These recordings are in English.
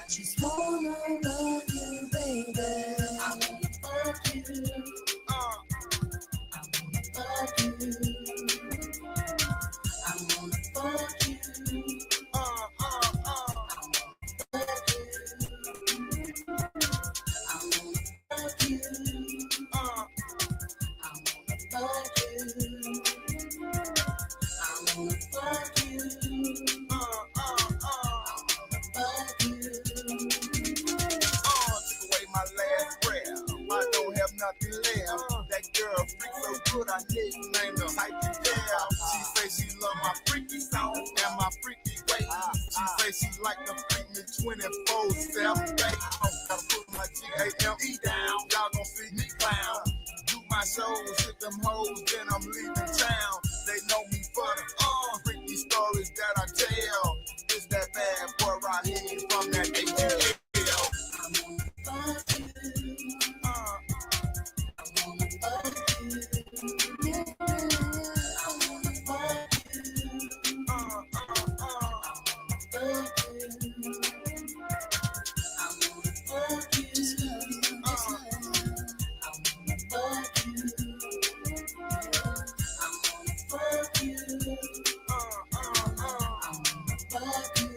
just wanna love you, baby. I wanna fuck you. I wanna fuck you. I wanna fuck you. I wanna fuck you. I wanna fuck you. I wanna fuck you. Took away my last breath. I don't have nothing left. That girl freak so good, I nicknamed her Type to Tell. She say she love my freaky song and my freaky way. She say she like to freak me 24/7. Gotta put my G-A-M-E down. Y'all gon' see me clown. Do my shows, hit them hoes, then I'm leaving town. They know me for the freaky stories that I tell. It's that bad boy right here from that ATL. I wanna fuck you. I wanna fuck you. I wanna fuck you. I wanna fuck you. I wanna fuck you. I wanna fuck you. I wanna fuck you.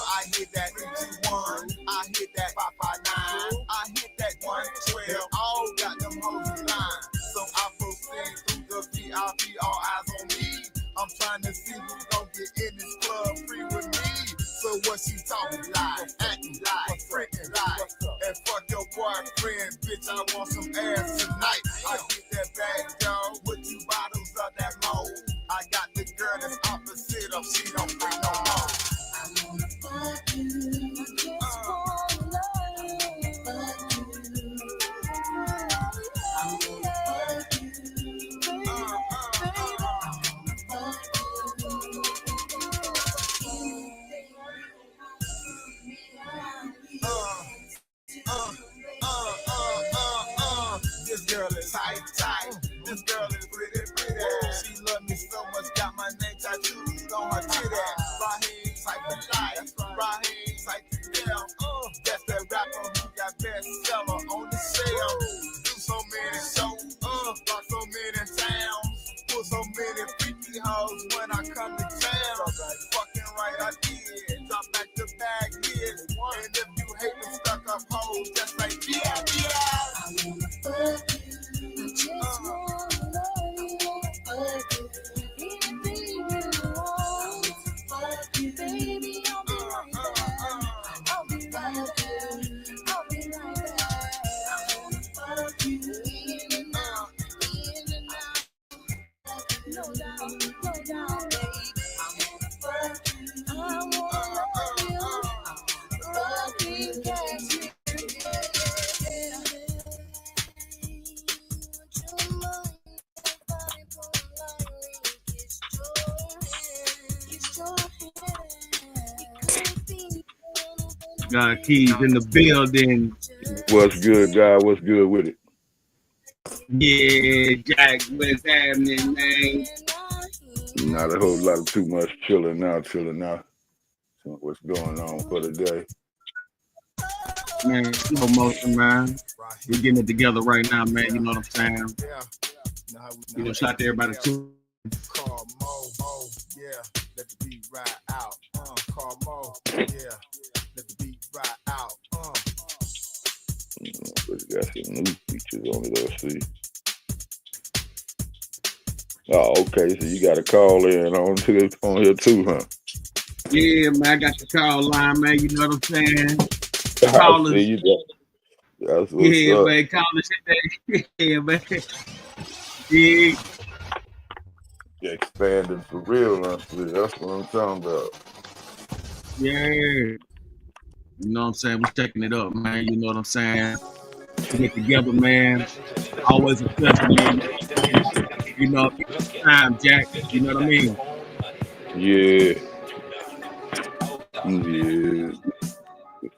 I hit that 81, I hit that 559, I hit that 112, all got them hoes in line. So I proceed through the VIP, all eyes on me. I'm trying to see who's gonna get in this club free with me. So what she talking like, acting like, freaking like, and fuck your boyfriend, bitch, I want some ass tonight. I get that bag, dog, with 2 bottles of that mold. I got the girl that's opposite of, she don't freak no more. I wanna fuck you. I just wanna love you. Fuck you. I wanna fuck you. Baby, I wanna This girl is tight. This girl is pretty. She love me so much, got my name tattooed on her titty. Raheem type of life, Raheem type of deal. That's that rapper who got bestseller on the shelf. Do so many shows, rock so many towns, pull so many freaky hoes when I come to town. Fucking right I did, drop back to back hits. And if you hate them stuck up hoes, just like yeah. I wanna fuck you. I just wanna love you. Fuck you. Anything you want. Fuck you, baby. I'll be right back. I'll be right back. I'll be right back. I wanna fuck you. In and out. No doubt, baby. I wanna fuck you. I wanna love you. Love you, catch you. Got Keys in the building. What's good, guy? What's good with it? Yeah, Jack, what's happening, man? Not a whole lot of too much chilling now. So what's going on for the day? Man, slow motion, man. We're getting it together right now, man. You know what I'm saying? You know, shout out to everybody too. Call Mo, yeah, let the beat ride out. Call Mo, yeah, let the beat ride out. It's got some new features on it, I see. Oh, okay, so you got a call in on here too, huh? Yeah, man, I got the call line, man. You know what I'm saying? Call us. That's what's yeah, up. Man, call us today. Yeah, man. Yeah. Expanding for real, honestly. That's what I'm talking about. Yeah. You know what I'm saying? We're checking it up, man. You know what I'm saying? We get together, man. Always a pleasure, man. You know, time, Jack. You know what I mean? Yeah. Yeah.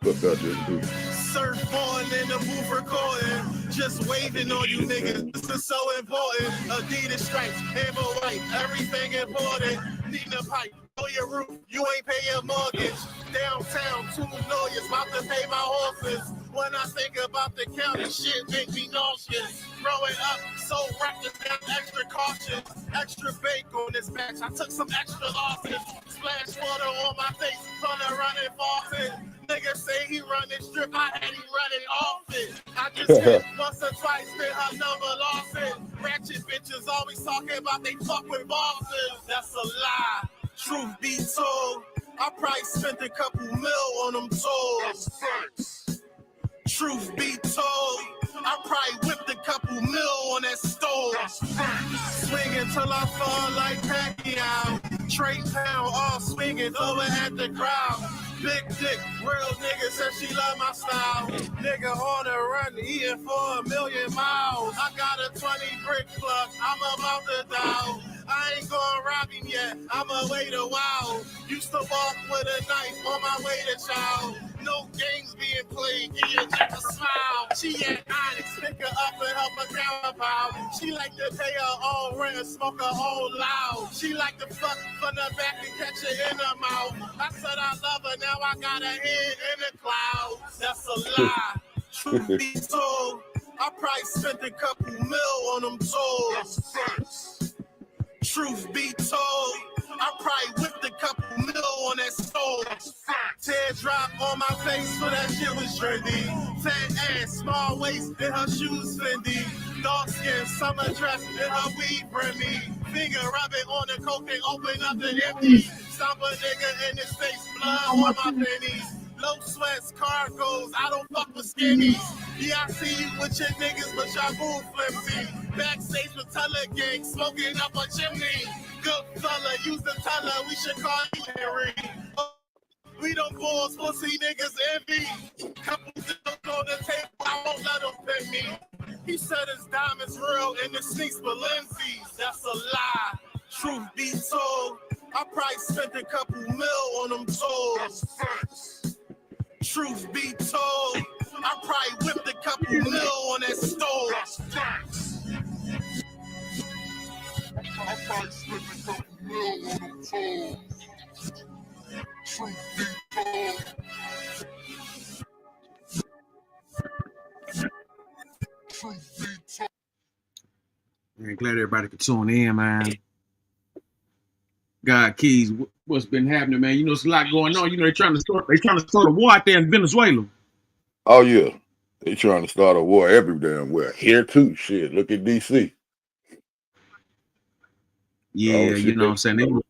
What about this dude? Surfboarding in the booth recording, just waving on you niggas. This is so important. Adidas stripes, amber white, everything important. Needing a pipe, on your roof, you ain't pay your mortgage. Downtown, 2 lawyers about to pay my horses. When I think about the county, shit make me nauseous. Growing up, so reckless, now extra cautious. Extra bake on this match, I took some extra losses. Splash water on my face from the running faucet. Nigga say he run this strip, I had him running off it. I just hit once or twice, then her number lost it. Ratchet bitches always talking about they fuck with bosses. That's a lie. Truth be told, I probably spent a couple mil on them tours. Truth be told, I probably whipped a couple mil on that stove. Swinging till I fall like Pacquiao. Trey Pound, all swinging over at the crowd. Big dick, real nigga said she love my style. Nigga on the run, eating for 1,000,000 miles. I got a 20 brick plug, I'm about to dial. I ain't gonna rob him yet, I'ma wait a while. Used to walk with a knife on my way to child. No games being played, give you just a smile. She at Onyx, pick her up and help her counterpart. She like to pay her own rent and smoke her own loud. She like to fuck from the back and catch it in her mouth. I said I love her, now I got her head in the clouds. That's a lie. Truth be told, I probably spent a couple mil on them tours. Truth be told, I probably whipped a couple mil on that stove. Teardrop on my face, so that shit was trendy. Fat ass, small waist, and her shoes Fendi. Dark skin, summer dress, and her weed Remy. Finger rub it on the coke and open up the empty. Stomp a nigga in his face, blood on my pennies. Low sweats, cargos, I don't fuck with skinnies. Yeah, I see you with your niggas, but y'all move flimsy. Backstage with Teller Gang, smoking up a chimney. Good fella, used to tell her we should call you Henry. We don't balls, pussy niggas envy. Couple deals on the table, I won't let them pin me. He said his diamonds real and the sneaks Balenci's. That's a lie. Truth be told, I probably spent a couple mil on them tours. Truth be told, I probably whipped a couple mil on that stove. I probably spent a couple mil on them tours. Truth be told. Truth be told. Man, glad everybody could tune in, man. God Keys, what's been happening, man? You know, it's a lot going on. You know, they're trying to start a war out there in Venezuela. Oh yeah, they trying to start a war every damn where. Here too, shit. Look at DC. Yeah, you know what I'm saying.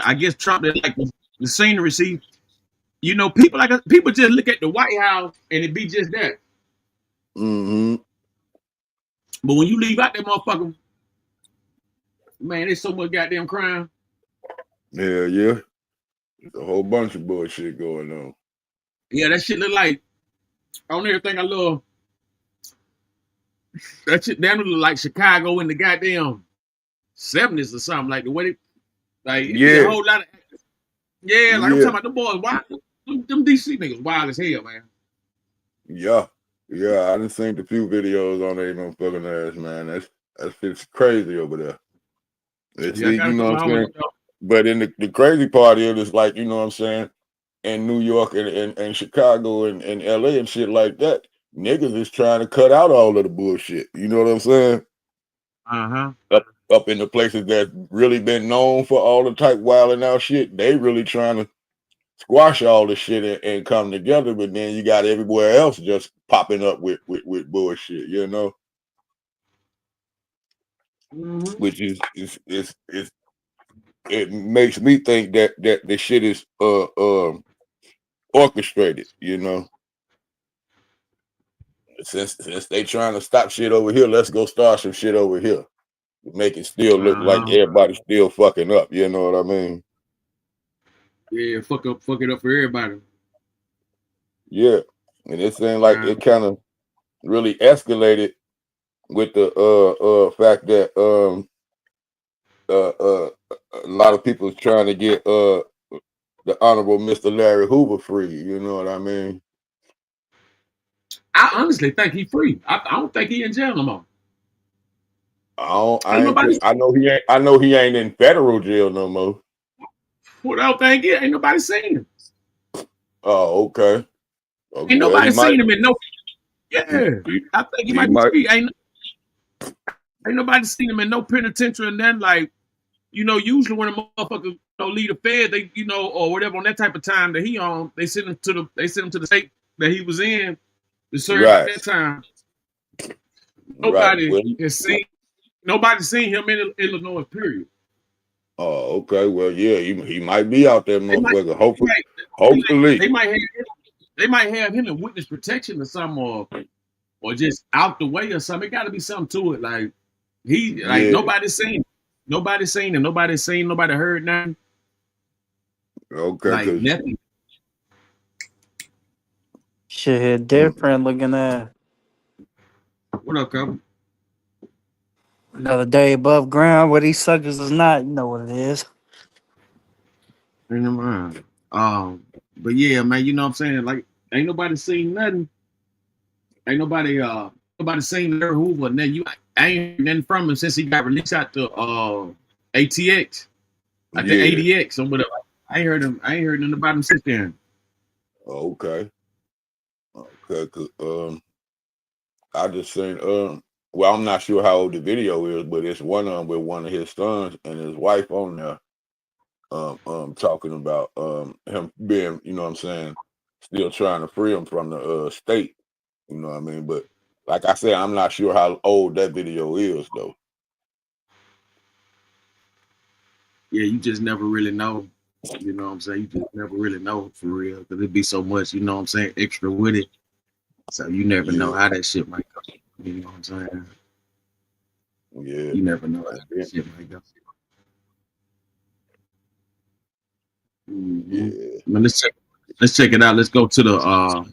I guess Trump didn't like the scenery. See, you know, people just look at the White House and it be just that. Mm-hmm. But when you leave out that motherfucker, man, there's so much goddamn crime. Yeah. There's a whole bunch of bullshit going on. Yeah, that shit look like on everything I love. That shit damn look like Chicago in the goddamn 70s or something. Like the way they, like a whole lot of I'm talking about the boys wild. Them DC niggas wild as hell, man. Yeah, I done seen a few videos on their motherfucking ass, man. That's it's crazy over there. You know what I'm saying? But in the crazy part of it is like, you know what I'm saying, in New York and Chicago and LA and shit like that, niggas is trying to cut out all of the bullshit. You know what I'm saying? Up in the places that really been known for all the type wilding out shit, they really trying to squash all the shit and come together. But then you got everywhere else just popping up with bullshit, you know? Which is it makes me think that the shit is orchestrated, you know. Since they trying to stop shit over here, let's go start some shit over here. Make it still look like everybody's still fucking up, you know what I mean? Yeah, fuck it up for everybody. Yeah. And it seemed like it kind of really escalated with the fact that a lot of people is trying to get the Honorable Mr. Larry Hoover free, you know what I mean? I honestly think he's free. I don't think he in jail no more. I know he ain't in federal jail no more. What else thing is? Ain't nobody seen him. Oh, okay. Ain't nobody seen him in no. Yeah, I think he might be free. Ain't nobody seen him in no penitentiary, and then like, usually when a motherfucker leave the Fed, they or whatever on that type of time that he on, they send him to the state that he was in to serve at that time. Nobody's seen him in Illinois, period. Oh, okay. Well, yeah, he might be out there, motherfucker. Hopefully. They might have him in witness protection or something, or just out the way or something. It got to be something to it. Like nobody's seen him. Nobody's seen him. Nobody's seen. Nobody heard nothing. Okay. Like nothing. Shit, different looking at. What up, Cover? Another day above ground where these suckers is not. You know what it is. Ain't no mind. But yeah, man, you know what I'm saying? Like, ain't nobody seen nothing. Ain't nobody seen Larry Hoover. And then I ain't heard nothing from him since he got released out to ATX. Like the ADX or whatever. I ain't heard nothing about him since then. Okay. Cause I just seen well, I'm not sure how old the video is, but it's one with one of his sons and his wife on there. Talking about him being, you know what I'm saying, still trying to free him from the state. You know what I mean? But like I said, I'm not sure how old that video is though. Yeah, you just never really know. You know what I'm saying? You just never really know for real. Because it'd be so much, you know what I'm saying, extra with it. So you never know how that shit might go. You know what I'm saying? Yeah. You never know how that shit might go. Mm-hmm. Yeah. I mean, let's check it out. Let's go to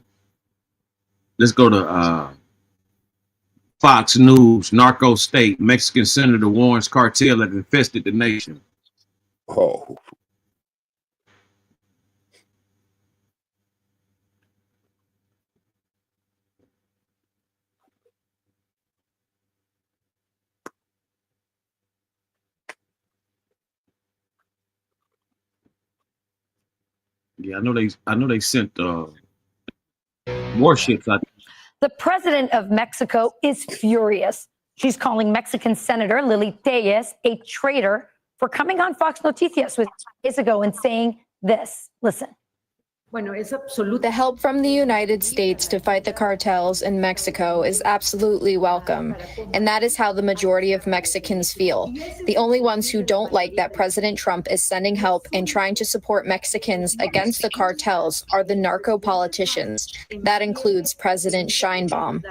Fox News. Narco state. Mexican senator warns cartel that infested the nation. Oh. Yeah, I know they sent warships out. The president of Mexico is furious. She's calling Mexican Senator Lily Tellez a traitor for coming on Fox Noticias days ago and saying this. Listen. The help from the United States to fight the cartels in Mexico is absolutely welcome, and that is how the majority of Mexicans feel. The only ones who don't like that President Trump is sending help and trying to support Mexicans against the cartels are the narco politicians. That includes President Sheinbaum.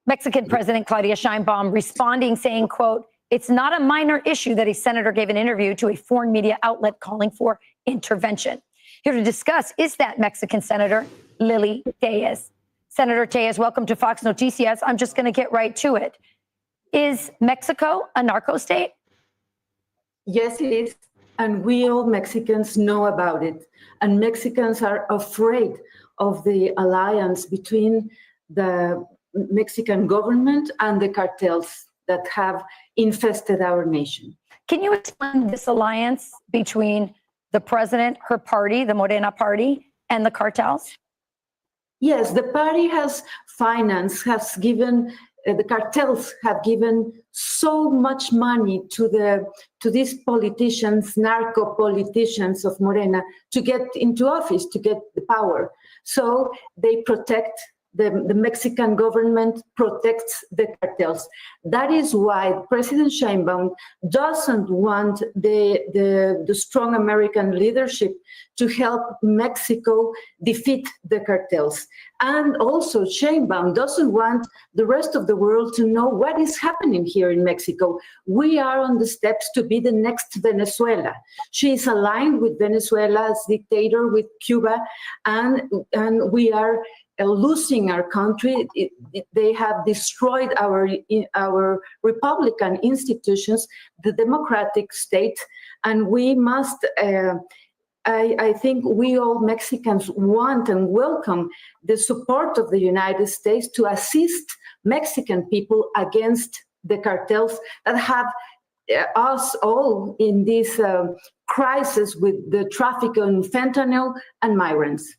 Mexican President Claudia Sheinbaum responding, saying, quote, "It's not a minor issue that a senator gave an interview to a foreign media outlet calling for intervention." Here to discuss is that Mexican Senator Lily Tellez. Senator Tellez, welcome to Fox Noticias. I'm just going to get right to it. Is Mexico a narco state? Yes, it is. And we all Mexicans know about it. And Mexicans are afraid of the alliance between the Mexican government and the cartels that have infested our nation. Can you explain this alliance between the president, her party, the Morena party, and the cartels? Yes, the party has financed, has given, the cartels have given so much money to these politicians, narco politicians of Morena, to get into office, to get the power. So they protect, the Mexican government protects the cartels. That is why President Sheinbaum doesn't want the strong American leadership to help Mexico defeat the cartels. And also Sheinbaum doesn't want the rest of the world to know what is happening here in Mexico. We are on the steps to be the next Venezuela. She is aligned with Venezuela's dictator, with Cuba, and we are losing our country. They have destroyed our Republican institutions, the democratic state, and we must, I think we all Mexicans want and welcome the support of the United States to assist Mexican people against the cartels that have us all in this crisis with the traffic in fentanyl and migrants.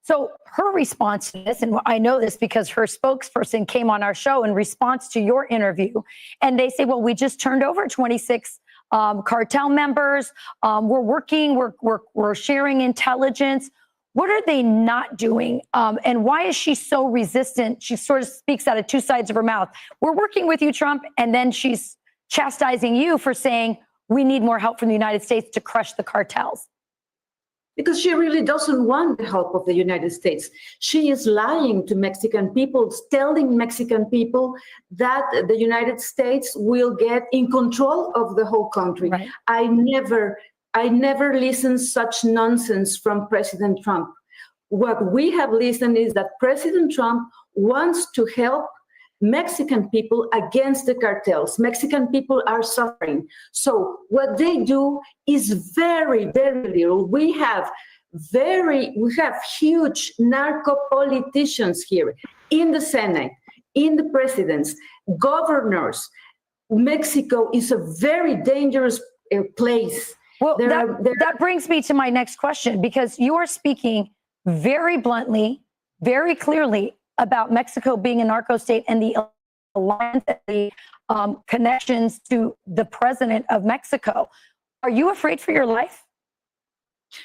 So her response to this, and I know this because her spokesperson came on our show in response to your interview, and they say, well, we just turned over 26 cartel members. We're working, we're sharing intelligence. What are they not doing? And why is she so resistant? She sort of speaks out of two sides of her mouth. We're working with you, Trump, and then she's chastising you for saying we need more help from the United States to crush the cartels. Because she really doesn't want the help of the United States. She is lying to Mexican people, telling Mexican people that the United States will get in control of the whole country. Right. I never listened such nonsense from President Trump. What we have listened is that President Trump wants to help Mexican people against the cartels. Mexican people are suffering. So what they do is very, very little. We have huge narco politicians here in the Senate, in the presidents, governors. Mexico is a very dangerous place. Well, that brings me to my next question, because you are speaking very bluntly, very clearly about Mexico being a narco state and the alliance, the connections to the president of Mexico. Are you afraid for your life?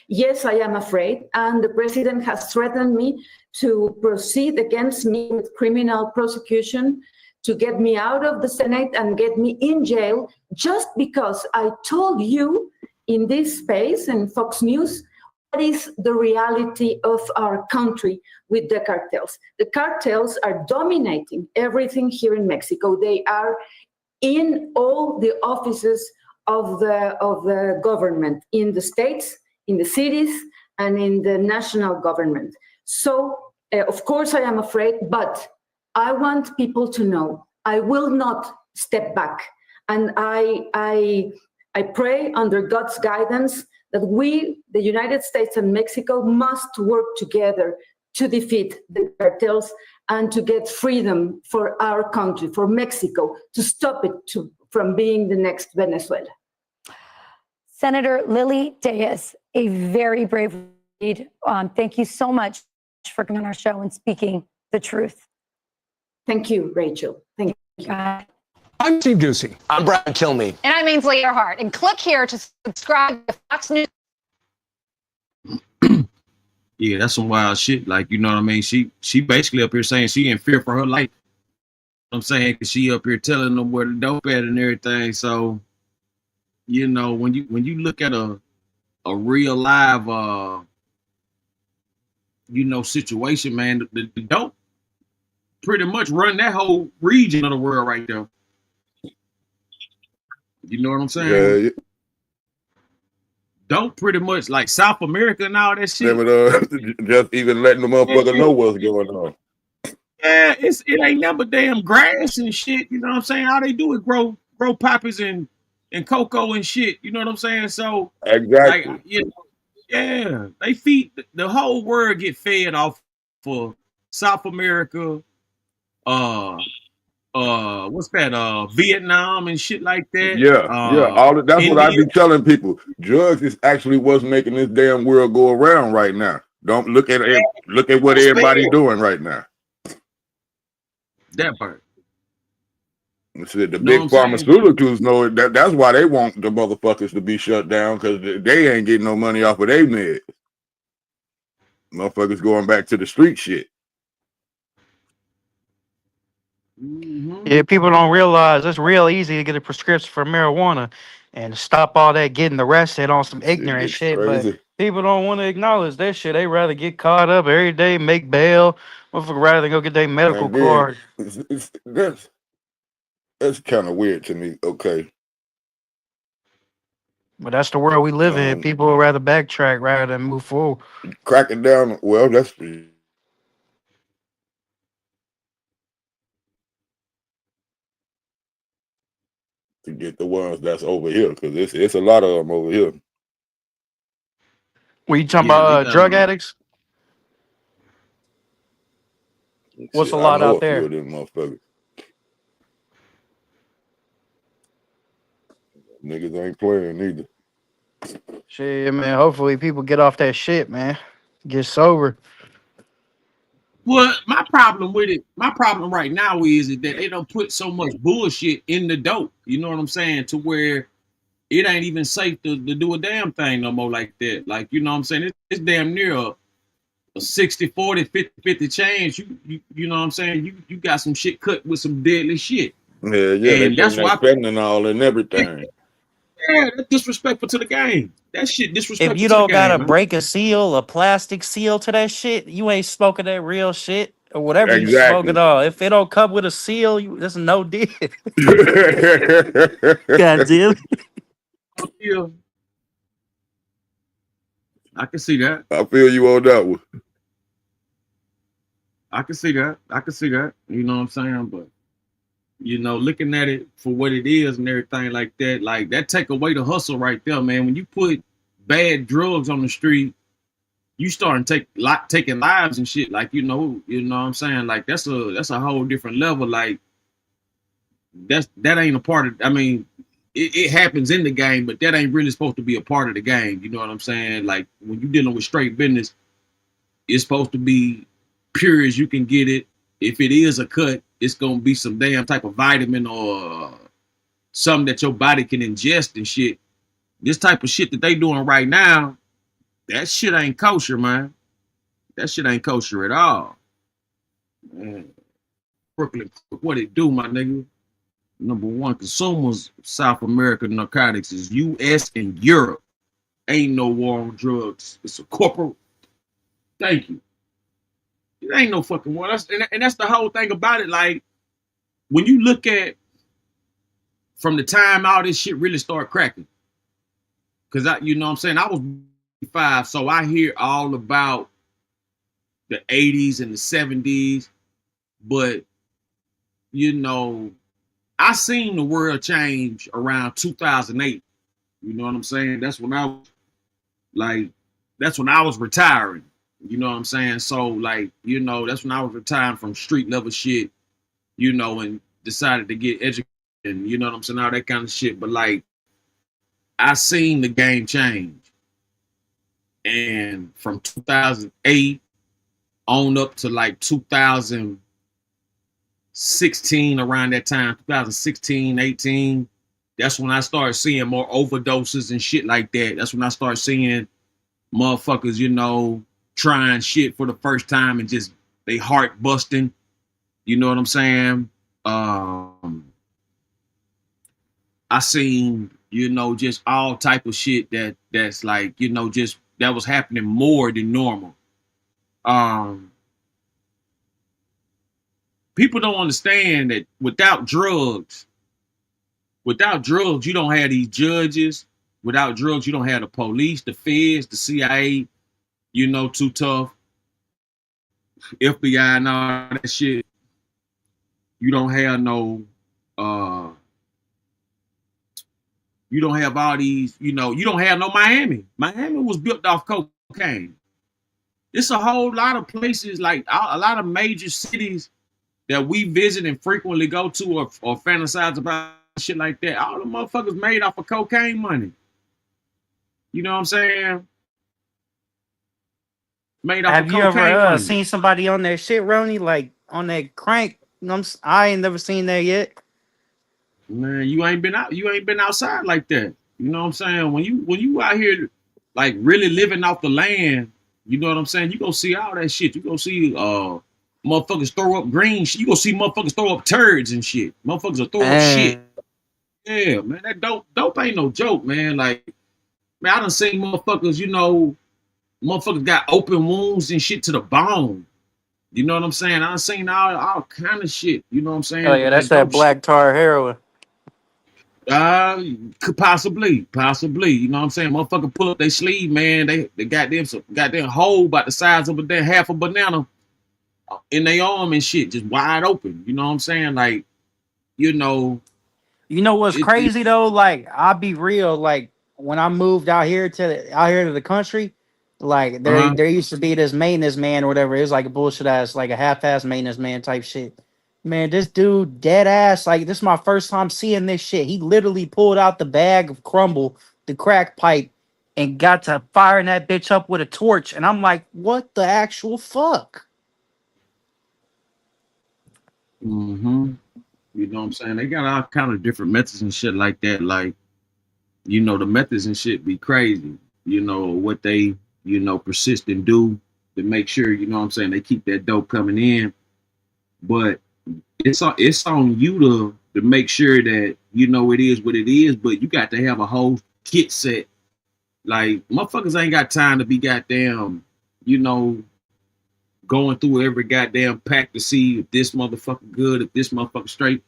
Yes, I am afraid. And the president has threatened me to proceed against me with criminal prosecution, to get me out of the Senate and get me in jail, just because I told you in this space and Fox News what is the reality of our country with the cartels. The cartels are dominating everything here in Mexico. They are in all the offices of the government, in the states, in the cities, and in the national government. So, of course, I am afraid, but I want people to know I will not step back. And I pray under God's guidance that we, the United States and Mexico, must work together to defeat the cartels and to get freedom for our country, for Mexico, to stop it from being the next Venezuela. Senator Lily Reyes, a very brave lead. Thank you so much for coming on our show and speaking the truth. Thank you, Rachel. Thank you. I'm Steve Ducey. I'm Brian Kilmeade. And I'm Ainsley Earhart. And click here to subscribe to Fox News. Yeah, that's some wild shit. Like, you know what I mean? She basically up here saying she in fear for her life. I'm saying, cause she up here telling them where the dope at and everything. So, you know, when you look at a real live you know, situation, man, the dope pretty much run that whole region of the world right there. You know what I'm saying? Yeah. Dope pretty much like South America and all that shit. Just even letting the motherfucker know what's going on. Yeah, it ain't never damn grass and shit. You know what I'm saying? All they do is grow poppies and cocoa and shit. You know what I'm saying? So exactly. Like, you know, yeah, they feed the whole world get fed off for South America. What's that? Vietnam and shit like that. Yeah, that's India. what I be telling people. Drugs is actually what's making this damn world go around right now. Don't look at it. Look at what everybody's doing right now. That part. The big pharmaceuticals know it. That's why they want the motherfuckers to be shut down, because they ain't getting no money off of their meds. Motherfuckers going back to the street shit. Yeah, people don't realize it's real easy to get a prescription for marijuana and stop all that getting arrested on some ignorant shit. Crazy. But people don't want to acknowledge that shit. They rather get caught up every day, make bail, motherfucker rather than go get their medical card. That's kind of weird to me. Okay. But that's the world we live in. People would rather backtrack rather than move forward. Cracking down. Well, that's to get the ones that's over here, because it's a lot of them over here. Were you talking about drug addicts? What's a lot out there? Them motherfuckers. Niggas ain't playing either. Shit, man. Hopefully people get off that shit, man. Get sober. Well, my problem right now is that they don't put so much bullshit in the dope. You know what I'm saying? To where it ain't even safe to do a damn thing no more like that. Like, you know what I'm saying? It's damn near a 60, 40, 50, 50 change. You know what I'm saying? You got some shit cut with some deadly shit. Yeah, they And that's putting why that fentanyl and everything. yeah, that's disrespectful to the game. That shit If disrespectful you to the don't gotta game, man. break a seal, a plastic seal to that shit, you ain't smoking that real shit or whatever you smoke at Exactly. all. If it don't come with a seal, that's no deal. God damn. Yeah, I can see that. I feel you on that one. I can see that. I can see that. You know what I'm saying? But you know, looking at it for what it is and everything like that take away the hustle right there, man. When you put bad drugs on the street, you starting taking lives and shit. Like, you know what I'm saying? Like that's a whole different level. Like that ain't a part of. I mean, it happens in the game, but that ain't really supposed to be a part of the game. You know what I'm saying? Like when you're dealing with straight business, it's supposed to be pure as you can get it. If it is a cut, it's gonna be some damn type of vitamin or something that your body can ingest and shit. This type of shit that they doing right now, that shit ain't kosher, man. That shit ain't kosher at all. Man. Brooklyn, what it do, my nigga? Number one, consumers South America narcotics is U.S. and Europe. Ain't no war on drugs. It's a corporate. Thank you. It ain't no fucking war. And that's the whole thing about it. Like, when you look at from the time all this shit really started cracking, because you know what I'm saying, I was 5, so I hear all about the 80s and the 70s, but you know, I seen the world change around 2008. You know what I'm saying? That's when I was retiring. You know what I'm saying? So like, you know, that's when I was retiring from street level shit, you know, and decided to get educated and you know what I'm saying, all that kind of shit. But like, I seen the game change. And from 2008 on up to like 2016, around that time, 2016, 18, that's when I started seeing more overdoses and shit like that. That's when I started seeing motherfuckers, you know, trying shit for the first time and just they heart busting. You know what I'm saying? I seen, you know, just all type of shit that's like, you know, just that was happening more than normal. People don't understand that without drugs, you don't have these judges. Without drugs, you don't have the police, the feds, the CIA, you know, too tough, FBI and all that shit. You don't have no, you don't have all these, you know, you don't have no Miami. Miami was built off cocaine. It's a whole lot of places, like a lot of major cities that we visit and frequently go to or fantasize about shit like that. All the motherfuckers made off of cocaine money. You know what I'm saying? Made off of Have you ever cocaine money. seen somebody on that shit, Roni? Like on that crank? You know I ain't never seen that yet. Man, you ain't been outside like that. You know what I'm saying? When you out here like really living off the land, you know what I'm saying? You gonna see all that shit. You gonna see motherfuckers throw up green shit. You gonna see motherfuckers throw up turds and shit. Motherfuckers will throw up shit. Yeah, man, that dope ain't no joke, man. Like, man, I done seen motherfuckers, you know, motherfuckers got open wounds and shit to the bone. You know what I'm saying? I done seen all kind of shit. You know what I'm saying? Oh yeah, that's that black tar heroin. Could possibly. You know what I'm saying? Motherfucker pull up their sleeve, man. They got them some goddamn hole about the size of half a banana in their arm and shit, just wide open. You know what I'm saying? Like, you know. You know what's crazy though? Like, I'll be real. Like when I moved out here to the country, like there used to be this maintenance man or whatever. It was like a bullshit ass, like a half-ass maintenance man type shit. Man, this dude dead ass. Like, this is my first time seeing this shit. He literally pulled out the bag of crumble, the crack pipe, and got to firing that bitch up with a torch. And I'm like, what the actual fuck? Mm-hmm. You know what I'm saying? They got all kind of different methods and shit like that. Like, you know, the methods and shit be crazy. You know, what they, you know, persist and do to make sure, you know what I'm saying, they keep that dope coming in. But it's on you to make sure that, you know, it is what it is, but you got to have a whole kit set. Like, motherfuckers ain't got time to be goddamn, you know, going through every goddamn pack to see if this motherfucker good, if this motherfucker straight.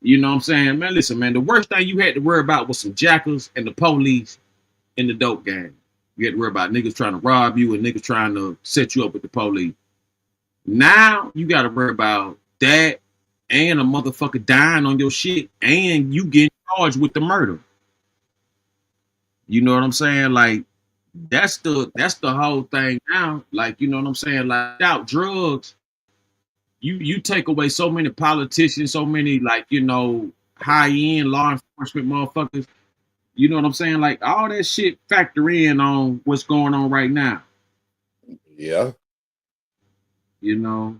You know what I'm saying? Man, listen, man, the worst thing you had to worry about was some jackals and the police in the dope game. You had to worry about niggas trying to rob you and niggas trying to set you up with the police. Now you got to worry about that and a motherfucker dying on your shit and you getting charged with the murder. You know what I'm saying? Like, that's the whole thing now. Like, you know what I'm saying? Like, without drugs, you take away so many politicians, so many, like, you know, high end law enforcement motherfuckers. You know what I'm saying? Like, all that shit factor in on what's going on right now. Yeah. You know,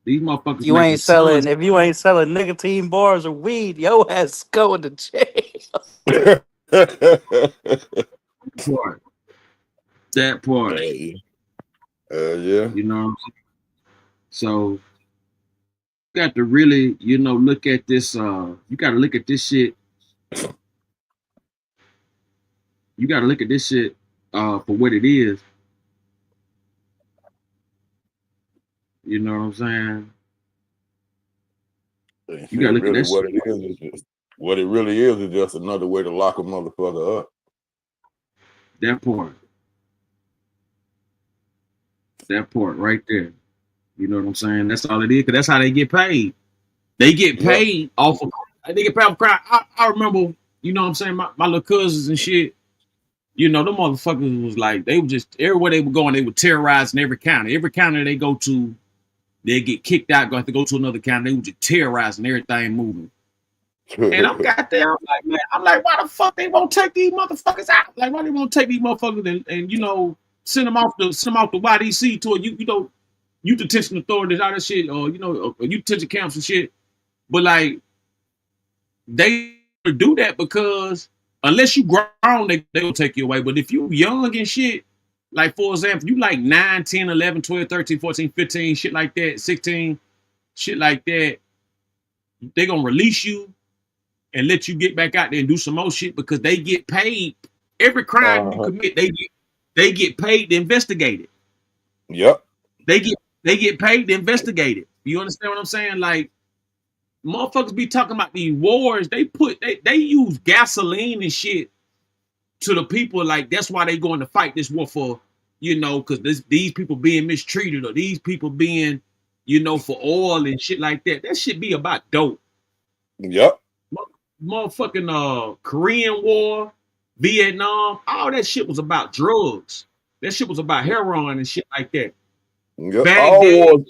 these motherfuckers If you making ain't selling, tons. if you ain't selling nicotine bars or weed, your ass going to jail. Part. That part. Hey. Yeah. You know what I'm saying? So you got to really, you know, look at this, you gotta look at this shit. You gotta look at this shit for what it is. You know what I'm saying? And You gotta shit, look at really that what shit. it is just what it really is just another way to lock a motherfucker up. That part. That part right there. You know what I'm saying? That's all it is, because that's how they get paid. They get Yeah. paid off of crime. I remember, you know what I'm saying, my little cousins and shit, you know, them motherfuckers was like, they were just, everywhere they were going, they were terrorizing every county. Every county they go to, they get kicked out, have to go to another county. They were just terrorizing everything moving. And I'm goddamn like, man, I'm like, why the fuck they won't take these motherfuckers out? Like, why they won't take these motherfuckers and you know, send them off the YDC to a, you know, youth detention authorities, all that shit, or you know, youth detention camps and shit. But like, they do that because unless you grown, they'll take you away. But if you young and shit, like for example, you like 9, 10, 11, 12, 13, 14, 15, shit like that, 16, shit like that, they gonna release you and let you get back out there and do some more shit because they get paid. Every crime you commit, they get paid to investigate it. Yep. They get paid to investigate it. You understand what I'm saying? Like, motherfuckers be talking about these wars. They use gasoline and shit to the people. Like, that's why they going to fight this war for, you know, because these people being mistreated or these people being, you know, for oil and shit like that. That shit be about dope. Yep. Motherfucking Korean War, Vietnam, all that shit was about drugs. That shit was about heroin and shit like that. Yep. Baghdad,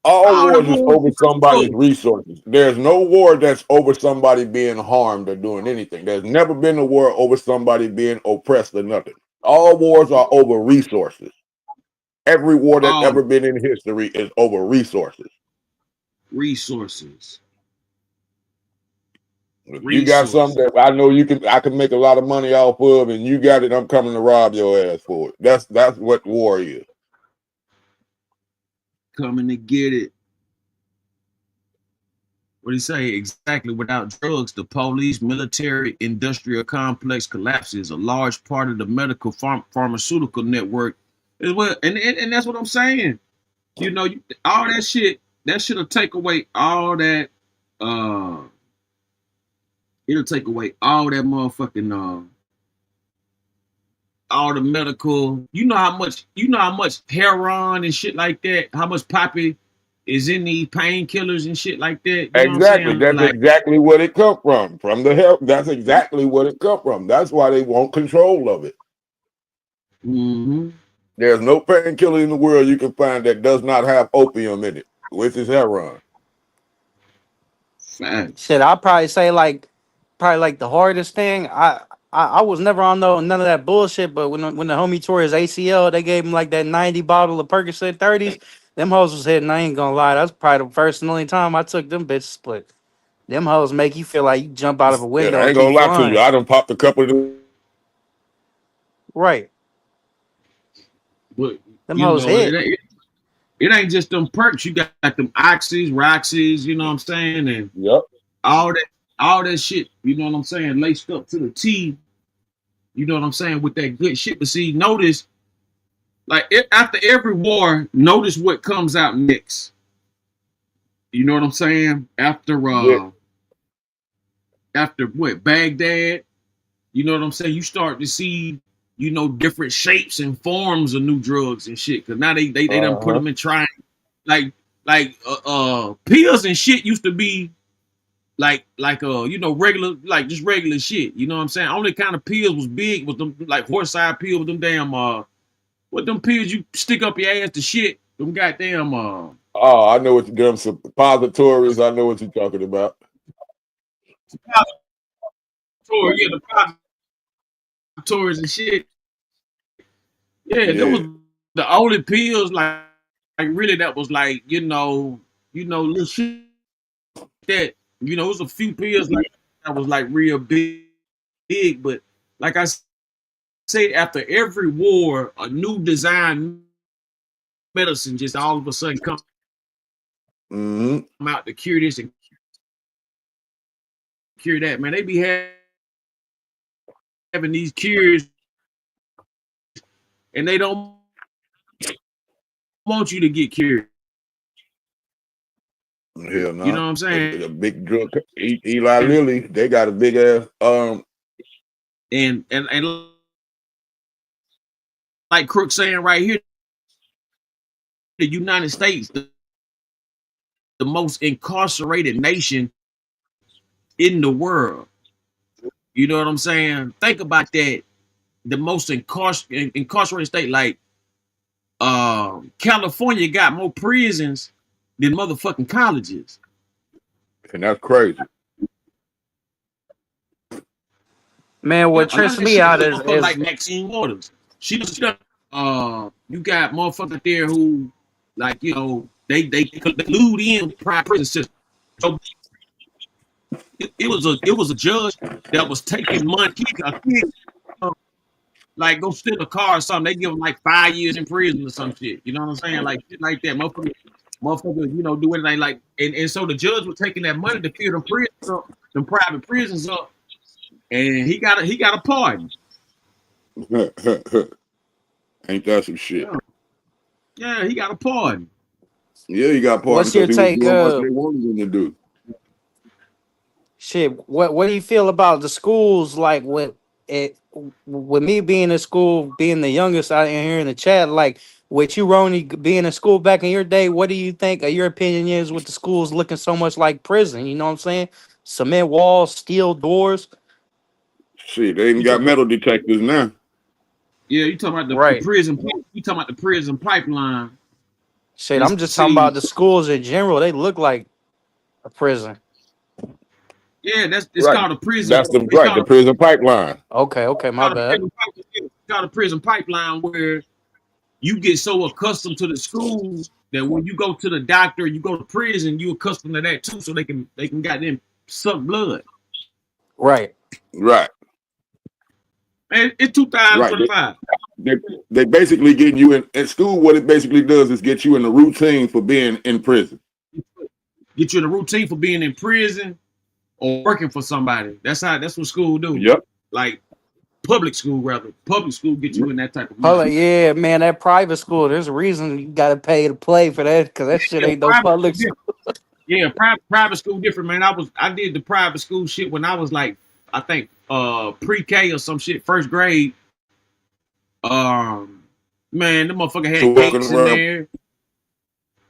All all them wars is wars over was somebody's drugs. resources. There's no war that's over somebody being harmed or doing anything. There's never been a war over somebody being oppressed or nothing. All wars are over resources. Every war that's All ever been in history is over resources. resources. If you got something that I know I can make a lot of money off of, and you got it, I'm coming to rob your ass for it. That's what war is. Coming to get it. What do you say? Exactly. Without drugs, the police, military, industrial complex collapses. A large part of the medical pharmaceutical network is what, and that's what I'm saying. You know, all that shit. That shit'll take away all that. It'll take away all that motherfucking all the medical. You know how much heroin and shit like that. How much poppy is in these painkillers and shit like that. You know what I'm Exactly. saying? That's Like, exactly what it come from the health. That's exactly what it come from. That's why they want control of it. mm-hmm. There's no painkiller in the world you can find that does not have opium in it, which is heroin. Shit, I'd probably say like the hardest thing. I was never on none of that bullshit. But when the homie tore his ACL, they gave him like that 90 bottle of Percocet 30s. Them hoes was hitting. I ain't gonna lie. That's probably the first and only time I took them bitches. But them hoes make you feel like you jump out of a window I and ain't gonna keep lie to flying. you. I done popped a couple of them. Right. But Them you hoes know, hit. it ain't just them perks. You got them oxys, roxys, you know what I'm saying, and Yep. all that shit. You know what I'm saying, laced up to the T. You know what I'm saying, with that good shit. But see, notice, like after every war, notice what comes out next. You know what I'm saying? After what, Baghdad, you know what I'm saying? You start to see, you know, different shapes and forms of new drugs and shit. Cause now they done put them in trying, like pills and shit used to be like you know, regular, like just regular shit. You know what I'm saying? Only kind of pills was big with them, like horse-eye pills with them damn what them pills you stick up your ass to shit. Them goddamn Oh, I know what them suppositories. I know what you're talking about. the suppositories and shit. Yeah, that was the only pills like really that was like, you know, little shit that, you know, it was a few pills like that was like real big, but like I say, after every war, a new design medicine just all of a sudden come out to cure this and cure that. Man, they be having these cures and they don't want you to get cured. Hell no. You know what I'm saying? A big drug. Eli Lilly, they got a big ass and like Crook saying right here, the United States, the most incarcerated nation in the world. You know what I'm saying? Think about that. The most incarcerated state, like California, got more prisons than motherfucking colleges. And that's crazy. Man, what Yeah, a lot trips of that me shit out is is like Maxine Waters. She done, you got motherfuckers there who, like, you know, they collude in private prison system. So it was a judge that was taking money. A kid, like go steal a car or something. They give them like 5 years in prison or some shit. You know what I'm saying? Like shit like that. Motherfuckers, you know, do anything like, and so the judge was taking that money to fill them prisons up, them private prisons up, and he got a pardon. Ain't that some shit? Yeah, he got a pardon. Yeah, he got pardon because he was doing what they wanted him to do. Shit, what do you feel about the schools? Like with me being in school, being the youngest out here in the chat, like with you, Roni, being in school back in your day, what do you think? Your opinion is with the schools looking so much like prison? You know what I'm saying? Cement walls, steel doors. Shit, they even got metal detectors now. Yeah, you talking about the prison? You talking about the prison pipeline? Shit, I'm just talking about the schools in general. They look like a prison. Yeah, it's called a prison. That's the prison pipeline. Okay, my bad. It's called a prison pipeline where you get so accustomed to the school that when you go to the doctor, you go to prison, you accustomed to that too, so they can goddamn suck blood. Right. Man, it's 2025. They basically getting you in school. What it basically does is get you in the routine for being in prison. Get you in the routine for being in prison or working for somebody. That's what school do. Yep. Like public school, rather. Public school get you in that type of money. Yeah, man, that private school, there's a reason you gotta pay to play for that, because that shit ain't no public school. Yeah, private school different, man. I did the private school shit when I was like, I think pre-K or some shit, first grade. Man, the motherfucker had gates in there.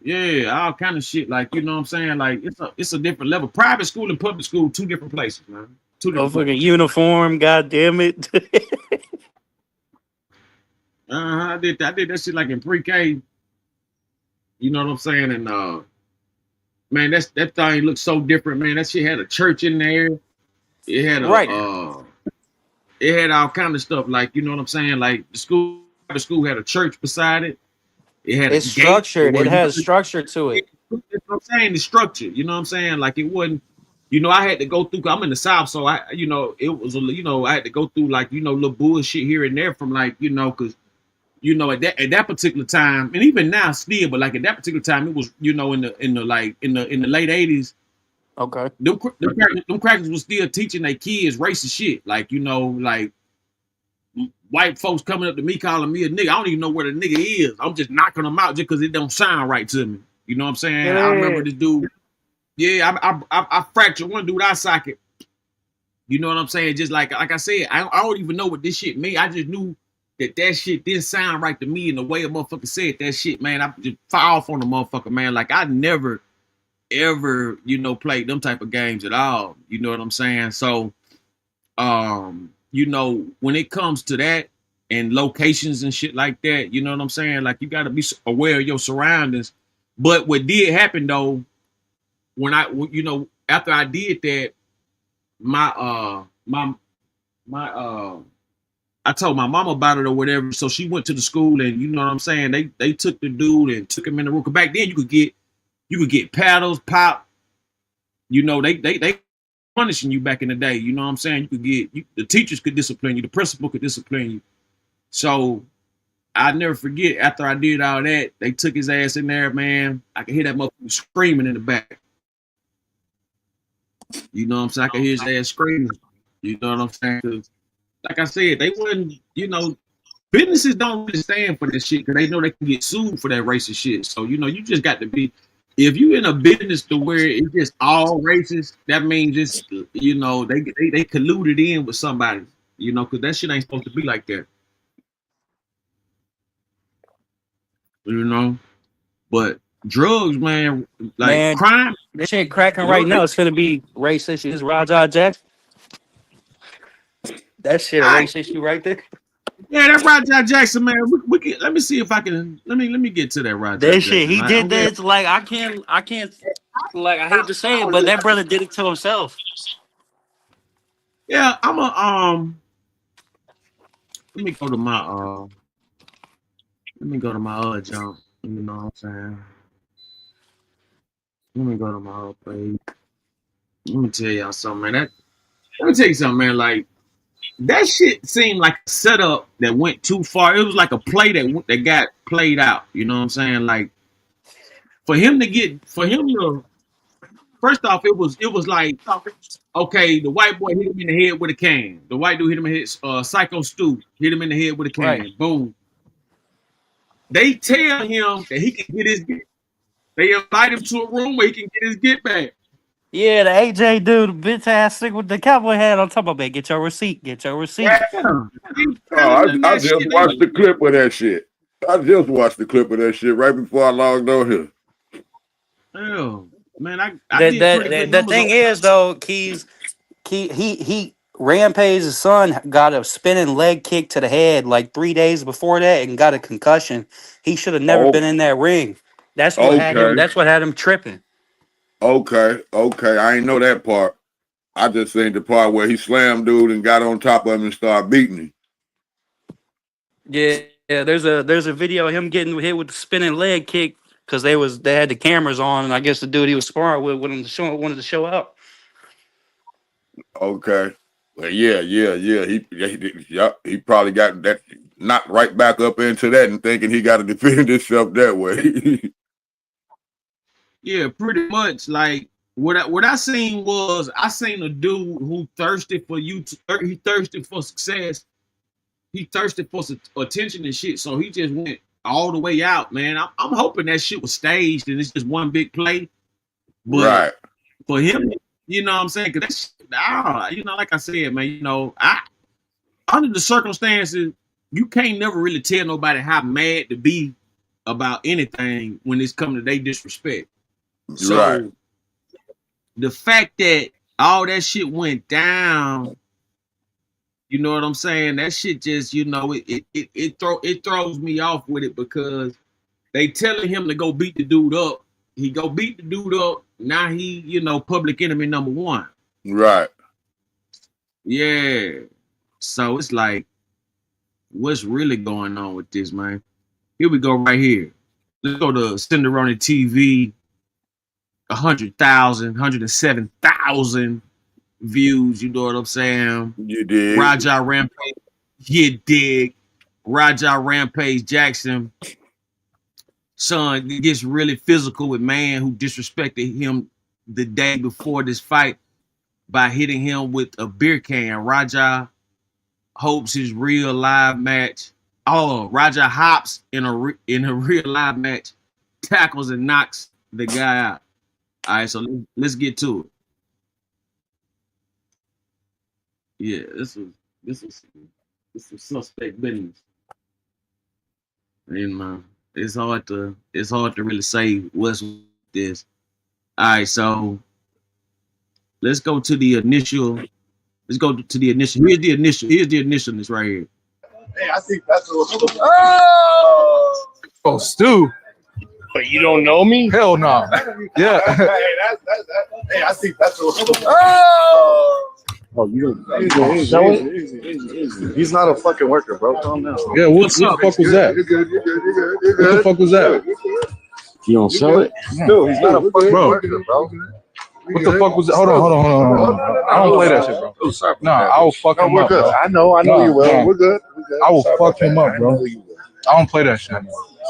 Yeah, all kind of shit. Like, you know what I'm saying? Like, it's a different level. Private school and public school, two different places, man. Two different places. Uniform, goddamn it. I did that shit like in pre-K. You know what I'm saying? And man, that thing looked so different, man. That shit had a church in there. It had it had all kind of stuff, like, you know what I'm saying? Like the school had a church beside it. It had a It's gate structured. where It you has could, structure to it. that's what I'm saying, the structure. You know what I'm saying? Like it wasn't, you know, I had to go through. I'm in the South, so I, you know, it was, you know, I had to go through like, you know, little bullshit here and there from like, you know, because you know at that particular time, and even now still, but like at that particular time, it was, you know, in the late '80s. Okay. Them crackers was still teaching their kids racist shit, like, you know, like white folks coming up to me calling me a nigga. I don't even know where the nigga is. I'm just knocking them out just because it don't sound right to me. You know what I'm saying? I remember this dude. Yeah, I fractured one dude eye socket. You know what I'm saying? Just like I said, I don't even know what this shit mean. I just knew that shit didn't sound right to me, and the way a motherfucker said that shit, man, I just fire off on the motherfucker, man. Like I never ever, you know, played them type of games at all. You know what I'm saying? So you know, when it comes to that and locations and shit like that, you know what I'm saying? Like you got to be aware of your surroundings. But what did happen though, when you know, after I did that, my I told my mama about it or whatever. So she went to the school, and you know what I'm saying? They took the dude and took him in the room. Cause back then you could get paddles, pop. You know, they punishing you back in the day. You know what I'm saying? You could get the teachers could discipline you, the principal could discipline you. So I never forget, after I did all that, they took his ass in there, man. I could hear that motherfucker screaming in the back. You know what I'm saying? I could hear his ass screaming. You know what I'm saying? 'Cause like I said, they wouldn't, you know, businesses don't really stand for this shit because they know they can get sued for that racist shit. So, you know, you just got to be, if you in a business to where it's just all racist, that means just, you know, they colluded in with somebody, you know, because that shit ain't supposed to be like that. You know? But drugs, man, like crime. This shit cracking right now. It's gonna be racist. Is Raja Jackson? That shit a race issue right there. Yeah, that Raja Jackson, man. We can, let me see if I can. Let me get to that Raja That Jackson. shit, he did that. It's like I can't. Like I hate to say it, but that brother did it to himself. Yeah, I'm a Let me go to my jump. You know what I'm saying? Let me go to my page. Let me tell y'all something, man. Let me tell you something, man. Like that shit seemed like a setup that went too far. It was like a play that got played out. You know what I'm saying? Like for him to first off, it was like, okay, the white boy hit him in the head with a can. The white dude hit him in his Psycho Stu hit him in the head with a can. Right. Boom. They tell him that he can get his get. They invite him to a room where he can get his get back. Yeah, the AJ dude, bitch ass nigga with the cowboy hat on top of it. Get your receipt. Get your receipt. Yeah. I just watched the clip of that shit. I just watched the clip of that shit right before I logged on here. Oh man, The thing is though, Keys, he Rampage's son got a spinning leg kick to the head like 3 days before that and got a concussion. He should have never been in that ring. That's what had him. That's what had him tripping. Okay. I ain't know that part. I just seen the part where he slammed dude and got on top of him and started beating him. Yeah. There's a video of him getting hit with the spinning leg kick because they had the cameras on, and I guess the dude he was sparring with wanted to show up. Okay. Well, yeah. He probably got that knocked right back up into that and thinking he got to defend himself that way. Yeah, pretty much. Like what I seen was I seen a dude who thirsted for he thirsted for success. He thirsted for attention and shit. So he just went all the way out, man. I'm hoping that shit was staged and it's just one big play. But right. For him, you know what I'm saying? Cause you know, like I said, man, you know, under the circumstances, you can't never really tell nobody how mad to be about anything when it's coming to their disrespect. So the fact that all that shit went down, you know what I'm saying? That shit just, you know, it throws me off with it because they telling him to go beat the dude up. He go beat the dude up, Now he, public enemy number one. Right. Yeah. So it's like, what's really going on with this, man? Here we go right here. Let's go to SendáRoni TV. 100,000, 107,000 views. You know what I'm saying? You did. Raja Rampage. You dig. Raja Rampage Jackson. Son gets really physical with man who disrespected him the day before this fight by hitting him with a beer can. Raja hopes his real live match. Oh, Raja hops in a real live match, tackles and knocks the guy out. All right, so let's get to it. Yeah, this was suspect business. And it's hard to really say what's this. All right, so let's go to the initial. Let's go to the initial. Here's the initialness right here. Hey, I think that's what. Oh, Stu. But you don't know me? Hell no. Yeah. Hey, I think that's what. Oh, you don't show it? He's not a fucking worker, bro. Calm down. Yeah, what the fuck was that? You're good. What the fuck was that? You don't sell it? No, he's not a fucking worker, bro. What the fuck was that? Hold on. I don't play that shit, bro. Nah, I will fuck him up, bro. I know you will. Nah. We're good. I will fuck him up, bro. I don't play that shit.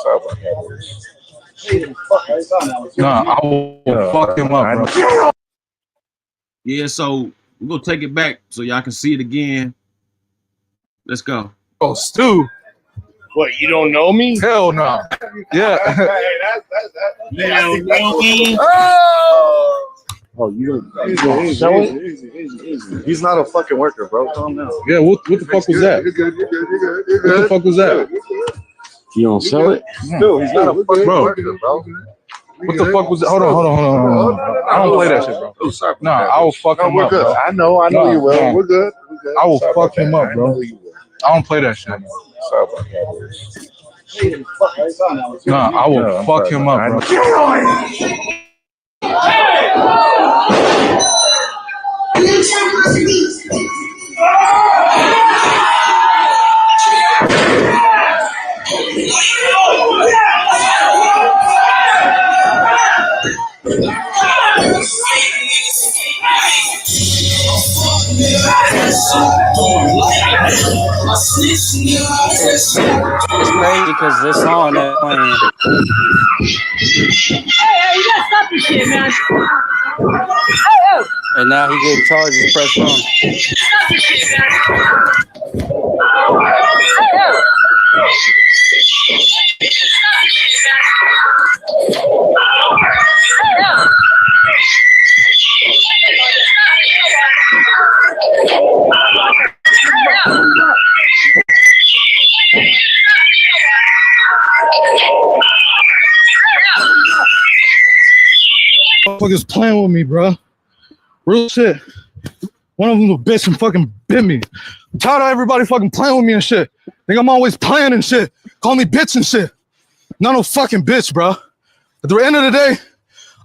Sorry about that. Nah, I will fuck him up, bro. Yeah, so we're gonna take it back so y'all can see it again. Let's go. Oh, Stu. What, you don't know me? Hell no. Yeah. You don't know me? Oh, you don't show it? He's not a fucking worker, bro. Calm down. Yeah, what the fuck was that? What the fuck was that? You don't sell it? No, he's not a fucking worker, bro. What the fuck was that? Hold on. I don't play that shit, bro. Nah, I will fuck him up, bro. I know you will. Nah. We're good. I will fuck him up, bro. I don't play that shit. Sorry about that. Nah, I will fuck him up, bro. It's crazy because this song that playing. Hey, you gotta stop this shit, man. Hey. And now he getting charges pressed on. Stop this shit, man. Motherfuckers playing with me, bro. Real shit. One of them was a bitch and fucking bit me. I'm tired of everybody fucking playing with me and shit. Think I'm always playing and shit. Call me bitch and shit. Not no fucking bitch, bro. At the end of the day,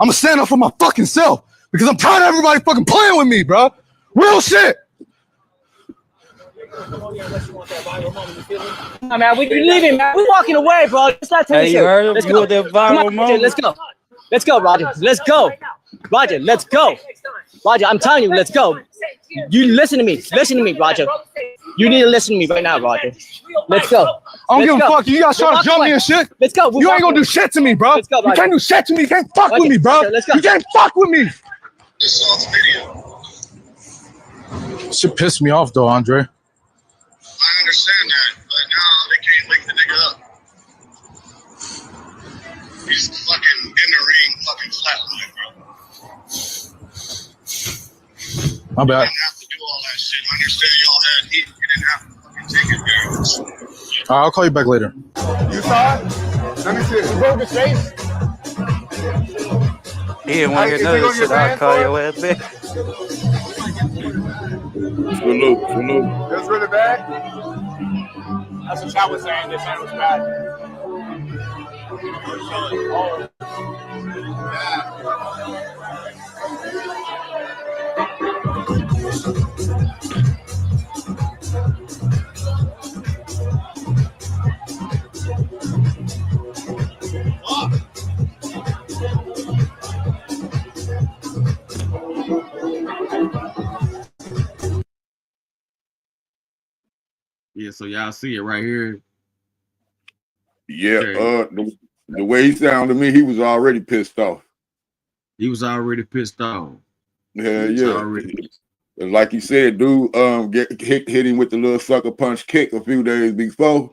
I'm gonna stand up for my fucking self because I'm tired of everybody fucking playing with me, bro. Real shit. Nah, man, we leaving, man. We walking away, bro. Let's not take Hey, you heard him? Let's You go. with that Come viral on, moment? let's go. Let's go, Roger. Let's go. Roger, let's go. Roger, I'm telling you, let's go. You listen to me. Listen to me, Roger. You need to listen to me right now, Roger. Let's go. I don't give a fuck. You guys trying to jump me and shit. Let's go. You ain't gonna do shit to me, bro. Let's go, You Roger. can't do shit to me. You can't fuck with me, bro. Let's go. You can't fuck with me. Shit pissed me off though, Andre. I understand that, but now they can't link the nigga up. He's fucking in the ring, fucking flatline, bro. My bad. You didn't have to do all that shit. I understand y'all had heat. You didn't have to fucking take it I'll call you back later. You saw it? Let me see it. You broke his face? He didn't want to hear none of this shit. I'll call your ass back. Salute. It was really bad? That's what I was saying. This man was bad. Yeah. Yeah, so y'all see it right here. Yeah, the way he sounded to me, he was already pissed off. He was already pissed off. Yeah. And like you said, dude, hit him with the little sucker punch kick a few days before,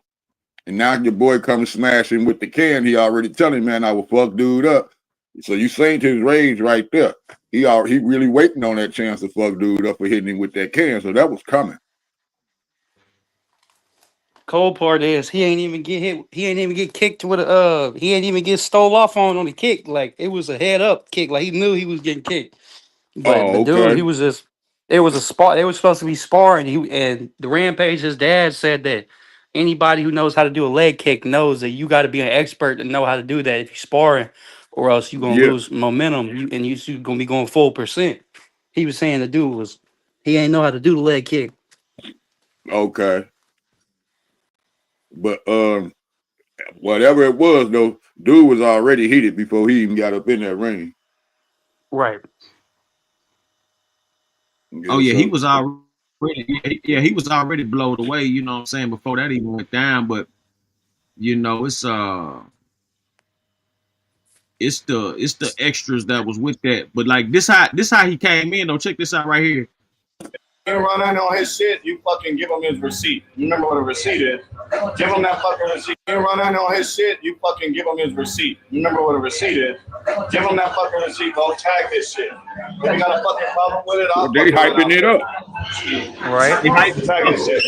and now your boy comes smashing with the can. He already telling, man, I will fuck dude up. So you seen his rage right there. He really waiting on that chance to fuck dude up for hitting him with that can. So that was coming. Cold part is he ain't even get hit. He ain't even get kicked with a. He ain't even get stole off on the kick. Like it was a head up kick. Like he knew he was getting kicked. But the dude, he was just. It was a spar. They were supposed to be sparring. And the Rampage, his dad said that anybody who knows how to do a leg kick knows that you got to be an expert to know how to do that if you're sparring, or else you're gonna lose momentum. You're gonna be going full percent. He was saying the dude he ain't know how to do the leg kick. Okay. But whatever it was though, dude was already heated before he even got up in that ring. Right. Oh yeah, he was already he was already blown away, you know what I'm saying, before that even went down. But you know, it's the extras that was with that. But like this how he came in though. Check this out right here. Run in on his shit, you fucking give him his receipt. You remember what a receipt is? Give him that fucking receipt. Run in on his shit, you fucking give him his receipt. You remember what a receipt is? Give him that fucking receipt. Go tag this shit. If you got a fucking problem with it, I'll they hyping it up. Right. They hyping tag this shit.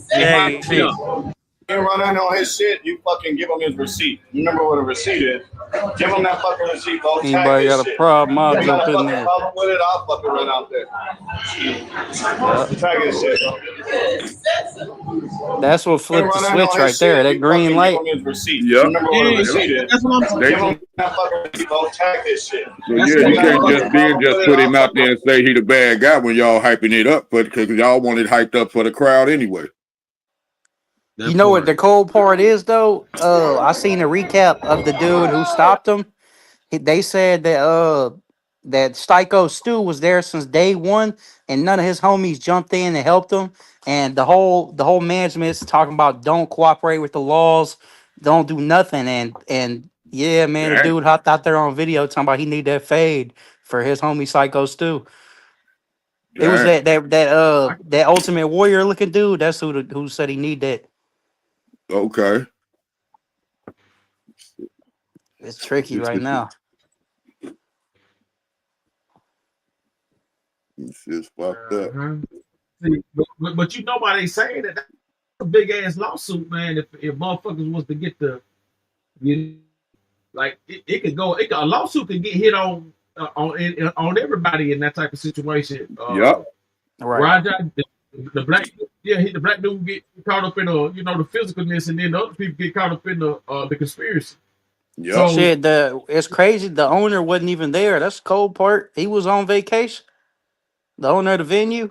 They hyping it up. Run in on his shit, you fucking give him his receipt. You remember what a receipt is? Give him that fucking receipt. Go tag Anybody this got a shit. problem? I'll If you got jump a in fucking there. problem with it, I'll fucking run out there. Tag this shit. That's what flipped the switch right there. That green light. Yeah. That's what I'm saying. So yeah, you can't just put him out there and say he the bad guy when y'all hyping it up, but because y'all want it hyped up for the crowd anyway. You know what the cold part is though? I seen a recap of the dude who stopped him. They said that that Styko Stu was there since day one, and none of his homies jumped in and helped him. And the whole management's talking about don't cooperate with the laws, don't do nothing. And yeah, man, the dude hopped out there on video talking about he need that fade for his homie Psycho Stu. It was that Ultimate Warrior looking dude. That's who said he need that. Okay. It's tricky right now. It's just fucked up. See, but you know why they say that? That's a big ass lawsuit, man. If motherfuckers was to get like it could go. A lawsuit could get hit on everybody in that type of situation. Yep. Right. Raja, the black dude get caught up in the physicalness, and then the other people get caught up in the conspiracy. Yeah. So, shit, it's crazy. The owner wasn't even there. That's the cold part. He was on vacation. The owner of the venue.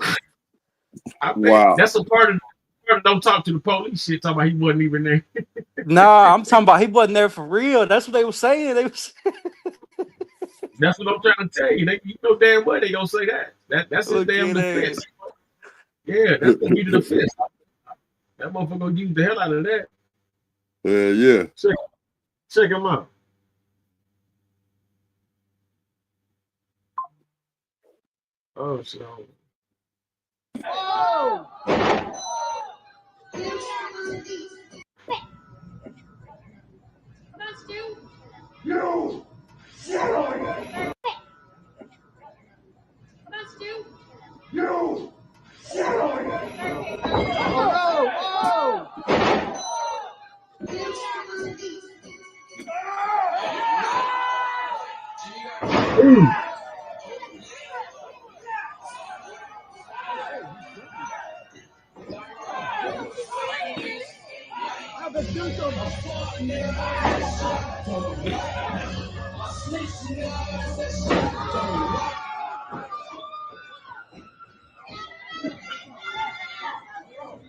Wow. That's a part of don't talk to the police shit. Talking about he wasn't even there. Nah, I'm talking about he wasn't there for real. That's what they were saying. That's what I'm trying to tell you. You know damn well they gonna say that. That's his damn defense. Yeah, that's gonna be the defense. That motherfucker gonna use the hell out of that. Yeah. Check him out. Oh shit. Oh! You! You! Oh!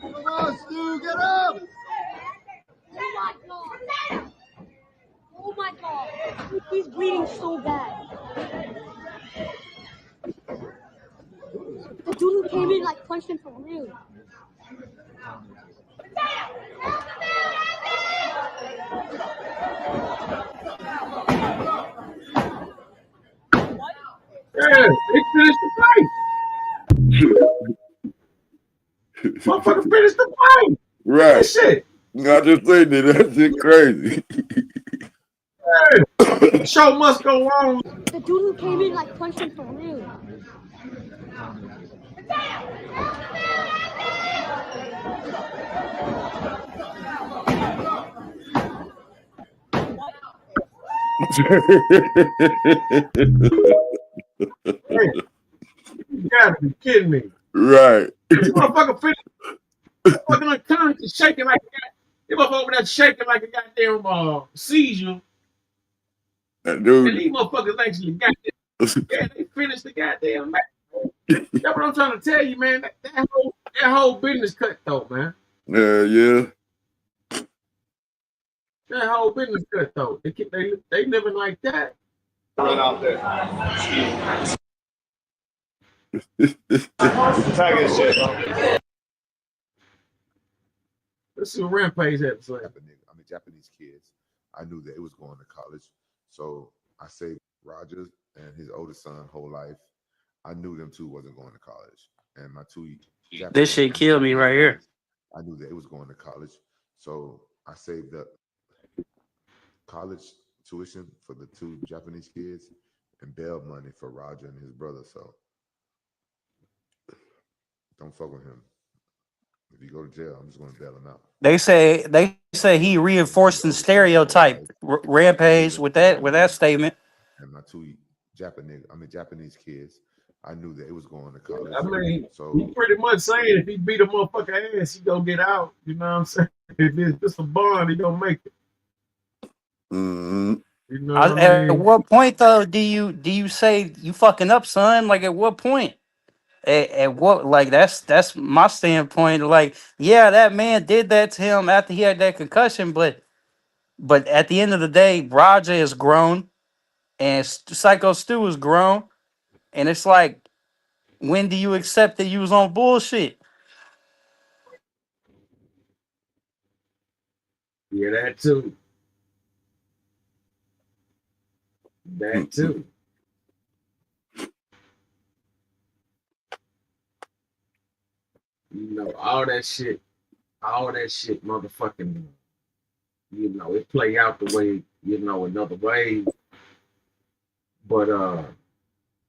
Come on, Stu, get up! Oh my god! Oh my god! He's bleeding so bad. The dude who came in like punched him for real. Yeah, they finished the fight. Motherfucker finished the fight. Right. That shit. I just saying that shit crazy. Yeah. Show must go on. The dude who came in like punched him for real. Hey, you gotta be kidding me. Right. This motherfucker finished. Fucking unconscious, shaking like a motherfucker over there shaking like a goddamn seizure. That dude. And these motherfuckers actually got it. Yeah, they finished the goddamn match. That's what I'm trying to tell you, man. That whole business cutthroat, man. Yeah. That whole business cutthroat. They living like that. Run out there. Tag his shit, bro. Let's see what Rampage had to say. I mean, Japanese kids. I knew that it was going to college, so I saved Roger and his oldest son whole life. I knew them two wasn't going to college, and my two. Japanese This shit killed me right here. I knew that it was going to college, so I saved up college tuition for the two Japanese kids and bail money for Roger and his brother. So don't fuck with him. If you go to jail, I'm just going to bail him out. They say he reinforced the stereotype. Rampage with that statement. And my two Japanese kids, I knew that it was going to college. I mean, so he pretty much saying if he beat a motherfucker ass, he gonna get out. You know what I'm saying? If it's just a bond, he gonna make it. Mm-hmm. You know what I mean? At what point though do you say you fucking up, son? Like at what point? At what, like that's my standpoint. Like, yeah, that man did that to him after he had that concussion, but at the end of the day, Roger is grown and Psycho Stu is grown, and it's like, when do you accept that you was on bullshit? Yeah, that too. That too. You know, all that shit, motherfucking, you know, it play out the way, you know, another way. But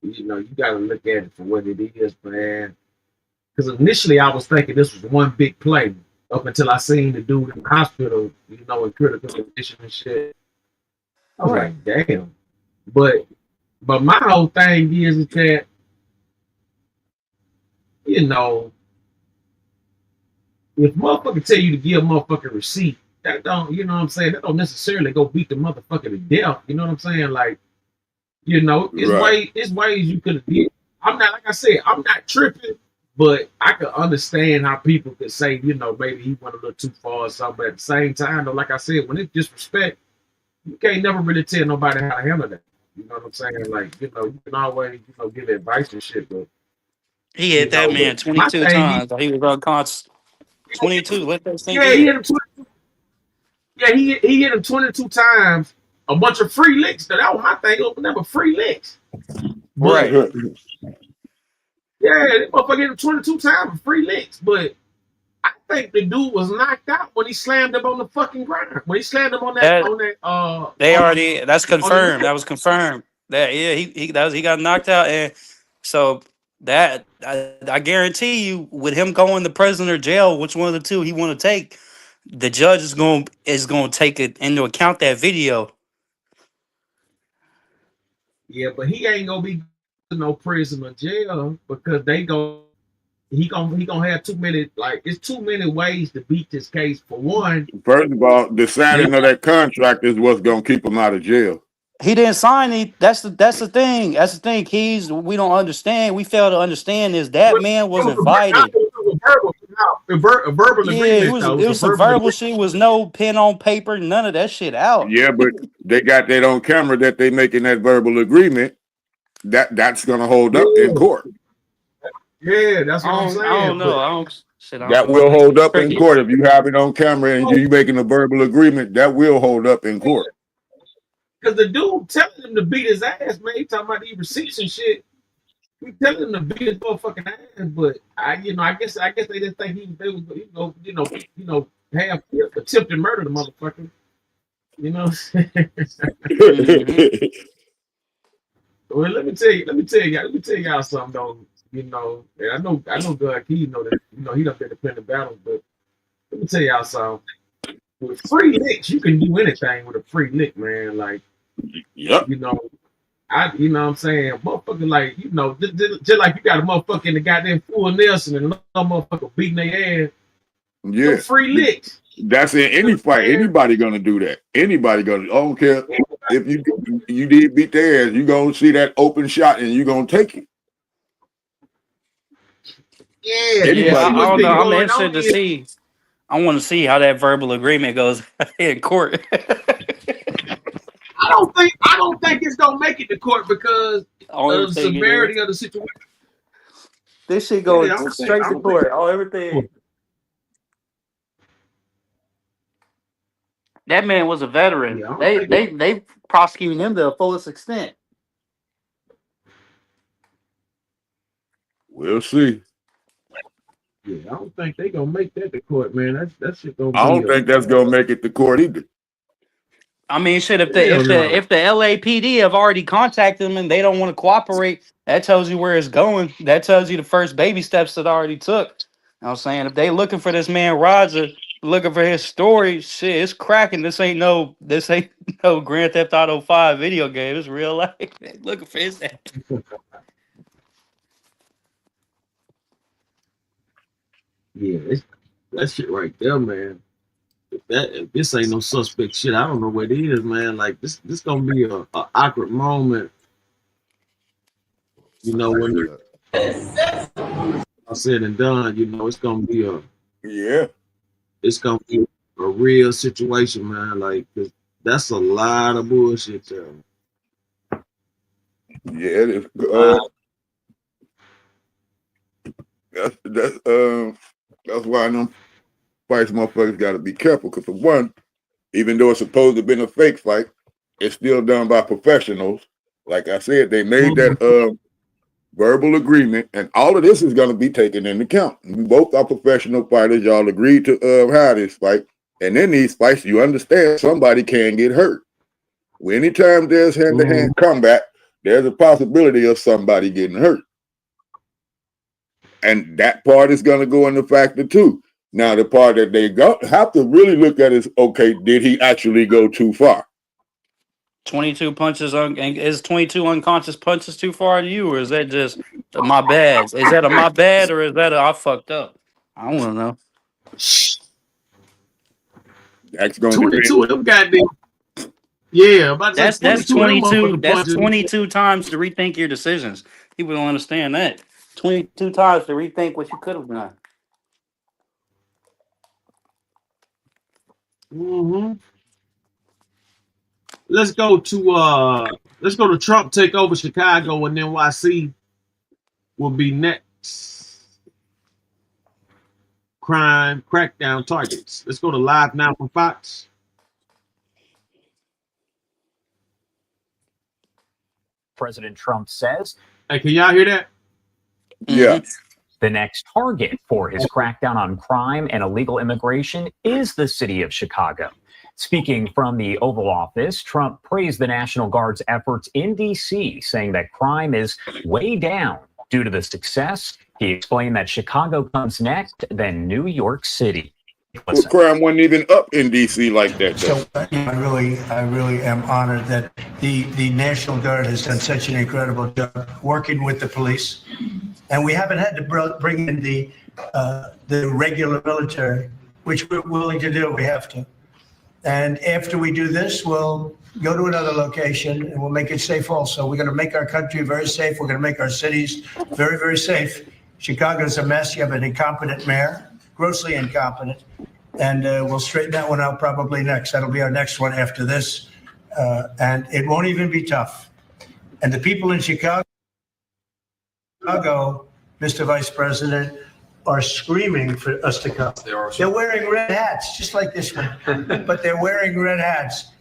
you know, you gotta look at it for what it is, man. Because initially I was thinking this was one big play up until I seen the dude in the hospital, you know, in critical condition and shit. I was like, damn. But my whole thing is that, you know, if motherfucker tell you to give a motherfucking receipt, that don't, you know what I'm saying, that don't necessarily go beat the motherfucker to death. You know what I'm saying? Like, you know, it's ways you could have did. I'm not, like I said, I'm not tripping, but I could understand how people could say, you know, maybe he went a little too far or something. But at the same time, though, like I said, when it's disrespect, you can't never really tell nobody how to handle that. You know what I'm saying? Like, you know, you can always, you know, give advice and shit, but He hit that man 22 times. He was unconscious. 22. Let that sink he in. hit him 22. Yeah, he hit him 22 times. A bunch of free licks. That was my thing. Open up free licks. Right. Yeah, that motherfucker hit him 22 times for free licks. But I think the dude was knocked out when he slammed him on the fucking ground. When he slammed him on that, they already, that's confirmed. That was confirmed. That, yeah, he got knocked out, and so that I guarantee you, with him going to prison or jail, which one of the two he want to take, the judge is going to take it into account, that video. Yeah, but he ain't gonna be in no prison or jail because he gonna have too many, like, it's too many ways to beat this case. For one, First of all, the signing of that contract is what's gonna keep him out of jail. He didn't sign it. That's the thing. That's the thing, Keys. We don't understand. We fail to understand is that man was invited. A verbal Yeah, agreement. it was some verbal shit. Was no pen on paper. None of that shit out. Yeah, but they got that on camera that they making that verbal agreement. That's gonna hold up in court. Yeah, that's what I'm saying. I don't know. But I don't. Shit, I That don't will know. hold up in Crickets. court if you have it on camera and you making a verbal agreement. That will hold up in court. because the dude telling him to beat his ass, man, he talking about these receipts and shit. He telling him to beat his motherfucking ass, but I guess they didn't think they was half attempted murder the motherfucker. You know what I'm saying? Mhm. Well, let me tell y'all something though. You know, and I know God Key know that, he done been defending battles, but let me tell y'all something. With free licks, you can do anything with a free lick, man. Like, Yep. you know what I'm saying? Motherfucker, like, just like you got a motherfucker in the goddamn full Nelson and another motherfucker beating their ass. Yeah. Free licks. That's in any fight. Anybody gonna do that. Anybody gonna. I don't care if you did beat their ass. You gonna see that open shot and you gonna take it. Yeah, Yeah, I what's don't been know. I'm going interested on to is see. I want to see how that verbal agreement goes in court. I don't think it's gonna make it to court because On of the everything it is. severity of the situation. This shit Yeah, going I don't straight to think court. On everything. That man was a veteran. Yeah, I don't think They prosecuting him to the fullest extent. We'll see. Yeah, I don't think they gonna make that to court, man. That shit gonna I be don't think that's gonna make it to court either. I mean, shit. If Hell no. the LAPD have already contacted them and they don't want to cooperate, that tells you where it's going. That tells you the first baby steps that already took. You know what I'm saying? If they looking for this man Roger, looking for his story, shit, it's cracking. This ain't no Grand Theft Auto 5 video game. It's real life. They looking for his ass. Yeah, that shit right there, man. If this ain't no suspect shit, I don't know what it is, man. Like this gonna be a awkward moment. You know, when I said and done, it's gonna be it's gonna be a real situation, man. Like, 'cause that's a lot of bullshit there. Yeah, it is. That's why them fights motherfuckers got to be careful. Because for one, even though it's supposed to have been a fake fight, it's still done by professionals. Like I said, they made that verbal agreement, and all of this is going to be taken into account. We both are professional fighters. Y'all agreed to have this fight, and in these fights, you understand somebody can get hurt. Anytime there's hand-to-hand combat, there's a possibility of somebody getting hurt. And that part is going to go into factor too. Now, the part that they have to really look at is, okay, did he actually go too far? 22 punches is 22 unconscious punches too far to you, or is that just my bad? Is that a my bad, or is that a I fucked up? I don't want to know. That's going 22 of them goddamn. Yeah, that's 22. That's 22 times to rethink your decisions. People don't understand that. 22 times to rethink what you could have done. Let's go to Trump take over Chicago, and NYC will be next. Crime crackdown targets. Let's go to live now from Fox. President Trump says. Hey, can y'all hear that? Yeah. The next target for his crackdown on crime and illegal immigration is the city of Chicago. Speaking from the Oval Office, Trump praised the National Guard's efforts in D.C., saying that crime is way down due to the success. He explained that Chicago comes next, then New York City. Well, crime wasn't even up in D.C. like that. So I really am honored that the National Guard has done such an incredible job working with the police, and we haven't had to bring in the regular military, which we're willing to do. We have to, and after we do this, we'll go to another location and we'll make it safe. Also, we're going to make our country very safe. We're going to make our cities very, very safe. Chicago's a mess. You have an incompetent mayor, grossly incompetent. And we'll straighten that one out probably next. That'll be our next one after this. And it won't even be tough. And the people in Chicago Mr. Vice President, are screaming for us to come. They're wearing red hats, just like this one, but they're wearing red hats.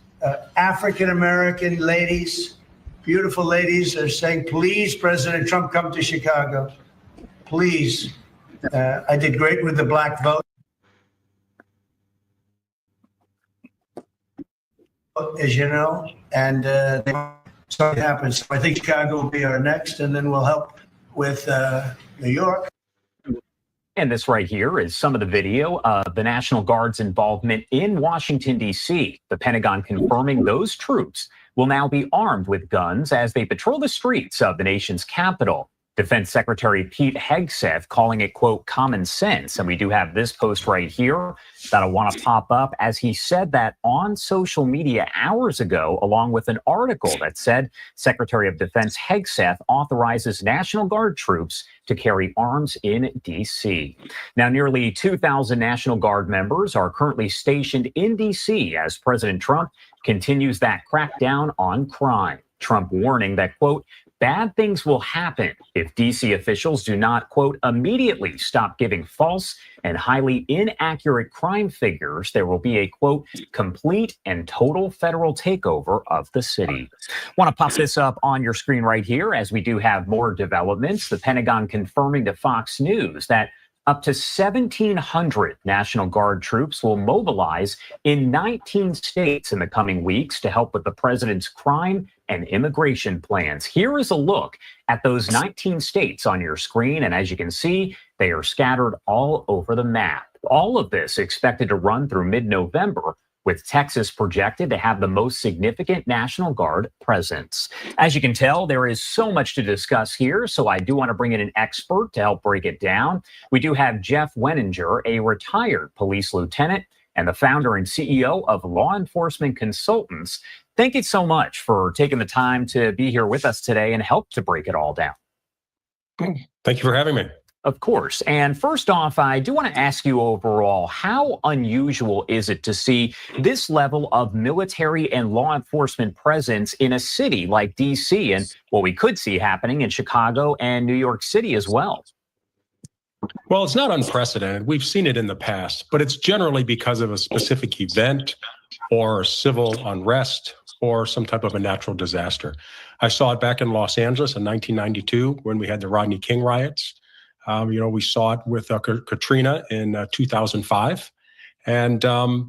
African-American ladies, beautiful ladies, are saying, please, President Trump, come to Chicago. Please. I did great with the black vote, as you know, and so it happens. So I think Chicago will be our next, and then we'll help with New York. And this right here is some of the video of the National Guard's involvement in Washington, D.C. The Pentagon confirming those troops will now be armed with guns as they patrol the streets of the nation's capital. Defense Secretary Pete Hegseth calling it, quote, common sense. And we do have this post right here that I want to pop up as he said that on social media hours ago, along with an article that said Secretary of Defense Hegseth authorizes National Guard troops to carry arms in D.C. Now, nearly 2,000 National Guard members are currently stationed in D.C. as President Trump continues that crackdown on crime. Trump warning that, quote, bad things will happen if D.C. officials do not, quote, immediately stop giving false and highly inaccurate crime figures. There will be a, quote, complete and total federal takeover of the city. Want to pop this up on your screen right here as we do have more developments. The Pentagon confirming to Fox News that up to 1,700 National Guard troops will mobilize in 19 states in the coming weeks to help with the president's crime and immigration plans. Here is a look at those 19 states on your screen. And as you can see, they are scattered all over the map. All of this expected to run through mid-November, with Texas projected to have the most significant National Guard presence. As you can tell, there is so much to discuss here, so I do want to bring in an expert to help break it down. We do have Jeff Wenninger, a retired police lieutenant and the founder and CEO of Law Enforcement Consultants. Thank you so much for taking the time to be here with us today and help to break it all down. Thank you for having me. Of course. And first off, I do want to ask you overall, how unusual is it to see this level of military and law enforcement presence in a city like D.C. and what we could see happening in Chicago and New York City as well? Well, it's not unprecedented. We've seen it in the past, but it's generally because of a specific event or civil unrest or some type of a natural disaster. I saw it back in Los Angeles in 1992 when we had the Rodney King riots. We saw it with Katrina in 2005. And,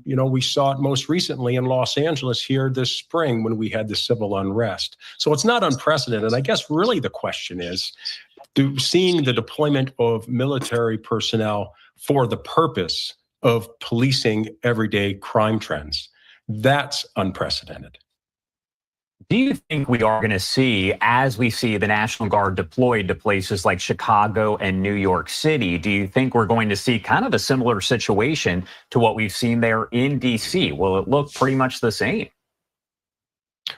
we saw it most recently in Los Angeles here this spring when we had the civil unrest. So it's not unprecedented. And I guess really the question is, seeing the deployment of military personnel for the purpose of policing everyday crime trends, that's unprecedented. Do you think we are going to see, as we see the National Guard deployed to places like Chicago and New York City, do you think we're going to see kind of a similar situation to what we've seen there in D.C.? Will it look pretty much the same?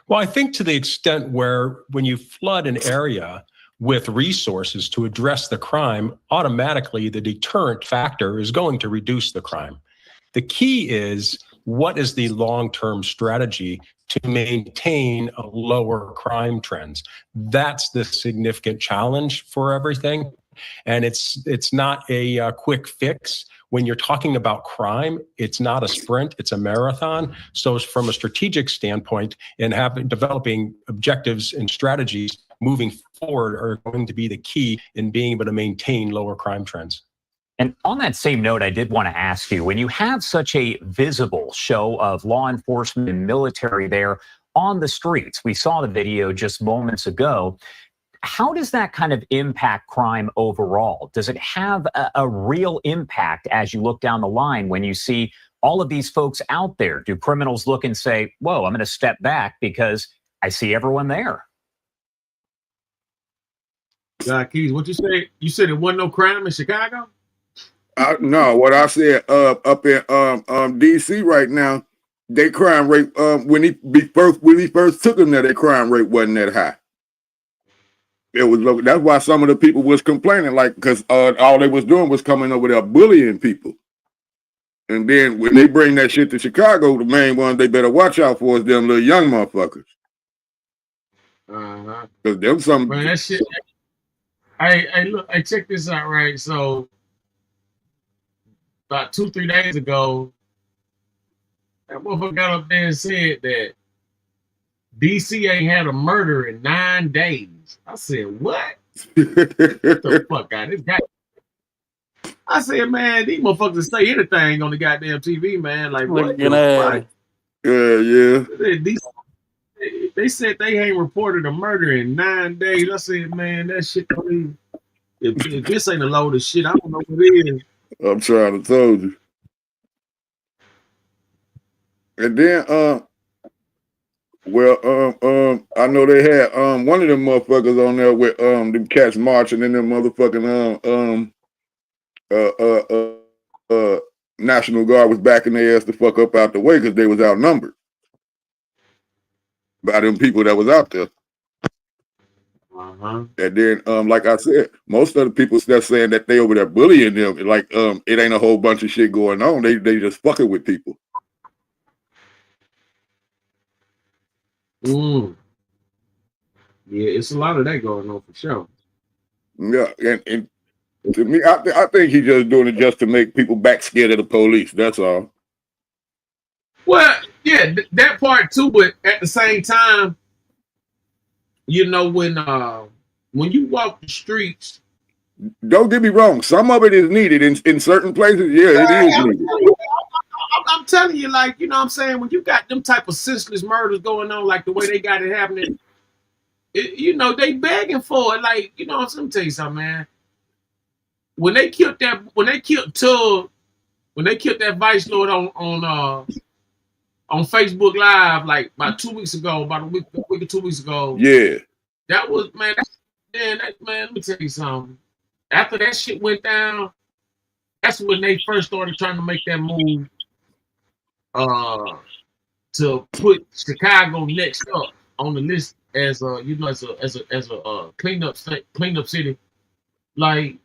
Well, I think to the extent where when you flood an area with resources to address the crime, automatically the deterrent factor is going to reduce the crime. The key is, what is the long-term strategy to maintain a lower crime trends? That's the significant challenge for everything. And it's not a quick fix. When you're talking about crime, it's not a sprint, it's a marathon. So from a strategic standpoint, and developing objectives and strategies moving forward are going to be the key in being able to maintain lower crime trends. And on that same note, I did want to ask you, when you have such a visible show of law enforcement and military there on the streets, we saw the video just moments ago, how does that kind of impact crime overall? Does it have a real impact as you look down the line when you see all of these folks out there? Do criminals look and say, whoa, I'm going to step back because I see everyone there? Keys, what you say? You said there wasn't no crime in Chicago? No, what I said up in DC right now, their crime rate when he first took them there, their crime rate wasn't that high. It was that's why some of the people was complaining, like, because all they was doing was coming over there bullying people. And then when they bring that shit to Chicago, the main ones they better watch out for is them little young motherfuckers. Because them some. Man, that shit. Hey, look, hey, check this out, right? So about 2-3 days ago, that motherfucker got up there and said that DC ain't had a murder in 9 days. I said, what? Get the fuck out of this guy. I said, man, these motherfuckers say anything on the goddamn TV, man. Like, what the fuck? Yeah. They said they ain't reported a murder in 9 days. I said, man, that shit don't even, if this ain't a load of shit, I don't know what it is. I'm trying to tell you. And then, I know they had one of them motherfuckers on there with them cats marching in them motherfucking National Guard was backing their ass the fuck up out the way because they was outnumbered by them people that was out there. And then, like I said, most of the people that's saying that they over there bullying them, like it ain't a whole bunch of shit going on. They just fucking with people. Yeah, it's a lot of that going on for sure. Yeah, and to me, I think he's just doing it just to make people back scared of the police. That's all. Well, yeah, that part too. But at the same time, you know, when you walk the streets, don't get me wrong. Some of it is needed in certain places. Yeah, it is needed. I'm telling you, like, you know what I'm saying? When you got them type of senseless murders going on, like the way they got it happening, you know, they begging for it. Like, you know, let me tell you something, man. When they killed Tug, when they killed that Vice Lord on Facebook Live, like about 2 weeks ago, about a week or 2 weeks ago. Yeah. That was, man, man, let me tell you something. After that shit went down, that's when they first started trying to make that move to put Chicago next up on the list as a, you know, as a cleanup city. Like,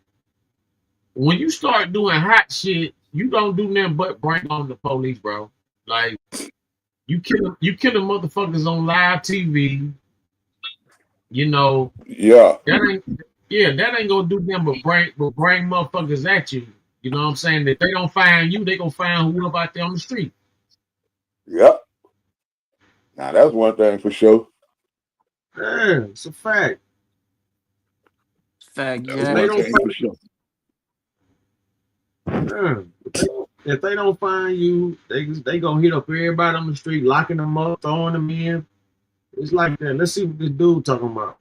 when you start doing hot shit, you don't do nothing but bring on the police, bro. Like, you killing motherfuckers on live TV. You know, that ain't gonna do nothing but bring motherfuckers at you. You know what I'm saying? If they don't find you, they gonna find whoever out there on the street. Yep. Now that's one thing for sure. Yeah, it's a fact. Fact, yeah. They don't find you. If they don't find you, they gonna hit up everybody on the street, locking them up, throwing them in. It's like that. Let's see what this dude talking about.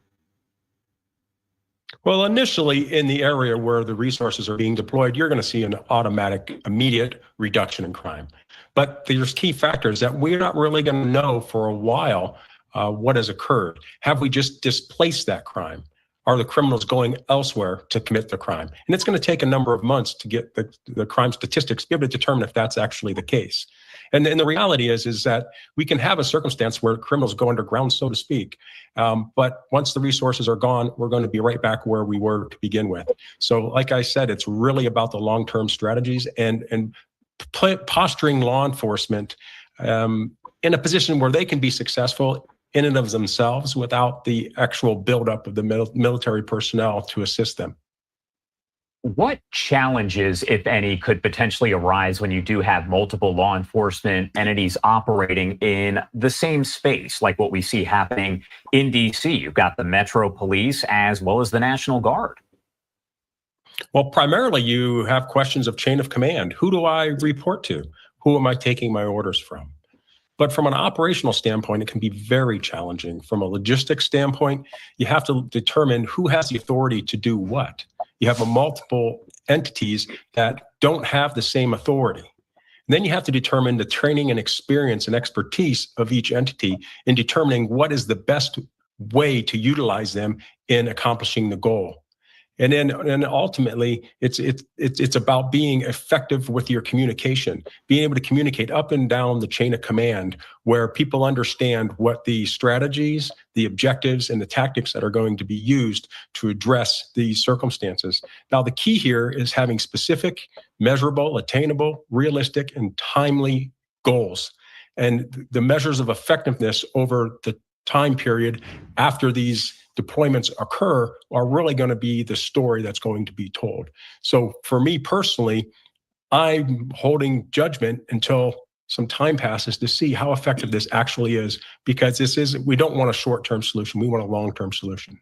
Well, initially in the area where the resources are being deployed, you're going to see an automatic, immediate reduction in crime. But there's key factors that we're not really going to know for a while what has occurred. Have we just displaced that crime? Are the criminals going elsewhere to commit the crime? And it's going to take a number of months to get the crime statistics to be able to determine if that's actually the case. And the reality is that we can have a circumstance where criminals go underground, so to speak. But once the resources are gone, we're going to be right back where we were to begin with. So like I said, it's really about the long-term strategies and posturing law enforcement in a position where they can be successful in and of themselves without the actual buildup of the military personnel to assist them. What challenges, if any, could potentially arise when you do have multiple law enforcement entities operating in the same space, like what we see happening in DC? You've got the Metro Police as well as the National Guard. Well, primarily you have questions of chain of command. Who do I report to? Who am I taking my orders from? But from an operational standpoint, it can be very challenging. From a logistics standpoint, you have to determine who has the authority to do what. You have multiple entities that don't have the same authority. And then you have to determine the training and experience and expertise of each entity in determining what is the best way to utilize them in accomplishing the goal. And then ultimately, it's about being effective with your communication, being able to communicate up and down the chain of command where people understand what the strategies, the objectives, and the tactics that are going to be used to address these circumstances. Now, the key here is having specific, measurable, attainable, realistic, and timely goals. And the measures of effectiveness over the time period after these deployments occur are really going to be the story that's going to be told. So for me personally, I'm holding judgment until some time passes to see how effective this actually is, because we don't want a short-term solution. We want a long-term solution.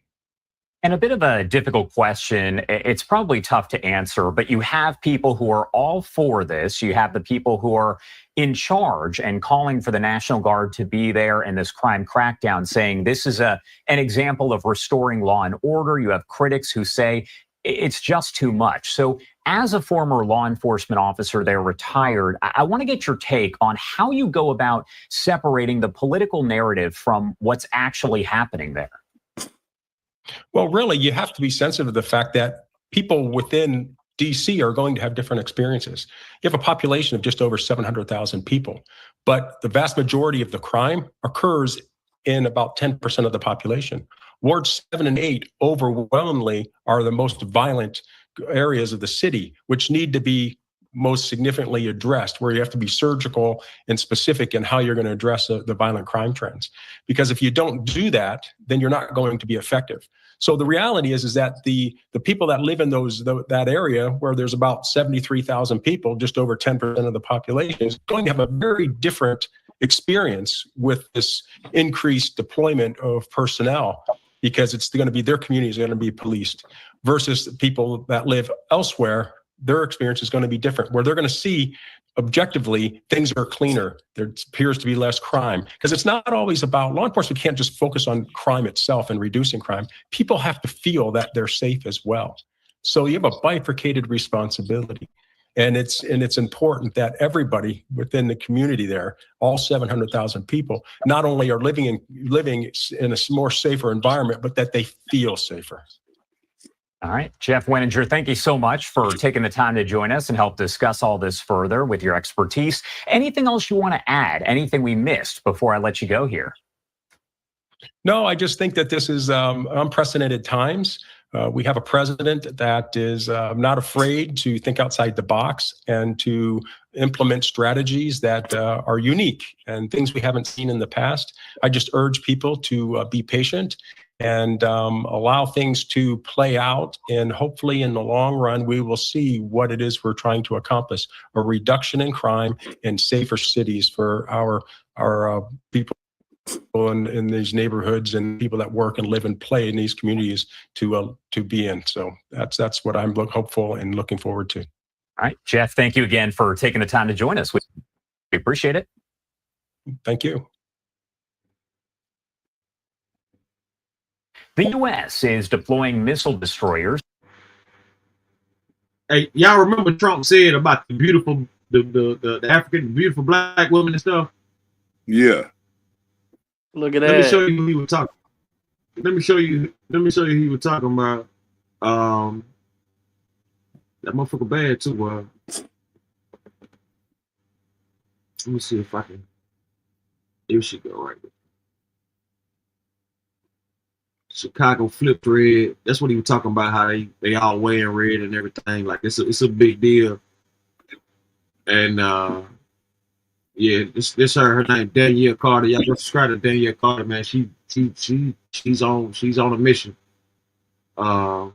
And a bit of a difficult question. It's probably tough to answer, but you have people who are all for this. You have the people who are in charge and calling for the National Guard to be there in this crime crackdown, saying this is an example of restoring law and order. You have critics who say it's just too much. So as a former law enforcement officer there, retired, I want to get your take on how you go about separating the political narrative from what's actually happening there. Well, really, you have to be sensitive to the fact that people within DC are going to have different experiences. You have a population of just over 700,000 people, but the vast majority of the crime occurs in about 10% of the population. Wards 7 and 8 overwhelmingly are the most violent areas of the city, which need to be most significantly addressed, where you have to be surgical and specific in how you're going to address the violent crime trends. Because if you don't do that, then you're not going to be effective. So the reality is that the people that live in that area, where there's about 73,000 people, just over 10% of the population, is going to have a very different experience with this increased deployment of personnel, because it's going to be their communities are going to be policed, versus the people that live elsewhere. Their experience is going to be different, where they're going to see objectively things are cleaner. There appears to be less crime, because it's not always about law enforcement. Can't just focus on crime itself and reducing crime. People have to feel that they're safe as well. So you have a bifurcated responsibility, and it's important that everybody within the community there, all 700,000 people, not only are living in a more safer environment, but that they feel safer. All right, Jeff Wenninger, thank you so much for taking the time to join us and help discuss all this further with your expertise. Anything else you want to add? Anything we missed before I let you go here? No, I just think that this is unprecedented times. We have a president that is not afraid to think outside the box and to implement strategies that are unique and things we haven't seen in the past. I just urge people to be patient and allow things to play out. And hopefully in the long run, we will see what it is we're trying to accomplish: a reduction in crime and safer cities for our people in these neighborhoods and people that work and live and play in these communities to be in. So that's what I'm hopeful and looking forward to. All right, Jeff, thank you again for taking the time to join us. We appreciate it. Thank you. The U.S. is deploying missile destroyers. Hey, y'all remember Trump said about the beautiful, the African, beautiful black women and stuff? Yeah. Look at Let me that. show you who he was talking. Let me show you who he was talking about. That motherfucker bad too. Let me see if I can. Here she go right there. Chicago flipped red. That's what he was talking about. How they all wearing red and everything. Like it's a big deal. And yeah, this her name Danielle Carter. Y'all go subscribe to Danielle Carter, man. She's on a mission. You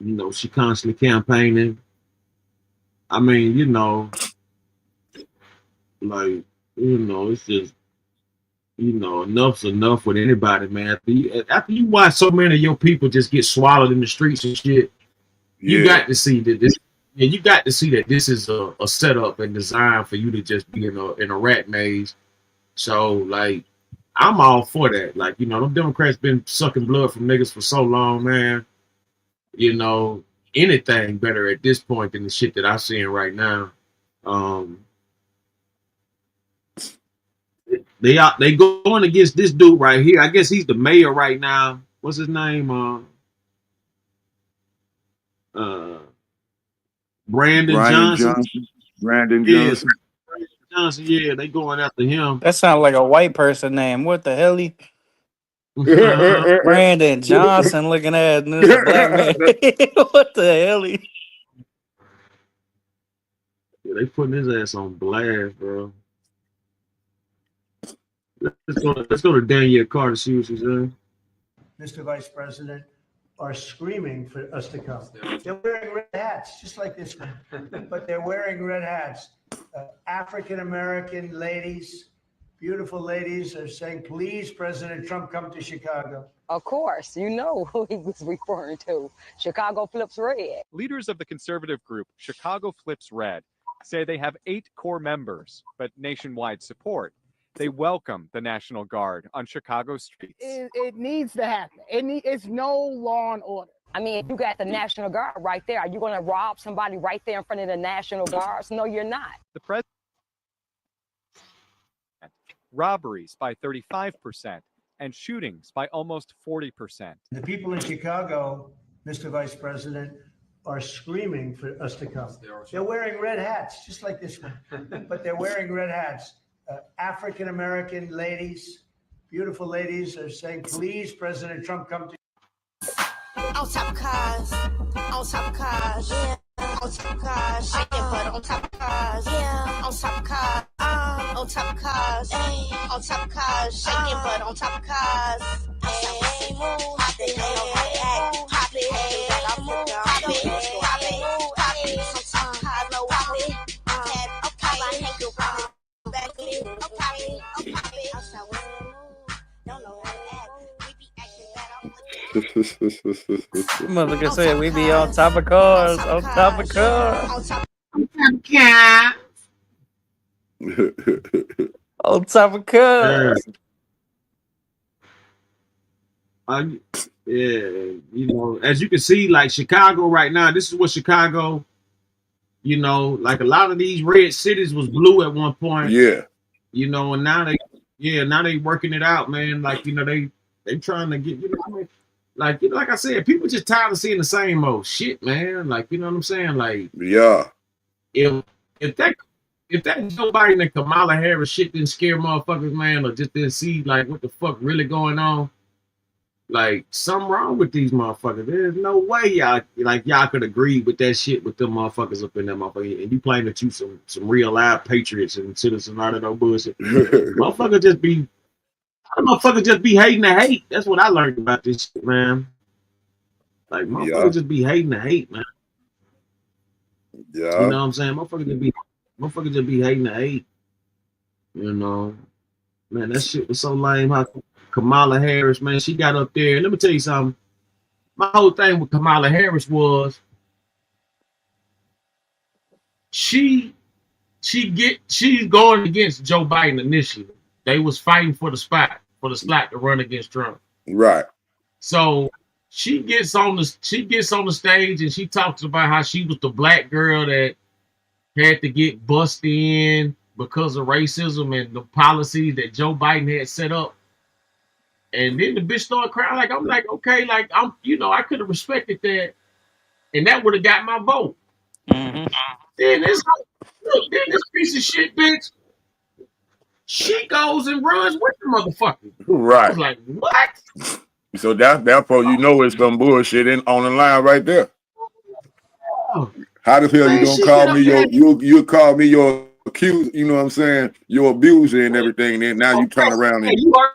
know, she constantly campaigning. I mean, you know, like, you know, it's just, you know, enough's enough with anybody, man. After you watch so many of your people just get swallowed in the streets and shit, you got to see that this. Yeah, you got to see that this is a setup and design for you to just be in a rat maze. So, like, I'm all for that. Like, you know, them Democrats been sucking blood from niggas for so long, man. You know, anything better at this point than the shit that I'm seeing right now. They going against this dude right here. I guess he's the mayor right now. What's his name? Brandon Johnson. Brandon Yes. Johnson. Brandon Johnson, yeah, they going after him. That sounds like a white person name. What the hell? Brandon Johnson looking at this a black man. What the hell? Yeah, they putting his ass on blast, bro. Let's go to Danielle Carter, see what she's saying. Mr. Vice President, are screaming for us to come. They're wearing red hats, just like this one, but they're wearing red hats. African-American ladies, beautiful ladies, are saying, please, President Trump, come to Chicago. Of course, you know who he was referring to. Chicago Flips Red. Leaders of the conservative group, Chicago Flips Red, say they have 8 core members, but nationwide support. They welcome the National Guard on Chicago streets. It needs to happen. It's no law and order. I mean, you got the National Guard right there. Are you going to rob somebody right there in front of the National Guards? No, you're not. The president robberies by 35% and shootings by almost 40%. The people in Chicago, Mr. Vice President, are screaming for us to come. They're wearing red hats, just like this one, but they're wearing red hats. African-American ladies, beautiful ladies, are saying, please, President Trump, come to. On top of cars, yeah. On top of cars, shaking butt on top of cars, yeah. On top of cars, on top of cars, on top of cars, shaking butt on top of cars. Hey, move, hop it, hop it, move, hop it, hop it, hop it. Sometimes cars low, hop it, okay, hang your body, back it, okay, outside when we move, don't know how to act. Motherfucker said we be on top of cars, on top of cars. On top of cars. Yeah, you know, as you can see, like Chicago right now, this is what Chicago, you know, like a lot of these red cities was blue at one point. Yeah. You know, and now they working it out, man. Like, you know, they trying to get, you know, I mean, like, you know, like I said, people just tired of seeing the same old shit, man. Like, you know what I'm saying? Like, yeah. If that Joe Biden and Kamala Harris shit didn't scare motherfuckers, man, or just didn't see like what the fuck really going on, like something wrong with these motherfuckers. There's no way y'all could agree with that shit with them motherfuckers up in that motherfucker. And you claim that you some real live patriots and citizens out of no bullshit. Motherfuckers just be hating to hate. That's what I learned about this shit, man. Like motherfuckers just be hating to hate, man. Yeah. You know what I'm saying? Motherfuckers just be hating to hate. You know, man, that shit was so lame. How Kamala Harris, man, she got up there. Let me tell you something. My whole thing with Kamala Harris was she's going against Joe Biden initially. They was fighting for the slot to run against Trump. Right. So she gets on the stage and she talks about how she was the black girl that had to get busted in because of racism and the policies that Joe Biden had set up. And then the bitch started crying. Like, I'm like, okay, like I could have respected that, and that would have got my vote. Mm-hmm. Then this piece of shit bitch, she goes and runs with the motherfucker. Right. I was like, what? So therefore, you know it's some bullshit on the line right there. Oh. How the hell you gonna call me you call me your accused? You know what I'm saying? Your abuser and everything. Then now you turn around and you are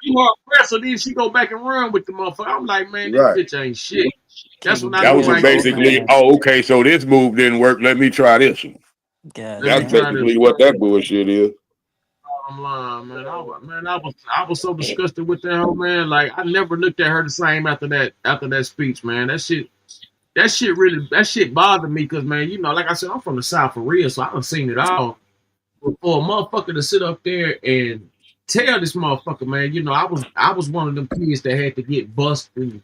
oppressor. Then she go back and run with the motherfucker. I'm like, man, this bitch ain't shit. That's what that was basically. Oh, okay. So this move didn't work. Let me try this one. That's basically what that bullshit is. I'm lying, man. I was so disgusted with that whole man. Like I never looked at her the same after that speech, man. That shit bothered me because, man, you know, like I said, I'm from the South for real, so I done seen it all. But for a motherfucker to sit up there and tell this motherfucker, man, you know, I was one of them kids that had to get busted and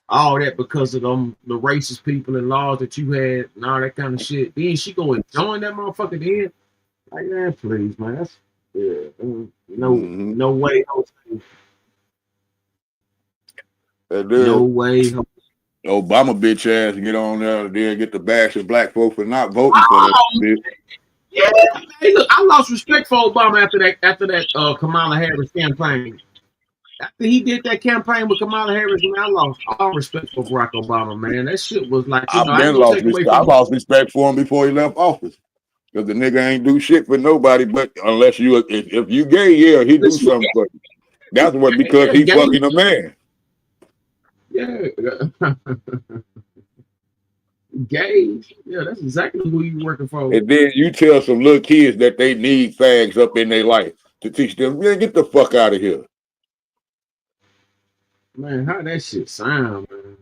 all that because of the racist people and laws that you had and all that kind of shit. Then she go and join that motherfucker then. Like, man, please, man. That's no way. No way. Obama bitch ass get on there and get the bash of black folks for not voting for that bitch. Yeah, hey, look, I lost respect for Obama after that Kamala Harris campaign. After he did that campaign with Kamala Harris, man, I lost all respect for Barack Obama, man. That shit was like, I lost respect for him before he left office. Because the nigga ain't do shit for nobody, but unless if you gay, yeah, he do something for you. That's what, because he fucking a man. Yeah. Gay. Yeah, that's exactly who you working for. And then you tell some little kids that they need fags up in their life to teach them, man, get the fuck out of here. Man, how that shit sound, man?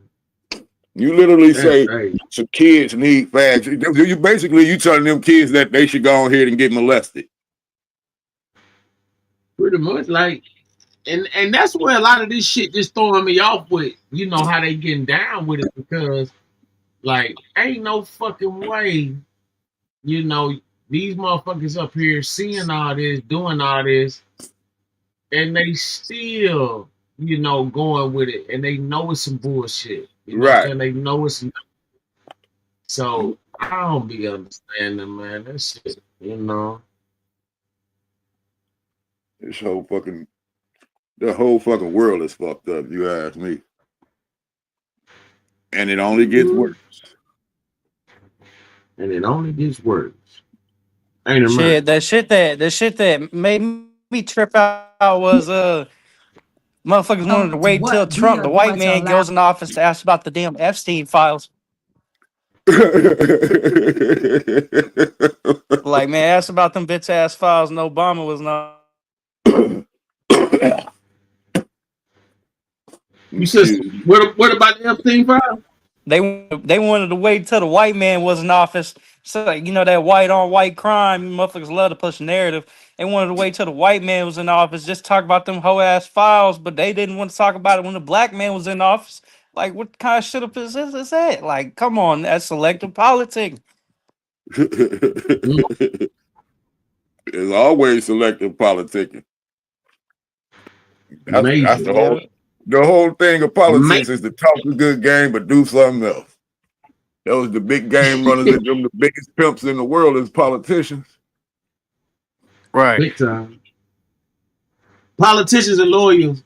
You literally That's say crazy. some kids need fags. You telling them kids that they should go ahead and get molested. Pretty much, like, and that's where a lot of this shit just throwing me off with, you know, how they getting down with it, because like ain't no fucking way, you know, these motherfuckers up here seeing all this, doing all this, and they still, you know, going with it, and they know it's some bullshit. You know what I'm saying? They know it's some. So I don't be understanding, man. That shit, you know. The whole fucking world is fucked up, you ask me. And it only gets worse. And it only gets worse. Ain't it, Shit, the shit that made me trip out was motherfuckers wanted to wait till Trump, the white man, goes in office to ask about the damn Epstein files. Like, man, ask about them bitch ass files, and Obama was not. You said what about the Epstein file? They wanted to wait till the white man was in office. So, like, you know, that white on white crime, motherfuckers love to push a narrative. They wanted to wait till the white man was in office, just talk about them hoe ass files, but they didn't want to talk about it when the black man was in office. Like, what kind of shit up is that? Like, come on, that's selective politics. It's always selective politicking. That's the whole thing of politics is to talk a good game but do something else. Those the big game runners and them the biggest pimps in the world is politicians. Right. Big time. Politicians and lawyers.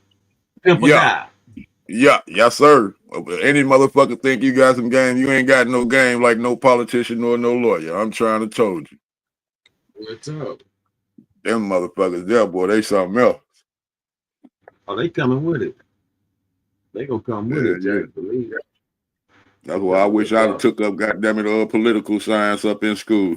Yeah. Yeah, yes, sir. Any motherfucker think you got some game, you ain't got no game like no politician nor no lawyer. I'm trying to told you. What's up? Them motherfuckers there, boy, they something else. Oh, they coming with it. They gonna come with it, Jack. Believe that. That's why I wish I'd have took up, goddammit, political science up in school.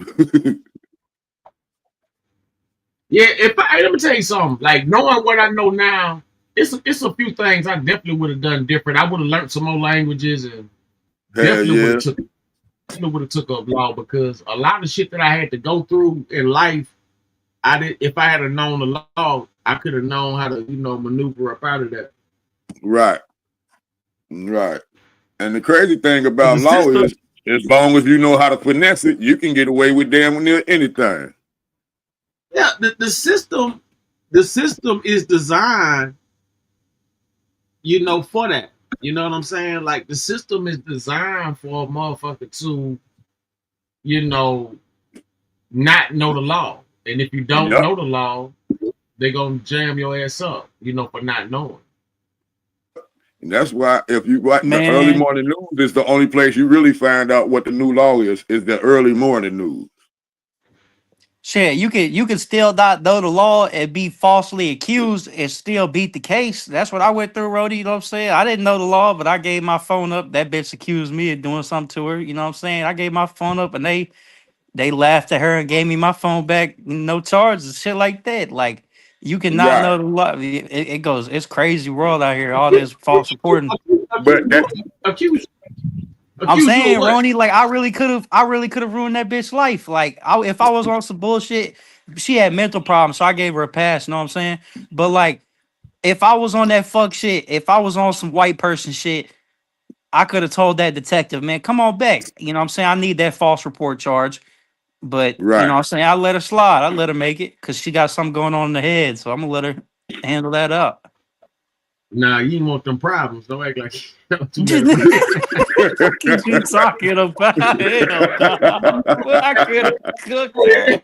Yeah, let me tell you something. Like, knowing what I know now, it's a few things I definitely would have done different. I would have learned some more languages and definitely would have took up law, because a lot of shit that I had to go through in life, if I had known the law, I could have known how to, you know, maneuver up out of that. Right. And the crazy thing about law is, as long as you know how to finesse it, you can get away with damn near anything. Yeah, the system is designed, you know, for that. You know what I'm saying? Like, the system is designed for a motherfucker to, you know, not know the law. And if you don't know the law, they're gonna jam your ass up, you know, for not knowing. And that's why if you watch the early morning news, is the only place you really find out what the new law is the early morning news. Shit, you could still not know the law and be falsely accused and still beat the case. That's what I went through, Rody. You know what I'm saying? I didn't know the law, but I gave my phone up. That bitch accused me of doing something to her. You know what I'm saying? I gave my phone up, and they laughed at her and gave me my phone back. No charges, shit like that. Like, you cannot know the law. It goes. It's crazy world out here. All this false reporting. But that I'm saying, Roni, like, I really could have ruined that bitch life. Like, if I was on some bullshit, she had mental problems, so I gave her a pass. You know what I'm saying? But like, if I was on that fuck shit, if I was on some white person shit, I could have told that detective, man, come on back. You know what I'm saying? I need that false report charge. But you know what I'm saying? I let her slide. I let her make it because she got something going on in the head. So I'm gonna let her handle that up. Nah, you didn't want them problems. Don't act like What you talking about? Hell, well, I could have cooked that.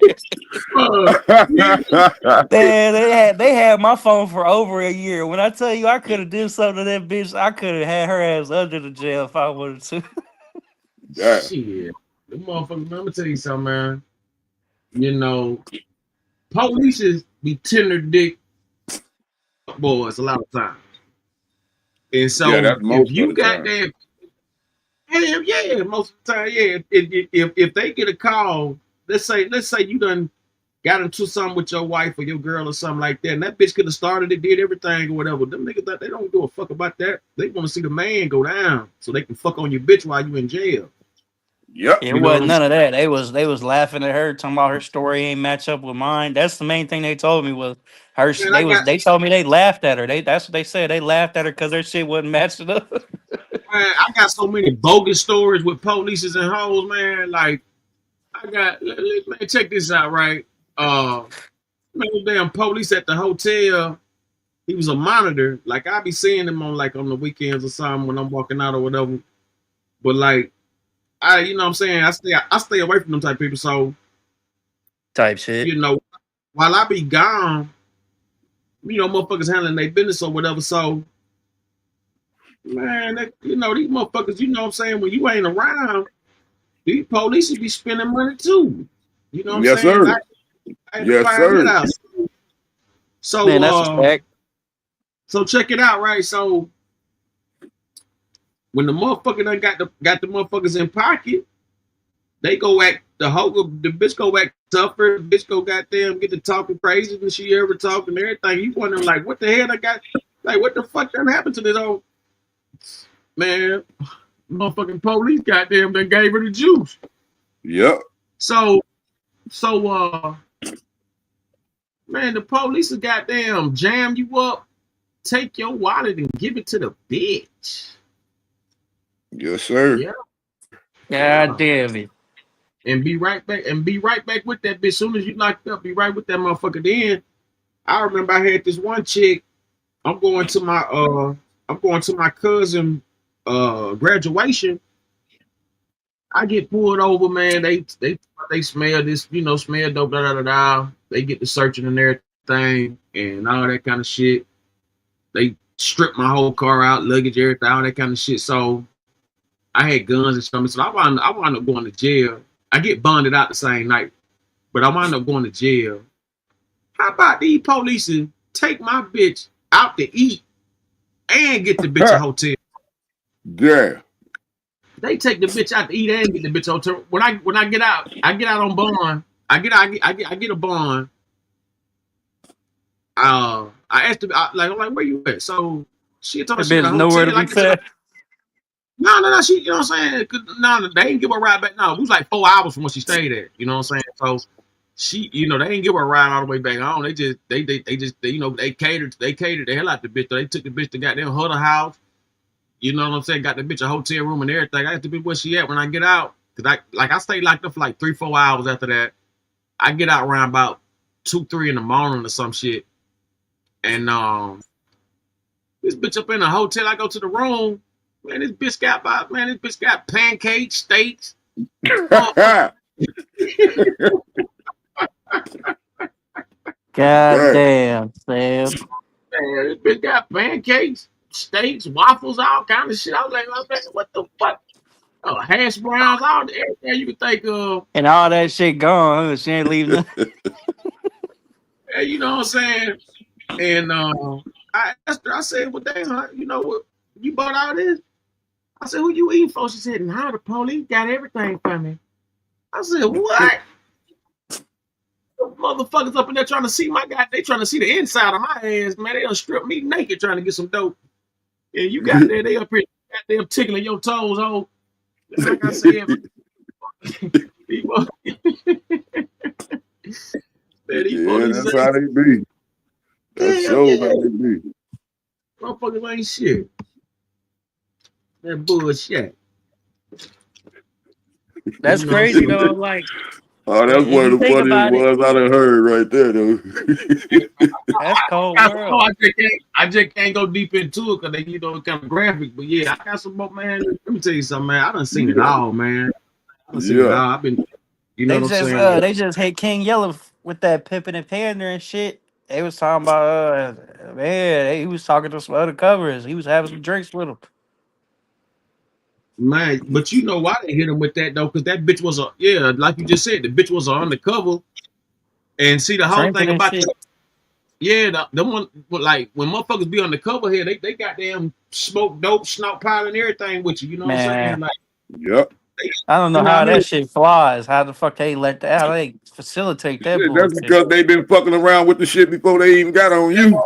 Man, they had my phone for over a year. When I tell you I could have did something to that bitch, I could have had her ass under the jail if I wanted to. Shit. The motherfucker, let me tell you something, man. You know, police be tender dick boys a lot of times. And so Yeah, that's most if you of the got time. that, hell yeah, most of the time, yeah. If they get a call, let's say you done got into something with your wife or your girl or something like that, and that bitch could have started it, did everything or whatever. Them niggas, they don't give a fuck about that. They want to see the man go down so they can fuck on your bitch while you in jail. Yep. It You know what wasn't I'm none of saying? that. They was laughing at her, talking about her story ain't match up with mine. That's the main thing they told me was her. Man, I got They told me they laughed at her. That's what they said. They laughed at her because her shit wasn't matching up. I got so many bogus stories with polices and hoes, man. Like man, check this out, right? Man, damn police at the hotel. He was a monitor. Like I be seeing him on the weekends or something when I'm walking out or whatever. But like you know what I'm saying, I stay away from them type of people. So Type shit. you know, while I be gone, you know, motherfuckers handling their business or whatever. So man, you know, these motherfuckers, you know what I'm saying, when you ain't around, these police should be spending money too. You know what I'm Yes, saying? sir. I had to Yes, find that sir. out. So Man, that's a fact. so check it out, right? So when the motherfucker done got the motherfuckers in pocket, they go act the bitch go act tougher, the bitch go goddamn get to talking crazy than she ever talked and everything. You wondering like what the hell I got, like what the fuck done happened to this old man? Motherfucking police goddamn done gave her the juice. Yep. So man, the police will goddamn jam you up, take your wallet and give it to the bitch. Yes, sir. Yeah. God damn it. And be right back with that bitch. Soon as you locked up, be right with that motherfucker. Then I remember I had this one chick. I'm going to my cousin graduation. I get pulled over, man. They smell this, you know, smell dope, da da da da. They get to searching and everything and all that kind of shit. They stripped my whole car out, luggage, everything, all that kind of shit. So I had guns and stuff. So I wound up going to jail. I get bonded out the same night, but I wound up going to jail. How about these police take my bitch out to eat and get the bitch a hotel? Yeah. They take the bitch out to eat and get the bitch a hotel. When I get out on bond. I get a bond. I asked her, I'm like, where you at? So she told me That she got a bitch nowhere to hotel. be found. No, she, you know what I'm saying? No, they didn't give her a ride back. No, it was like 4 hours from where she stayed at. You know what I'm saying? So she, you know, they didn't give her a ride all the way back home. They just, you know, they catered the hell out the bitch. They took the bitch to goddamn Huddle House. You know what I'm saying? Got the bitch a hotel room and everything. I asked the bitch where she at when I get out. Cause I stayed locked up for like 3-4 hours after that. I get out around about 2-3 in the morning or some shit. And this bitch up in a hotel. I go to the room. Man, this bitch got pancakes, steaks. God damn, Sam. Man, this bitch got pancakes, steaks, waffles, all kind of shit. I was like, what the fuck? Oh, hash browns, all everything you could think of. And all that shit gone, huh? She ain't leaving nothing. You know what I'm saying? And I asked her, I said, well, damn, you know what? You bought all this? I said, who you eating for? She said, nah, the police got everything for me. I said, what? The motherfuckers up in there trying to see my guy. They trying to see the inside of my ass, man. They done strip me naked trying to get some dope. And you got there, they up here goddamn tickling your toes, oh. Like I said, yeah, that's how they be. That's so how they be. Motherfuckers ain't shit. That bullshit. That's crazy though. Like, oh, that's one of the funniest ones I done heard right there, though. That's cold world. I just can't go deep into it because they, you know, it's kind of graphic. But yeah, I got some more, man. Let me tell you something, man. I done seen it all, man. I done seen it all. I've been, you know what I'm saying? They just hate King Yellow with that pimping and pandering and shit. They was talking about he was talking to some other covers. He was having some drinks with him. Man, but you know why they hit him with that though? Because that bitch was like you just said, the bitch was undercover. And see the whole thing about Yeah, the one like when motherfuckers be on the cover here, they goddamn smoke dope, snort powder, and everything with you. You know what I'm saying? Man, Like, Yep. I don't know you know how what I mean? that shit flies. How the fuck they let that? How they facilitate that Shit, that's bullshit? because they been fucking around with the shit before they even got on you.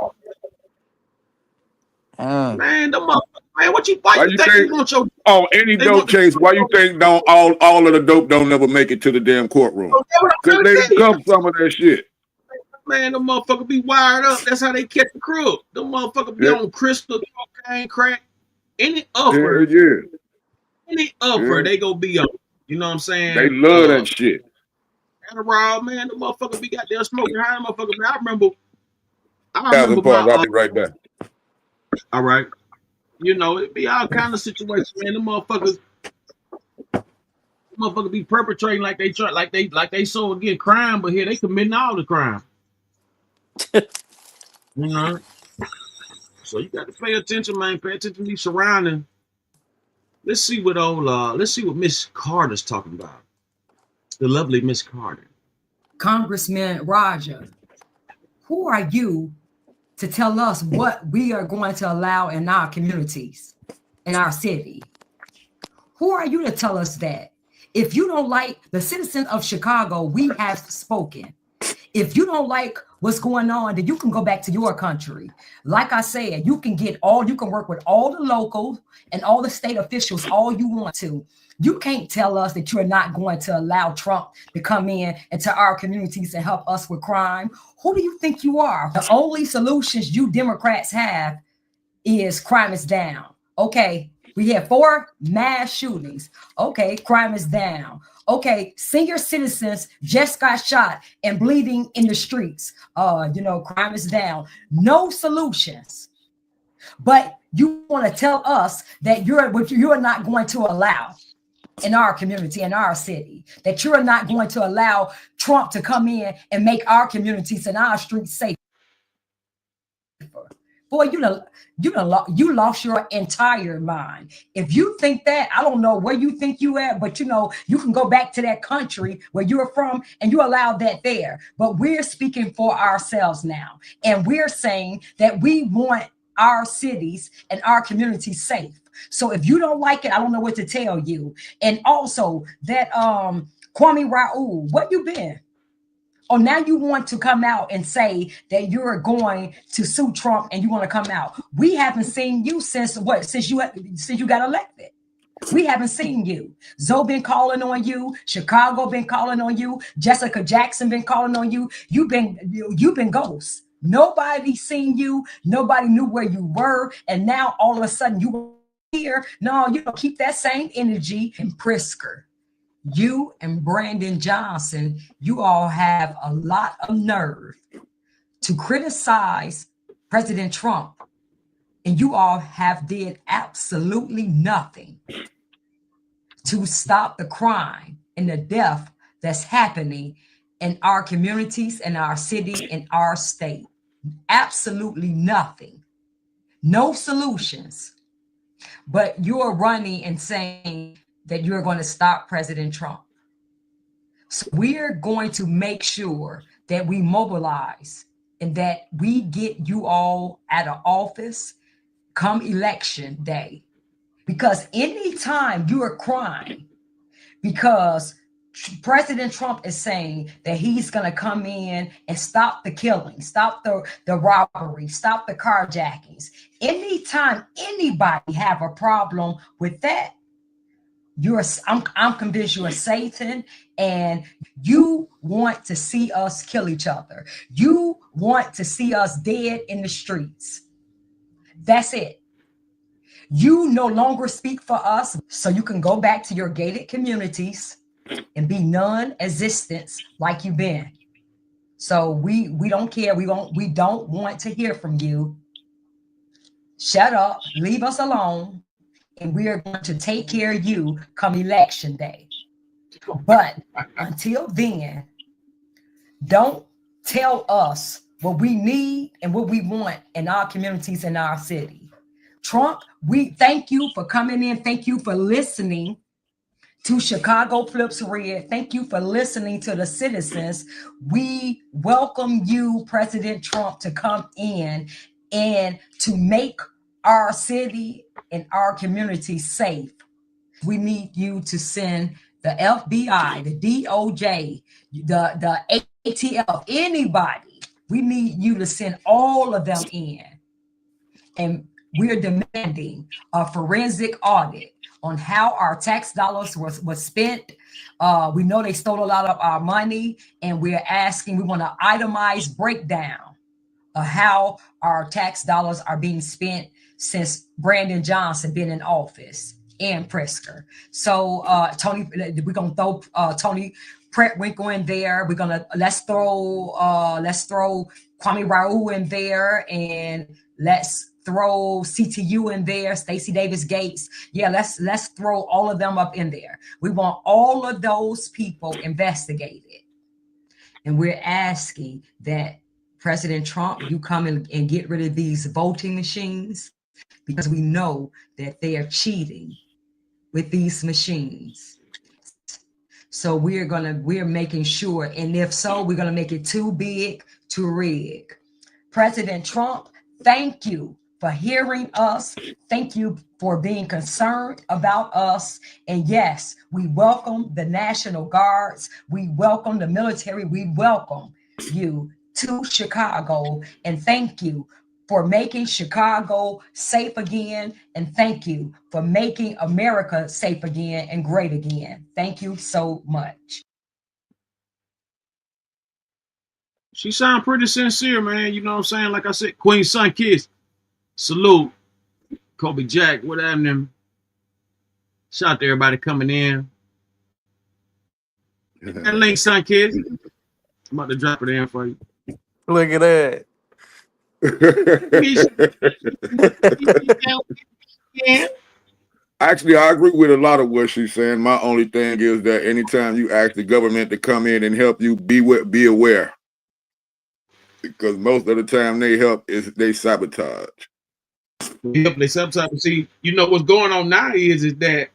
Man, the motherfucker, man, why Why you you think think you want your on any they dope want the chase? Why you think don't all of the dope don't never make it to the damn courtroom? Because they done come some of that shit. man, the motherfucker be wired up. That's how they catch the crook. The motherfucker be Yeah, on crystal, cocaine, crack. Any yeah, upper, yeah. they go be on. You know what I'm They saying? love that shit. Adderall, man, the motherfucker be goddamn smoking high, motherfucker. Man, I Thousand remember parts. I'll my be right back. all right. You know, it be all kind of situations, man. The motherfucker be perpetrating like they so against crime, but here they committing all the crime. You know. So you got to pay attention, man. Pay attention to these surrounding. Let's see what Miss Carter's talking about. The lovely Miss Carter. Congressman Roger, who are you to tell us what we are going to allow in our communities, in our city? Who are you to tell us that? If you don't like the citizens of Chicago, we have spoken. If you don't like what's going on, then you can go back to your country. Like I said, you can work with all the local and all the state officials all you want to. You can't tell us that you're not going to allow Trump to come in into our communities and help us with crime. Who do you think you are? The only solutions you Democrats have is crime is down. Okay, we had 4 mass shootings. Okay, crime is down. Okay, senior citizens just got shot and bleeding in the streets. Crime is down. No solutions. But you want to tell us that you're not going to allow in our community, in our city, that you're not going to allow Trump to come in and make our communities and our streets safe. Boy, you lost your entire mind. If you think that, I don't know where you think you at, but you can go back to that country where you're from and you allowed that there. But we're speaking for ourselves now. And we're saying that we want our cities and our communities safe. So if you don't like it, I don't know what to tell you. And also that Kwame Raoul, what you been? Oh, now you want to come out and say that you're going to sue Trump and you want to come out. We haven't seen you since you got elected. We haven't seen you. Zoe been calling on you. Chicago been calling on you. Jessica Jackson been calling on you. You've been ghosts. Nobody seen you. Nobody knew where you were. And now all of a sudden you here. No, keep that same energy in Prisker. You and Brandon Johnson, you all have a lot of nerve to criticize President Trump, and you all have did absolutely nothing to stop the crime and the death that's happening in our communities, in our city, in our state. Absolutely nothing. No solutions. But you're running and saying that you're going to stop President Trump. So we're going to make sure that we mobilize and that we get you all out of office come election day. Because anytime you are crying, because President Trump is saying that he's going to come in and stop the killing, stop the robbery, stop the carjackings. Anytime anybody have a problem with that, I'm convinced you're Satan and you want to see us kill each other. You want to see us dead in the streets. That's it. You no longer speak for us, so you can go back to your gated communities and be non-existent like you've been. So we don't care. We don't want to hear from you. Shut up, leave us alone. And we are going to take care of you come election day. But until then, don't tell us what we need and what we want in our communities and our city. Trump, we thank you for coming in. Thank you for listening To Chicago Flips Red, thank you for listening to the citizens. We welcome you, President Trump, to come in and to make our city and our community safe. We need you to send the FBI, the DOJ, the ATF, anybody. We need you to send all of them in. And we're demanding a forensic audit on how our tax dollars was spent. We know they stole a lot of our money, and we want an itemized breakdown of how our tax dollars are being spent since Brandon Johnson been in office and Pritzker. So Tony, we're gonna throw Tony Prewinkle in there. We're gonna let's throw Kwame Raoul in there, and let's throw CTU in there, Stacey Davis Gates. Yeah, let's throw all of them up in there. We want all of those people investigated. And we're asking that President Trump, you come and get rid of these voting machines, because we know that they are cheating with these machines. So we're making sure, and if so, we're gonna make it too big to rig. President Trump, thank you for hearing us. Thank you for being concerned about us. And yes, we welcome the National Guards. We welcome the military. We welcome you to Chicago. And thank you for making Chicago safe again. And thank you for making America safe again and great again. Thank you so much. She sound pretty sincere, man. You know what I'm saying? Like I said, Queen Sun Kiss. Salute. Kobe Jack, what happened? Shout out to everybody coming in. That link, Sun Kiss. I'm about to drop it in for you. Look at that. Actually, I agree with a lot of what she's saying. My only thing is that anytime you ask the government to come in and help you, be aware. Because most of the time they help is they sabotage. Yep, they sometimes see, you know what's going on now is that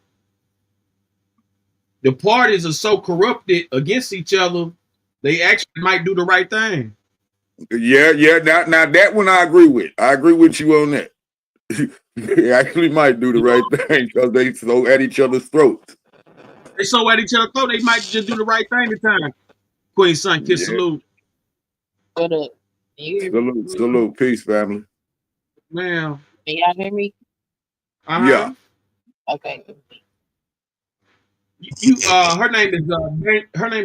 the parties are so corrupted against each other, they actually might do the right thing. Yeah. Now that one I agree with. I agree with you on that. They actually might do the right thing because they so at each other's throats. They so at each other's throats, they might just do the right thing this time. Queen Sun Kiss, salute. What up? Salute. Peace, family. Man. Can y'all hear me? Yeah. Okay. Her name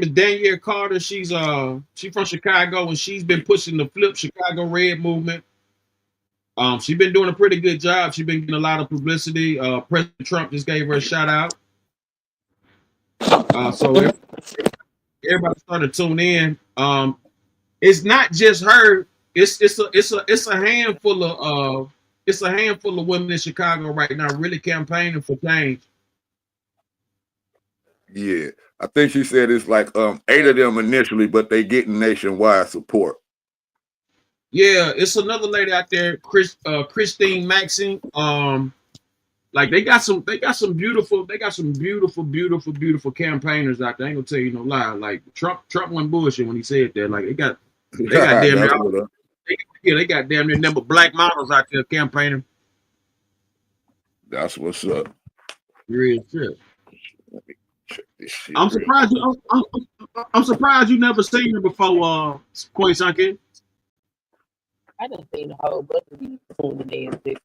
is Danielle Carter. She's from Chicago, and she's been pushing the Flip Chicago Red movement. She's been doing a pretty good job. She's been getting a lot of publicity. President Trump just gave her a shout out. So everybody started to tune in. It's not just her. It's a handful of women in Chicago right now really campaigning for change. Yeah, I think she said it's like 8 of them initially, but they getting nationwide support. Yeah, it's another lady out there, Christine Maxine. Like they got some beautiful campaigners out there. I ain't gonna tell you no lie. Like Trump wasn't bullshit when he said that. Like they got damn near they got damn near number black models out there campaigning. That's what's up. Real shit. Let me check this shit. I'm surprised you never seen her before, Queen Sunken. I done seen a whole bunch of these fool damn things.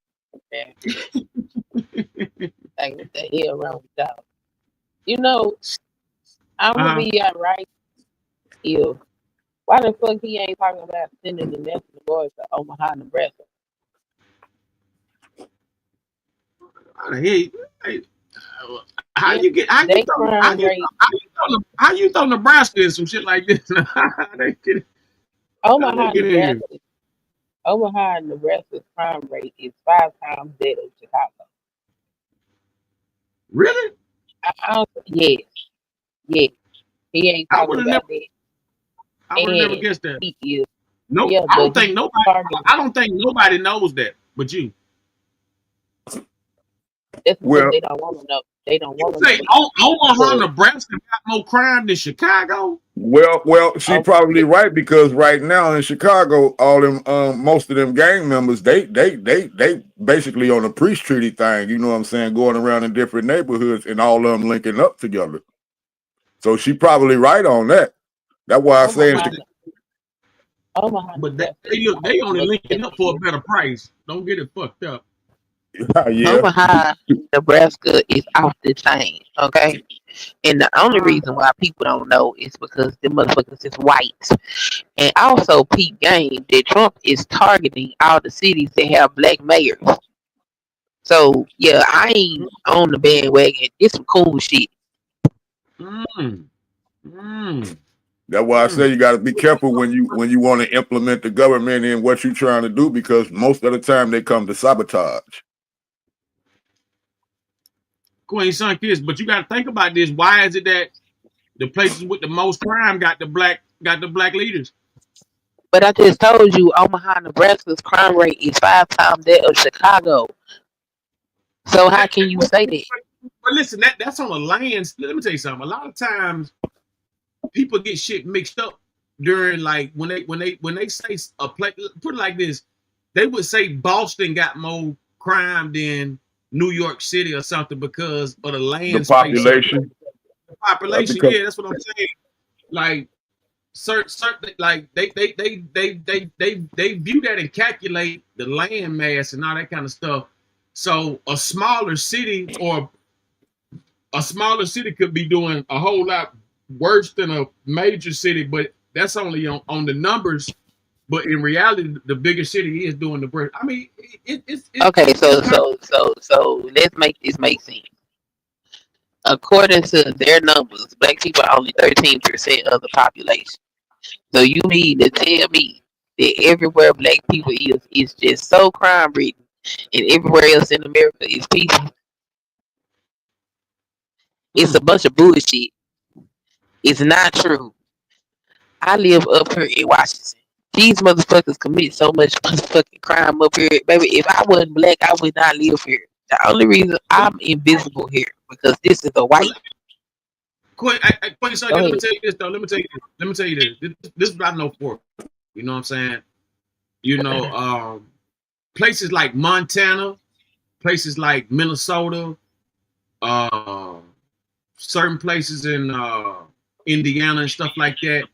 Like what the hell wrong with y'all? You know, I'm gonna be alright. Why the fuck he ain't talking about sending the National Guard to Omaha, Nebraska? How you throw Nebraska in some shit like this? Omaha, Nebraska's crime rate is 5 times that of Chicago. Really? Yes. He ain't talking about that. I would have never guessed that. No, I don't think nobody knows that, but you. That's because Well, they don't want to know. They don't want to Say know. Omaha, Because Nebraska got more crime than Chicago. well, she probably right because right now in Chicago, all them most of them gang members, they basically on a peace treaty thing. You know what I'm saying? Going around in different neighborhoods and all of them linking up together. So she probably right on that. That's why I say. Omaha, But they only linking up for a better price. Don't get it fucked up. Yeah. Omaha, Nebraska is off the chain, okay? And the only reason why people don't know is because the motherfuckers is white. And also, peep game that Trump is targeting all the cities that have black mayors. So yeah, I ain't on the bandwagon. It's some cool shit. That's why I say you got to be careful when you want to implement the government in what you're trying to do, because most of the time they come to sabotage. Queen Son Kiss, but you got to think about this. Why is it that the places with the most crime got the black leaders? But I just told you, Omaha, Nebraska's crime rate is 5 times that of Chicago. So how can you say that? But listen, that's on a land. Let me tell you something. A lot of times, people get shit mixed up during like when they say a place. Put it like this: they would say Boston got more crime than New York City or something because of the land, the population. The population, yeah, that's what I'm saying. Like certain like they view that and calculate the land mass and all that kind of stuff. So a smaller city could be doing a whole lot worse than a major city, but that's only on the numbers. But in reality, the bigger city is doing the work. I mean, it's okay. So let's make this make sense. According to their numbers, black people are only 13% of the population. So you mean to tell me that everywhere black people is just so crime ridden, and everywhere else in America is peaceful? It's a bunch of bullshit. It's not true. I live up here in Washington. These motherfuckers commit so much motherfucking crime up here. Baby, if I wasn't black, I would not live here. The only reason I'm invisible here because this is a white. Queen, let me tell you this though. Let me tell you this. This is what I know for. You know what I'm saying? You know, places like Montana, places like Minnesota, certain places in Indiana and stuff like that.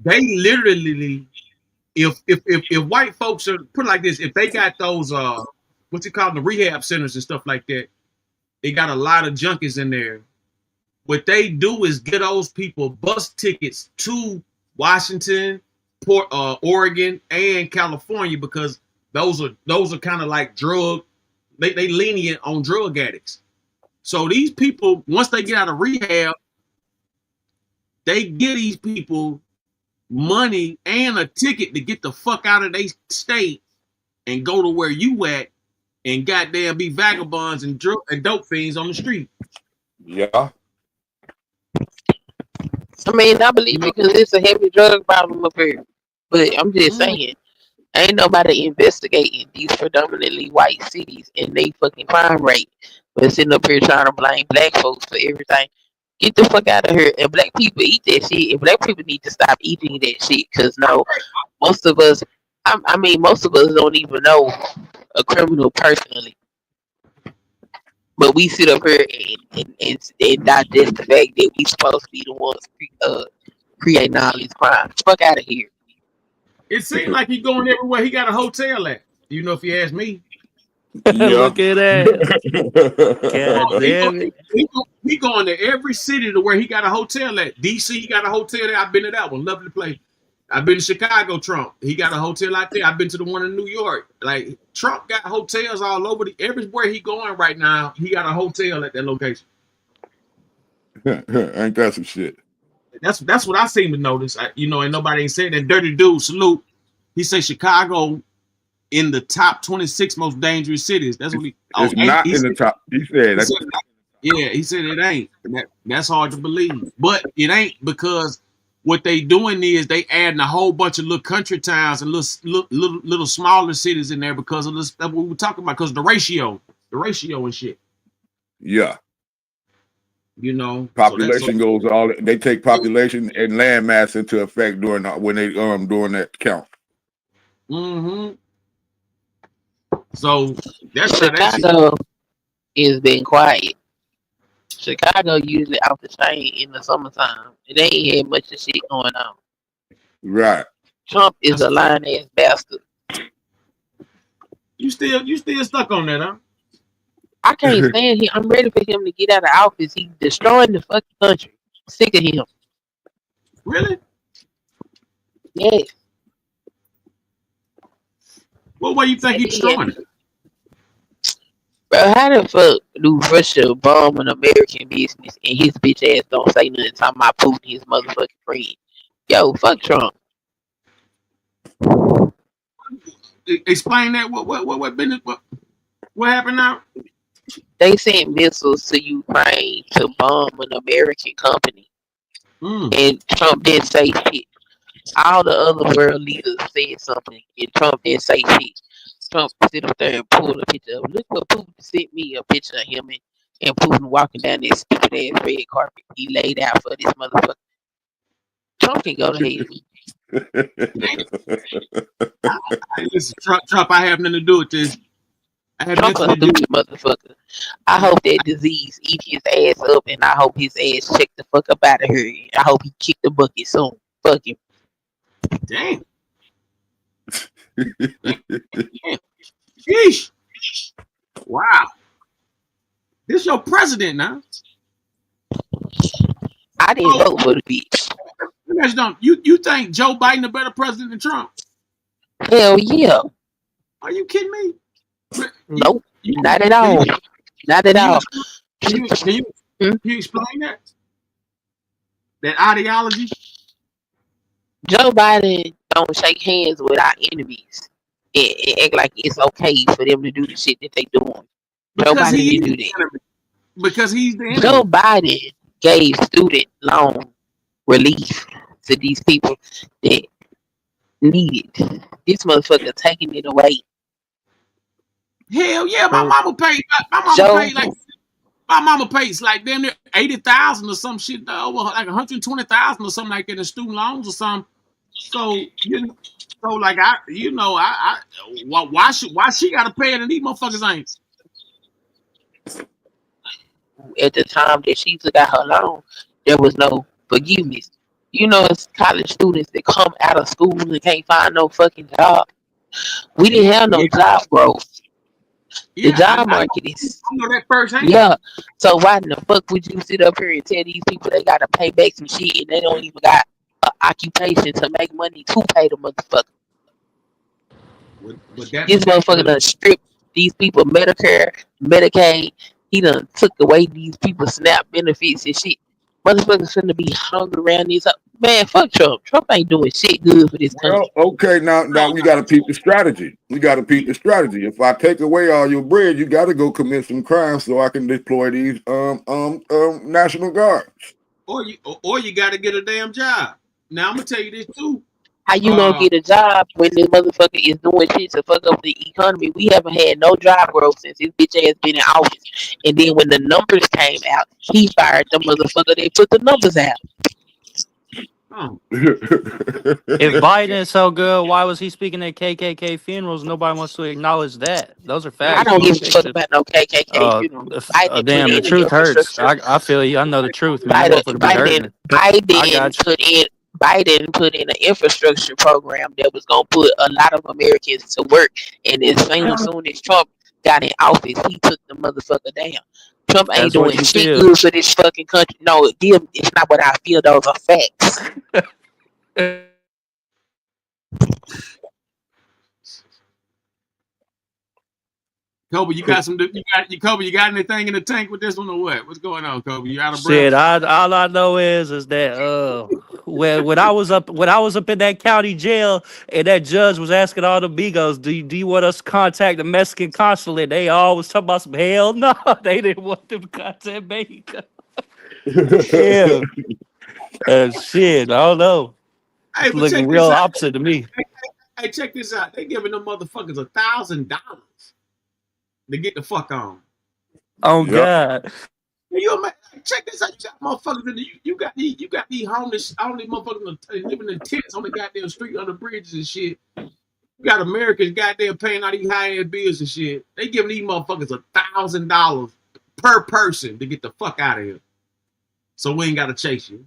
They literally, if white folks are put it like this, if they got those what's it called, the rehab centers and stuff like that, they got a lot of junkies in there. What they do is get those people bus tickets to Washington, Oregon, and California because those are kind of like drug. They lenient on drug addicts. So these people, once they get out of rehab, they give these people money and a ticket to get the fuck out of their state and go to where you at and goddamn be vagabonds and dope fiends on the street. Yeah. I mean, I believe it because it's a heavy drug problem up here. But I'm just saying, ain't nobody investigating these predominantly white cities and they fucking crime rate. But sitting up here trying to blame black folks for everything. Get the fuck out of here. And black people eat that shit. And black people need to stop eating that shit. Because no, most of us don't even know a criminal personally. But we sit up here and digest the fact that we supposed to be the ones creating all these crimes. Fuck out of here. It seems like he going everywhere he got a hotel at. You know, if you ask me. Look at that. God damn it. He going to every city to where he got a hotel at. DC, he got a hotel there. I've been to that one. Lovely place. I've been to Chicago, Trump. He got a hotel out there. I've been to the one in New York. Like, Trump got hotels all over. Everywhere he going right now, he got a hotel at that location. Ain't that some shit? That's what I seem to notice. And nobody ain't saying that. Dirty Dude, salute. He say Chicago in the top 26 most dangerous cities. That's what it's not in the top. He said that. He said it ain't. That's hard to believe. But it ain't because what they doing is they adding a whole bunch of little country towns and little smaller cities in there because of this. That's what we were talking about because of the ratio. the ratio and shit. Yeah. You know, population goes all. They take population and land mass into effect during during that count. Mm-hmm. So that's Chicago is being quiet. Chicago usually off the chain in the summertime. It ain't had much of shit going on. Right. Trump is a lying ass bastard. You still stuck on that, huh? I can't stand him. I'm ready for him to get out of office. He's destroying the fucking country. I'm sick of him. Really? Yes. What way you think he's destroying it? Bro, how the fuck do Russia bomb an American business and his bitch ass don't say nothing talking about Putin, his motherfucking friend? Yo, fuck Trump. Explain that. What business? What happened now? They sent missiles to Ukraine to bomb an American company, and Trump didn't say shit. All the other world leaders said something, and Trump didn't say shit. Trump sit up there and pull a picture of. Look what Putin sent me, a picture of him and Putin walking down this stupid ass red carpet he laid out for this motherfucker. Trump can go to hell. Listen, Trump, I have nothing to do with this. I have Trump a nothing to do stupid motherfucker. I hope that disease eat his ass up, and I hope his ass check the fuck up out of here. I hope he kick the bucket soon. Fuck him. Damn. Yeesh. Wow. This your president now. I didn't vote for the bitch. You think Joe Biden a better president than Trump? Hell yeah. Are you kidding me? Nope. Not at all. Not at all. Can you explain that? That ideology? Joe Biden don't shake hands with our enemies and act like it's okay for them to do the shit that they doing. Joe Biden didn't do that. Because he's the enemy. Joe Biden gave student loan relief to these people that need it. This motherfucker taking it away. Hell yeah, my mama paid. My mama pays like damn near 80,000 or some shit, over like 120,000 or something like that in student loans or something. So why she gotta pay it and these motherfuckers ain't? At the time that she took out her loan, there was no forgiveness. You know, it's college students that come out of school and can't find no fucking job. We didn't have no job growth. The job market is. I know that firsthand. Yeah. So why in the fuck would you sit up here and tell these people they gotta pay back some shit and they don't even got an occupation to make money to pay the motherfucker? This motherfucker done stripped these people Medicare, Medicaid. He done took away these people's SNAP benefits and shit. Motherfuckers finna be hungry around these. Man, fuck Trump. Trump ain't doing shit good for this country. Well, okay, now we got to peep the strategy. We got to peep the strategy. If I take away all your bread, you got to go commit some crimes so I can deploy these National Guards. Or you got to get a damn job. Now I'm gonna tell you this too. How you gonna get a job when this motherfucker is doing shit to fuck up the economy? We haven't had no job growth since his bitch ass been in office. And then when the numbers came out, he fired the motherfucker that put the numbers out. If Biden is so good, why was he speaking at KKK funerals? Nobody wants to acknowledge that. Those are facts. I don't give a fuck about no KKK funerals. Damn, the truth hurts. I feel you. I know the truth, man. Biden put in an infrastructure program that was gonna put a lot of Americans to work, and as soon as Trump got in office, he took the motherfucker down. Trump ain't doing shit good for this fucking country. No, it's not what I feel. Those are facts. Kobe, you got Kobe, you got anything in the tank with this one or what? What's going on, Kobe? You out of breath? Shit, all I know is that when I was up in that county jail and that judge was asking all the Migos, do you want us to contact the Mexican consulate? They always talking about some hell no, they didn't want them to contact Mexico. Yeah. Shit, I don't know. Hey, it's looking real opposite to me. Hey, check this out. They giving them motherfuckers $1,000. to get the fuck on. Oh God. You check this out. You got motherfuckers in the, you got these homeless motherfuckers living in tents on the goddamn street on the bridges and shit. You got Americans goddamn paying all these high end bills and shit. They giving these motherfuckers $1,000 per person to get the fuck out of here. So we ain't gotta chase you.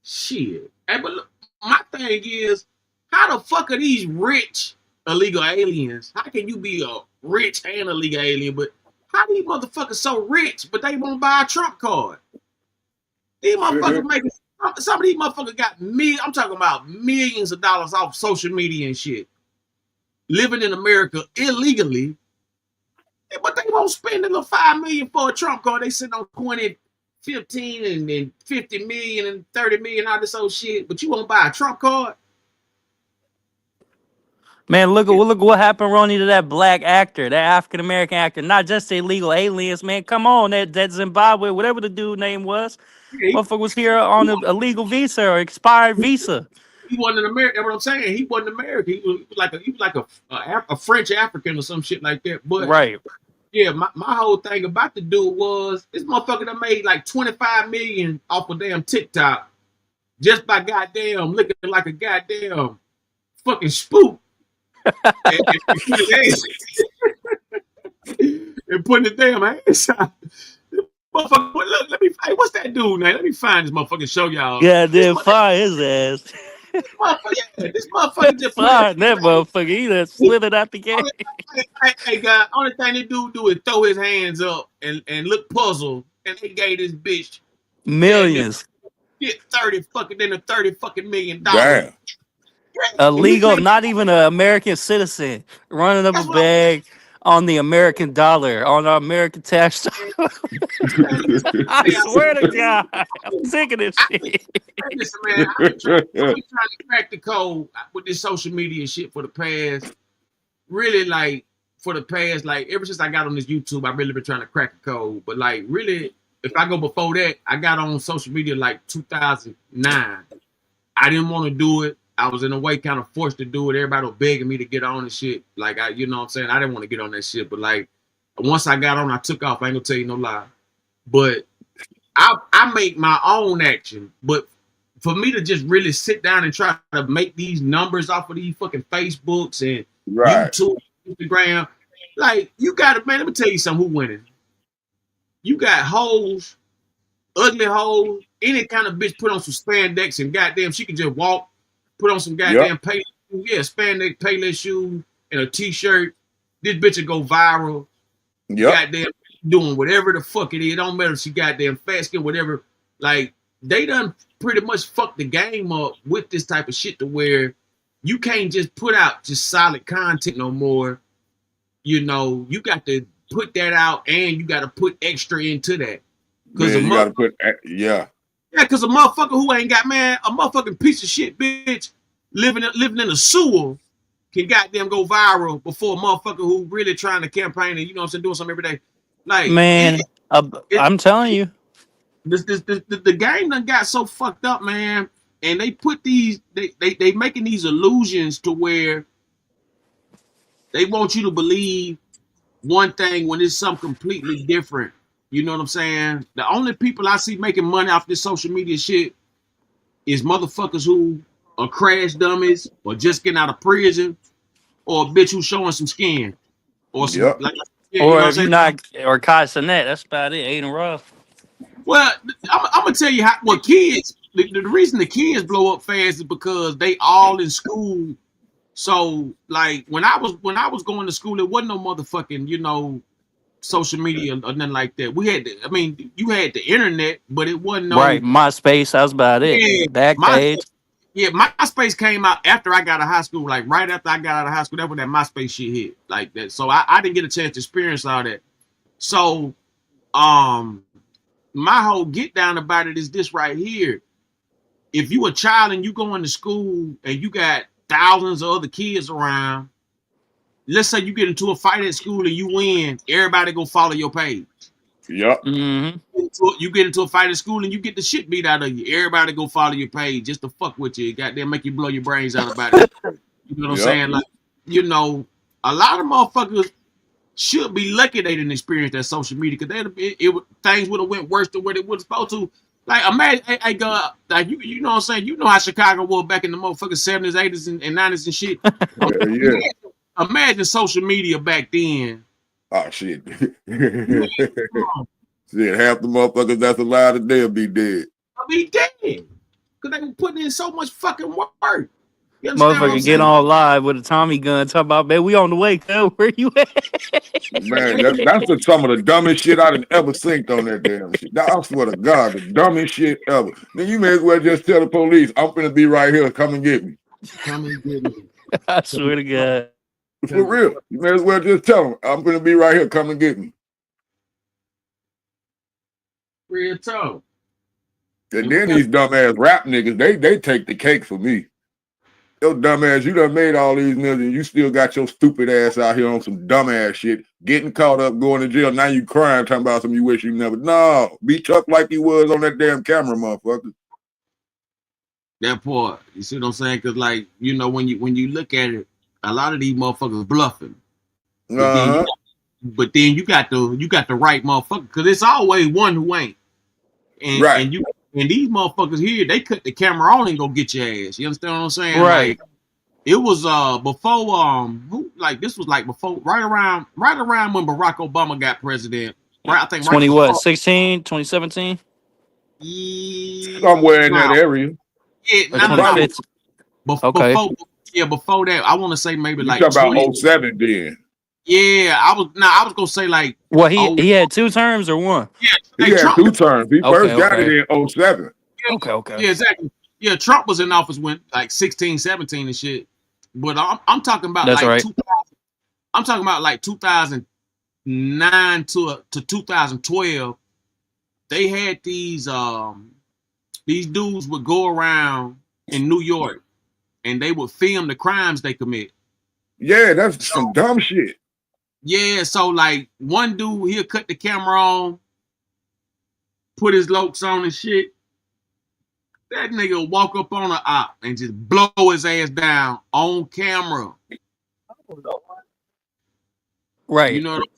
Shit. Hey, but look, my thing is, how the fuck are these rich illegal aliens? How can you be a rich and illegal alien, but how these motherfuckers so rich, but they won't buy a Trump card? These motherfuckers making, some of these motherfuckers got I'm talking about millions of dollars off social media and shit. Living in America illegally, but they won't spend a little $5 million for a Trump card. They sitting on 20, 15, and 50 million and 30 million, all this old shit, but you won't buy a Trump card? Man, look what happened, Ronnie, to that black actor, that African American actor. Not just the illegal aliens, man. Come on, that Zimbabwe, whatever the dude name was, motherfucker was here on a illegal visa or expired visa. He wasn't an American. That's what I'm saying. He wasn't American. He was like a French African or some shit like that. But right. Yeah, my whole thing about the dude was this motherfucker that made like 25 million off of damn TikTok just by goddamn looking like a goddamn fucking spook. and putting the damn ass out. Motherfucker, look, hey, what's that dude name? Let me find this motherfucker, show y'all. Yeah, then fire his ass. This motherfucker just fired that motherfucker. He just slithered out the game. Hey, guy, only thing they do is throw his hands up and look puzzled, and they gave this bitch millions. Get 30 fucking million. Damn. Illegal, not even an American citizen, running up a bag on the American dollar, on our American tax. I swear to God, I'm sick of this shit. Listen, man, I've been trying to crack the code with this social media shit for the past, ever since I got on this YouTube, I've really been trying to crack the code. But like, really, if I go before that, I got on social media like 2009. I didn't want to do it. I was in a way kind of forced to do it. Everybody was begging me to get on and shit. Like, you know what I'm saying? I didn't want to get on that shit. But like, once I got on, I took off. I ain't gonna tell you no lie. But I make my own action. But for me to just really sit down and try to make these numbers off of these fucking Facebooks and YouTube, Instagram, like, you got to, man, let me tell you something, who winning. You got hoes, ugly hoes, any kind of bitch put on some spandex and goddamn, she can just walk, put on some goddamn spandex, payless shoes, and a t-shirt. This bitch will go viral. Goddamn, doing whatever the fuck it is. It don't matter if she goddamn fat skin, whatever. Like, they done pretty much fucked the game up with this type of shit to where you can't just put out just solid content no more. You know, you got to put that out and you got to put extra into that. Because you got to put, Yeah, because a motherfucker who ain't got, man, a motherfucking piece of shit bitch living in a sewer can goddamn go viral before a motherfucker who really trying to campaign and, you know what I'm saying, doing something every day. Like, man, I'm telling you. The game done got so fucked up, man. And they put these, they making these illusions to where they want you to believe one thing when it's something completely different. You know what I'm saying? The only people I see making money off this social media shit is motherfuckers who are crash dummies or just getting out of prison or a bitch who's showing some skin. Or some, or you know if you're not, or Kai Sinet, that's about it. Ain't rough. Well, I'm gonna tell you what kids. The reason the kids blow up fast is because they all in school. So like when I was going to school, it wasn't no motherfucking, you know, social media or nothing like that. We had you had the internet, but it wasn't no MySpace. That's about it. Yeah, Backpage. MySpace came out after I got out of high school. Like right after I got out of high school, that's when that MySpace shit hit. Like that. So I didn't get a chance to experience all that. So my whole get down about it is this right here. If you a child and you going to school and you got thousands of other kids around, let's say you get into a fight at school and you win, everybody go follow your page. Yep. Mm-hmm. You get into a fight at school and you get the shit beat out of you, everybody go follow your page just to fuck with you. Goddamn, make you blow your brains out about it. You know what I'm saying? Like, you know, a lot of motherfuckers should be lucky they didn't experience that social media because things would have went worse than what it was supposed to. Like imagine, I go like you know what I'm saying. You know how Chicago was back in the motherfucking 70s, 80s, and 90s and shit. Imagine social media back then. Oh shit. Shit, half the motherfuckers that's alive today will be dead. I'll be dead because they were putting in so much fucking work. You understand what I'm Motherfucker get saying? on live with a Tommy gun, talk about, man, we on the way, cuz. Where you at? Man, that's some of the dumbest shit I done ever seen on that damn shit. I swear to God, the dumbest shit ever. Then you may as well just tell the police, I'm finna be right here, come and get me. Come and get me. I swear to God. For real. You may as well just tell them, I'm finna be right here, come and get me. Real talk. And then these dumbass rap niggas, they take the cake for me. Yo, dumbass, you done made all these millions. You still got your stupid ass out here on some dumbass shit, getting caught up, going to jail. Now you crying, talking about something you wish you never. No, be tough like you was on that damn camera, motherfucker. That part, you see what I'm saying? Because like you know, when you look at it, a lot of these motherfuckers bluffing. But then you got the right motherfucker because it's always one who ain't. And these motherfuckers here, they cut the camera on and go get your ass. You understand what I'm saying? Right. Like it was before this was like before right around when Barack Obama got president. Right, I think 2017? Somewhere in that area. Yeah, okay. Before that, I want to say maybe you like talk about 07 then. Yeah, I was gonna say like what he had 2 terms or 1? Yeah, he had Trump, 2 terms. He first got it in 07. Okay. Yeah, exactly. Yeah, Trump was in office when like 16, 17 and shit. But I'm talking about That's like right. 2000, I'm talking about like 2009 to 2012. They had these dudes would go around in New York and they would film the crimes they commit. Yeah, that's some dumb shit. Yeah, so like one dude, he'll cut the camera on, put his lokes on and shit. That nigga will walk up on an op and just blow his ass down on camera. Right. You know what I mean?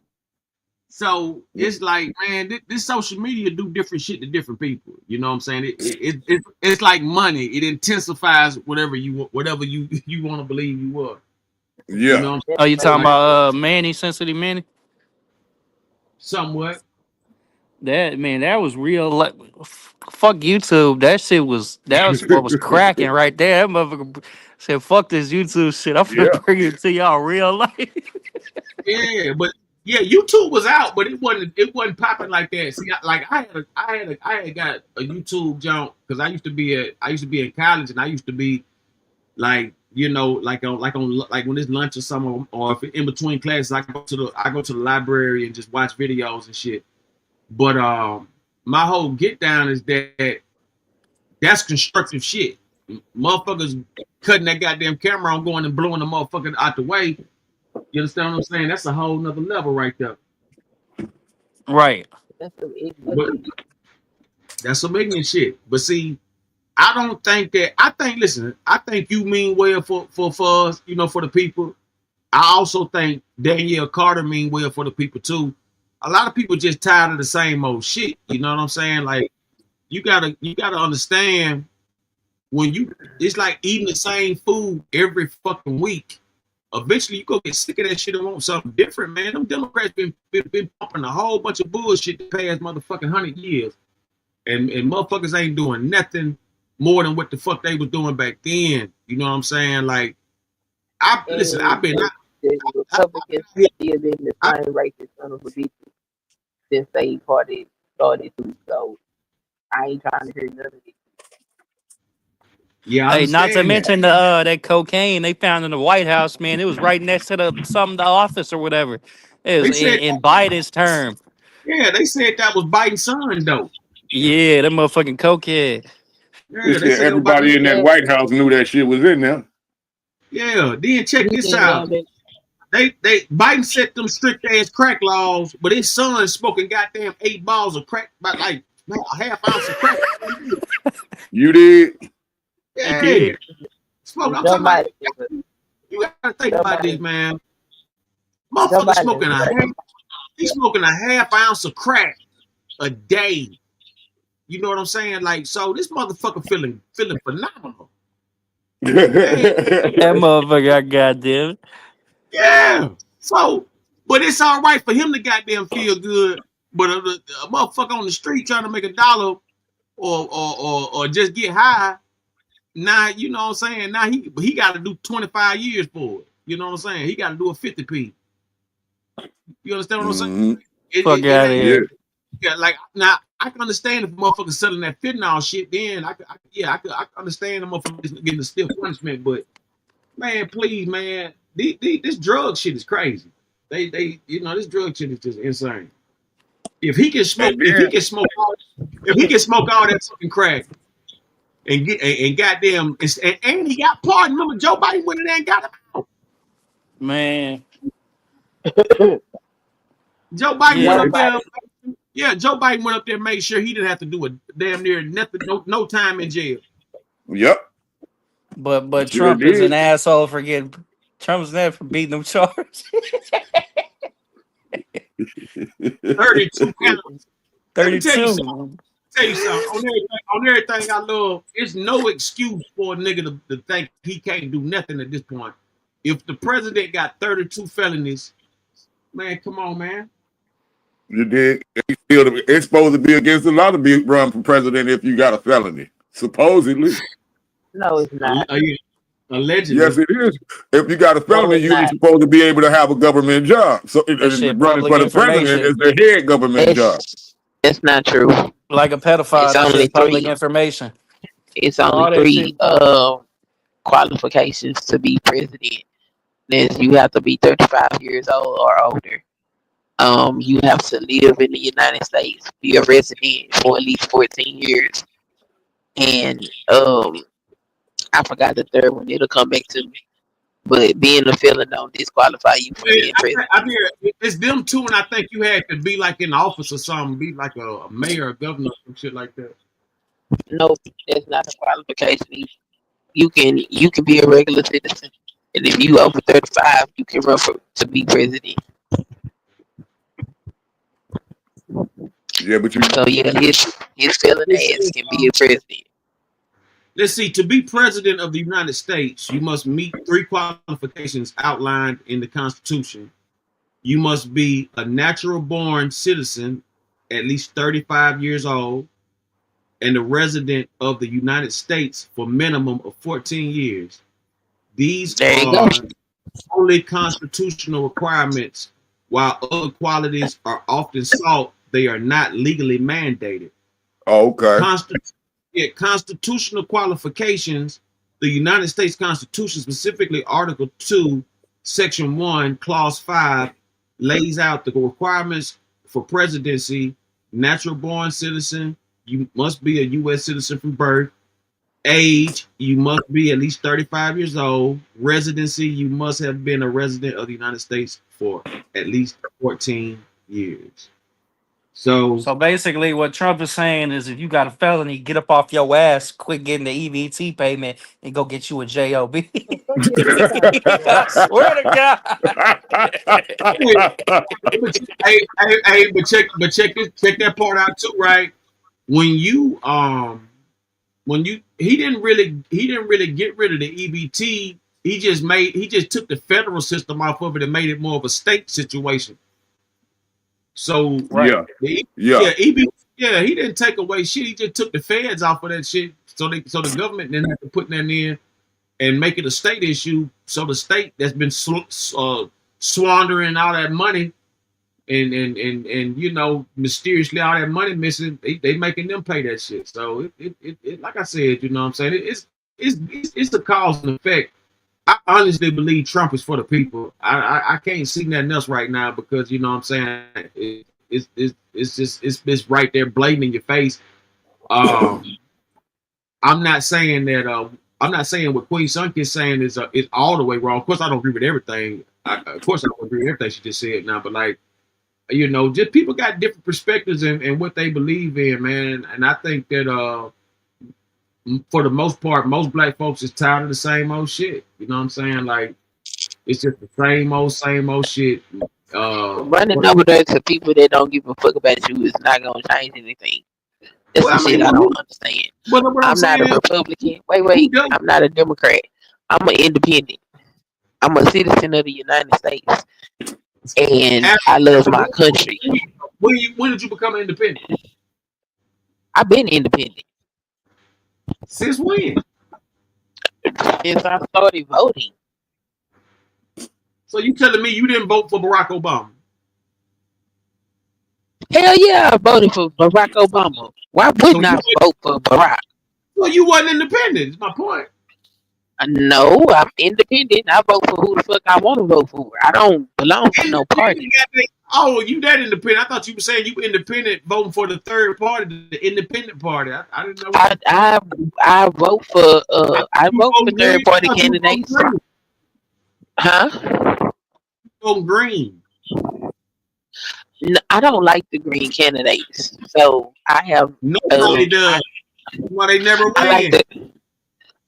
So it's like, man, this social media do different shit to different people. You know what I'm saying? It's like money. It intensifies whatever you want to believe you are. Yeah. You know what I'm saying? Oh, you talking about Manny, Sensitive Manny? Somewhat. That was real. Like, fuck YouTube. That was what was cracking right there. That motherfucker said, "Fuck this YouTube shit. I'm gonna bring it to y'all real life." Yeah, but yeah, YouTube was out, but it wasn't popping like that. See, I had got a YouTube jump because I used to be in college and I used to be like, you know, like when it's lunch or something, or if in between classes, I go to the library and just watch videos and shit. But my whole get down is that's constructive shit. Motherfuckers cutting that goddamn camera on, going and blowing the motherfucker out the way. You understand what I'm saying? That's a whole nother level right there. Right. That's some ignorant shit. But see, I don't think that. I think you mean well for us, you know, for the people. I also think Danielle Carter mean well for the people too. A lot of people just tired of the same old shit. You know what I'm saying? Like you gotta understand it's like eating the same food every fucking week. Eventually you go get sick of that shit and want something different, man. Them Democrats been pumping a whole bunch of bullshit the past motherfucking 100 years. And motherfuckers ain't doing nothing more than what the fuck they was doing back then. You know what I'm saying? Like I've been the Republicans still been the same racist son of a bitch since they started to. So I ain't trying to hear none of it. Yeah, hey, not to mention that cocaine they found in the White House, man. It was right next to the office or whatever. It was in Biden's term. Yeah, they said that was Biden's son though. Yeah, that motherfucking cokehead. Yeah, they said everybody in that White House knew that shit was in there. Yeah, then check this out. Biden set them strict ass crack laws, but his son smoking goddamn 8 balls of crack, about like a half ounce of crack. You did? Yeah. Smoke. I'm talking about, you gotta think about this, man. Motherfucker smoking he's smoking a half ounce of crack a day. You know what I'm saying? Like, so this motherfucker feeling phenomenal. That motherfucker got goddamn. Yeah. So, but it's all right for him to goddamn feel good. But a motherfucker on the street trying to make $1 or just get high. Now, you know what I'm saying? Now he got to do 25 years for it. You know what I'm saying? He got to do a 50p. You understand what I'm saying? Fuck out of here. Yeah, like now I can understand if motherfuckers selling that fentanyl shit. Then I can understand the motherfuckers getting a stiff punishment. But man, please, man, this drug shit is crazy. They this drug shit is just insane. If he can smoke, if he can smoke all that fucking crack and get and goddamn and he got pardoned. Remember Joe Biden went in there and got him out. Man. Joe Biden went up there. Yeah, Joe Biden went up there and made sure he didn't have to do a damn near nothing, no time in jail. Yep. But Trump is an asshole for getting Trump's never for beating them charges. 32 pounds. 32. Tell you something. On everything I love, it's no excuse for a nigga to think he can't do nothing at this point. If the president got 32 felonies, man, come on, man. You dig? It's supposed to be against a lot of people run for president if you got a felony. Supposedly. No, it's not. Allegedly. Yes, it is. If you got a felony, you're supposed to be able to have a government job. So running for the president is the head government job. It's not true. Like a pedophile, It's only public 3. information. It's only 3 qualifications to be president. Then you have to be 35 years old or older. You have to live in the United States, be a resident for at least 14 years. And I forgot the third one. It'll come back to me. But being a felon don't disqualify you from being president. It's them two, and I think you had to be like in office or something, be like a mayor or governor or some shit like that. Nope, that's not a qualification. You can be a regular citizen, and if you over 35, you can run to be president. Yeah, but his felon ass can be a president. Let's see. To be president of the United States, you must meet 3 qualifications outlined in the Constitution. You must be a natural-born citizen, at least 35 years old, and a resident of the United States for a minimum of 14 years. These are only constitutional requirements. While other qualities are often sought, they are not legally mandated. Oh, okay. Constitutional qualifications. The United States Constitution, specifically Article 2, Section 1, Clause 5, lays out the requirements for presidency. Natural-born citizen, you must be a U.S. citizen from birth. Age, you must be at least 35 years old. Residency, you must have been a resident of the United States for at least 14 years. So basically what Trump is saying is if you got a felony, get up off your ass, quit getting the EBT payment, and go get you a JOB. I swear to God. but check that part out too, right? When you he didn't really get rid of the EBT. He just took the federal system off of it and made it more of a state situation. So he didn't take away shit. He just took the feds off of that shit. So the government didn't have to put that in and make it a state issue. So the state that's been squandering all that money and mysteriously all that money missing, they making them pay that shit. So it like I said, you know what I'm saying? It's a cause and effect. I honestly believe Trump is for the people. I can't see nothing else right now because you know what I'm saying it's right there blatant in your face. I'm not saying what Queen Sunk is saying is all the way wrong. Of course, I don't agree with everything. I don't agree with everything she just said now, but like just people got different perspectives and what they believe in, man. And I think that for the most part, most black folks is tired of the same old shit. You know what I'm saying? Like, It's just the same old shit. Running over there to people that don't give a fuck about you is not gonna change anything. That's the shit I don't understand. I'm not a Republican. Wait. I'm not a Democrat. I'm an independent. I'm a citizen of the United States, and I love my country. When did you become independent? I've been independent. Since when? Since I started voting. So you telling me you didn't vote for Barack Obama? Hell yeah, I voted for Barack Obama. Why wouldn't I vote for Barack? Well, you wasn't independent. Is my point. No, I'm independent. I vote for who the fuck I want to vote for. I don't belong to no party. Oh, you that independent? I thought you were saying you were independent voting for the third party, the independent party. I didn't know. I vote for third party candidates. Huh? Vote green. No, I don't like the green candidates. So I have nobody does. Why they never win?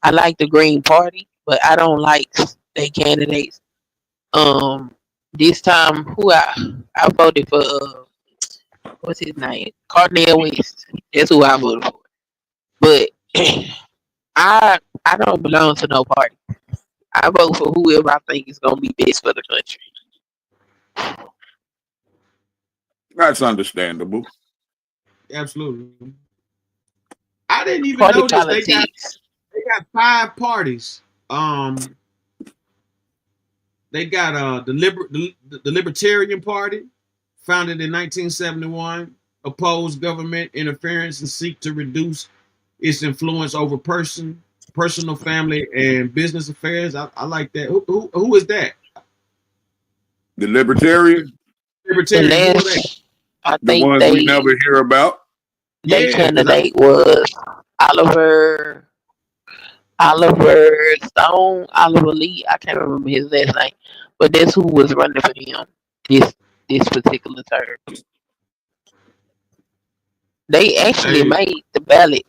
I like the Green Party, but I don't like their candidates. This time who I voted for what's his name? Cornel West. That's who I voted for. But I don't belong to no party. I vote for whoever I think is gonna be best for the country. That's understandable. Absolutely. I didn't even notice they got 5 parties. They got the Libertarian Party, founded in 1971, oppose government interference and seek to reduce its influence over personal, family, and business affairs. I like that. Who is that? The Libertarian. Libertarian. The ones we never hear about. Their candidate was Oliver Stone, Oliver Lee. I can't remember his last name, but that's who was running for him this particular term. They actually made the ballot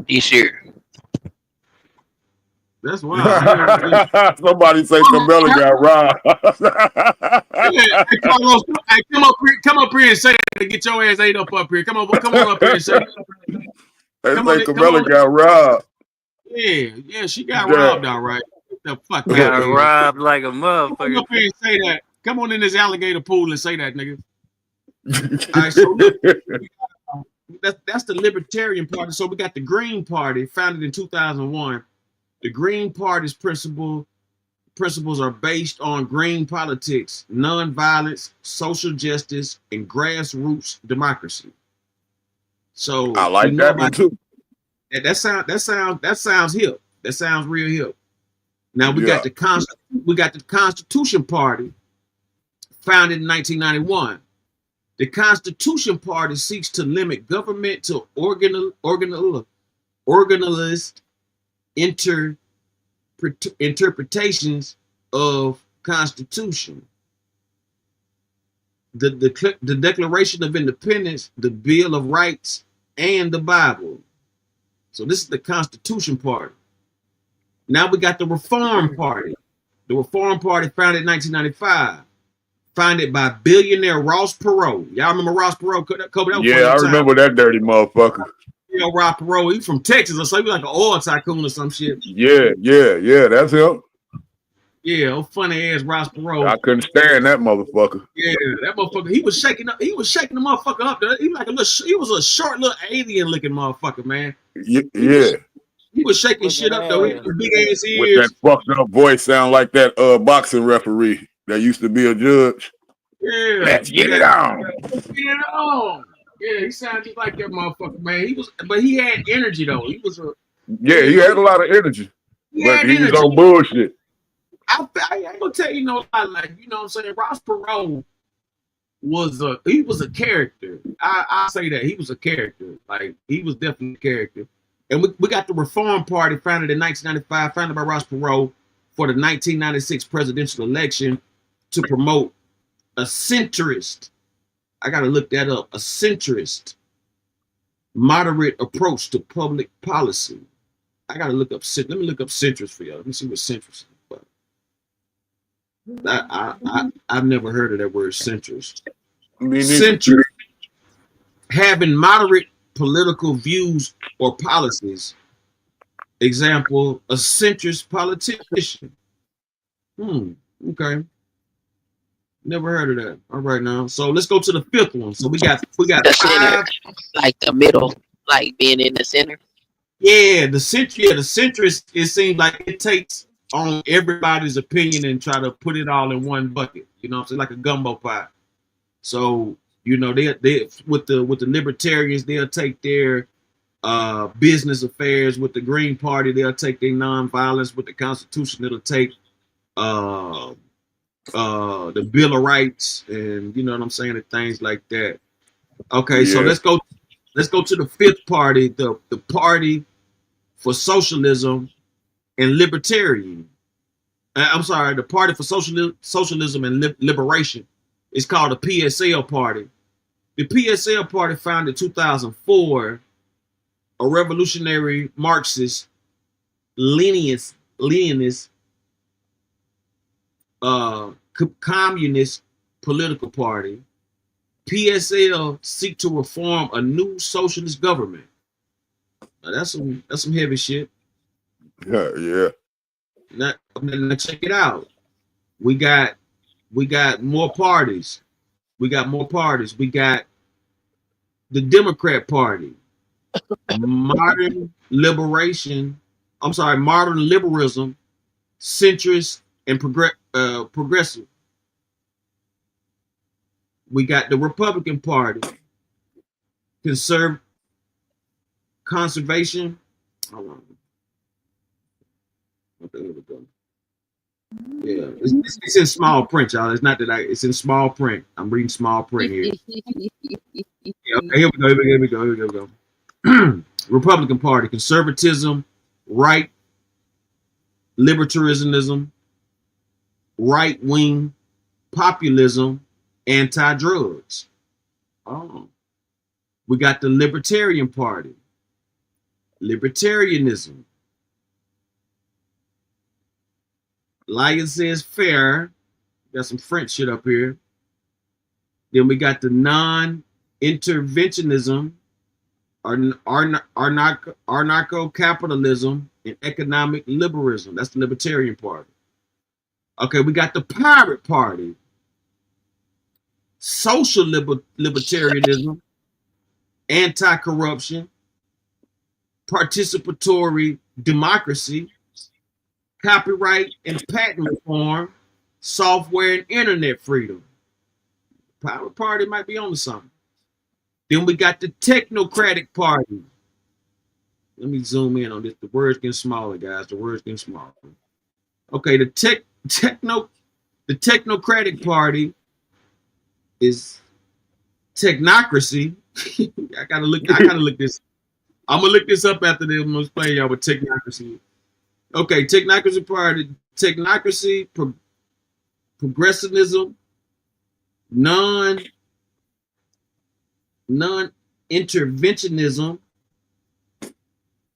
this year. That's wild. Somebody say Camilla got robbed. Hey, Carlos, hey, come up here and say that to get your ass ate up here. Come on up here and say that. They say Camilla got robbed. Yeah, she got robbed, all right. The fuck got robbed like a motherfucker. Come up here and say that. Come on in this alligator pool and say that, nigga. All right, so that's the Libertarian Party. So we got the Green Party, founded in 2001. The Green Party's principles are based on green politics, nonviolence, social justice, and grassroots democracy. So I like that one too. That sounds hip. That sounds real hip. Now we got the Constitution Party, founded in 1991. The Constitution Party seeks to limit government to organized interpretations of Constitution. The Declaration of Independence, the Bill of Rights, and the Bible. So this is the Constitution Party. Now we got the Reform Party. The Reform Party, founded in 1995, founded by billionaire Ross Perot. Y'all remember Ross Perot? Yeah, I remember that dirty motherfucker. You know, Ross Perot, he's from Texas, or so he was like an oil tycoon or some shit. Yeah, that's him. Yeah, old funny ass Ross Perot. I couldn't stand that motherfucker. Yeah, that motherfucker. He was shaking the motherfucker up. He was a short little alien looking motherfucker, man. Yeah. He was shaking shit up though. He had big ass ears. With that fucked up voice, sound like that boxing referee that used to be a judge. Yeah. Let's get it on. Let's get it on. Yeah, he sounded just like that motherfucker, man. But he had energy though. He had a lot of energy. But he was on bullshit. I ain't gonna tell you no lie, like, you know what I'm saying? Ross Perot was a character. I say that he was a character. Like, he was definitely a character. And we got the Reform Party, founded in 1995, founded by Ross Perot for the 1996 presidential election to promote a centrist. I gotta look that up. A centrist, moderate approach to public policy. I gotta look up. Let me look up centrist for y'all. Let me see what centrist is. I've never heard of that word centrist. Me neither. Centrist, having moderate political views or policies. Example, a centrist politician. Okay. Never heard of that. All right now. So let's go to the fifth one. So we got The center, five. like the middle, like being in the center. Yeah, the centrist, it seems like it takes on everybody's opinion and try to put it all in one bucket. You know what I'm saying? Like a gumbo pot. So, you know, they with the libertarians, they'll take their business affairs. With the Green Party, they'll take their nonviolence. With the Constitution, it'll take the Bill of Rights, and you know what I'm saying, and things like that. Okay, so Yeah. let's go to the fifth party, the party for socialism and libertarian. I'm sorry, the party for socialism and liberation. It's called the PSL party. The PSL party founded in 2004, a revolutionary Marxist Leninist communist political party. PSL seek to reform a new socialist government. Now, that's some heavy shit. Yeah. Now check it out. We got more parties. We got the Democrat Party, modern liberation. I'm sorry, modern liberalism, centrist and progressive. We got the Republican Party, conservation. Hold on. Okay, here we go. Yeah, it's in small print, y'all. It's not that it's in small print. I'm reading small print here. Yeah, okay, here we go. Republican Party, conservatism, right, libertarianism, right wing, populism, anti-drugs. Oh, we got the Libertarian Party, libertarianism, says fair. Got some French shit up here. Then we got the non-interventionism, anarcho-capitalism, and economic liberalism. That's the Libertarian Party. Okay, we got the Pirate Party, social libertarianism, anti-corruption, participatory democracy, copyright and patent reform, software and internet freedom. Pirate Party might be on to something. Then we got the Technocratic Party. Let me zoom in on this. The words getting smaller, guys. The words getting smaller. Okay, the Technocratic Party is technocracy. I gotta look this. I'm gonna look this up after this. I'm gonna explain y'all what technocracy is. Okay, Technocracy Party, technocracy, progressivism, non-interventionism,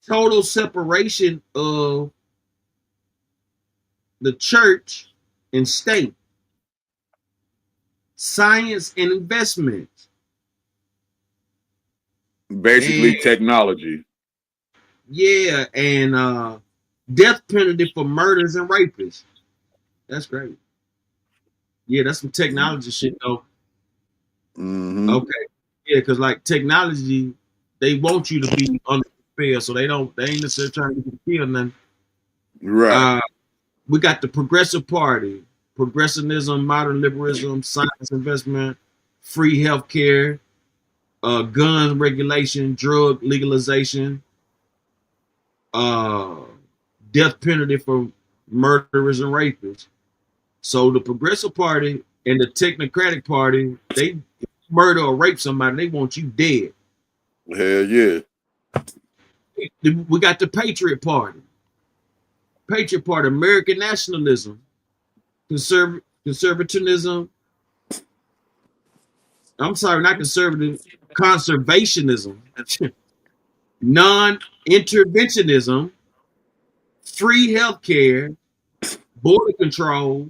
total separation of the church and state, science and investment. Basically, technology. Yeah, and death penalty for murders and rapists. That's great. Yeah, that's some technology shit though. Mm-hmm. Okay. Yeah, because like technology, they want you to be unfair, so they ain't necessarily trying to get you killed nothing. Right. We got the Progressive Party, progressivism, modern liberalism, science investment, free healthcare, gun regulation, drug legalization, death penalty for murderers and rapists. So the Progressive Party and the Technocratic Party, they murder or rape somebody, they want you dead. Hell yeah. We got the Patriot Party. Patriot Party, American nationalism, conservatism. I'm sorry, not conservative, conservationism, non-interventionism, free healthcare, border control,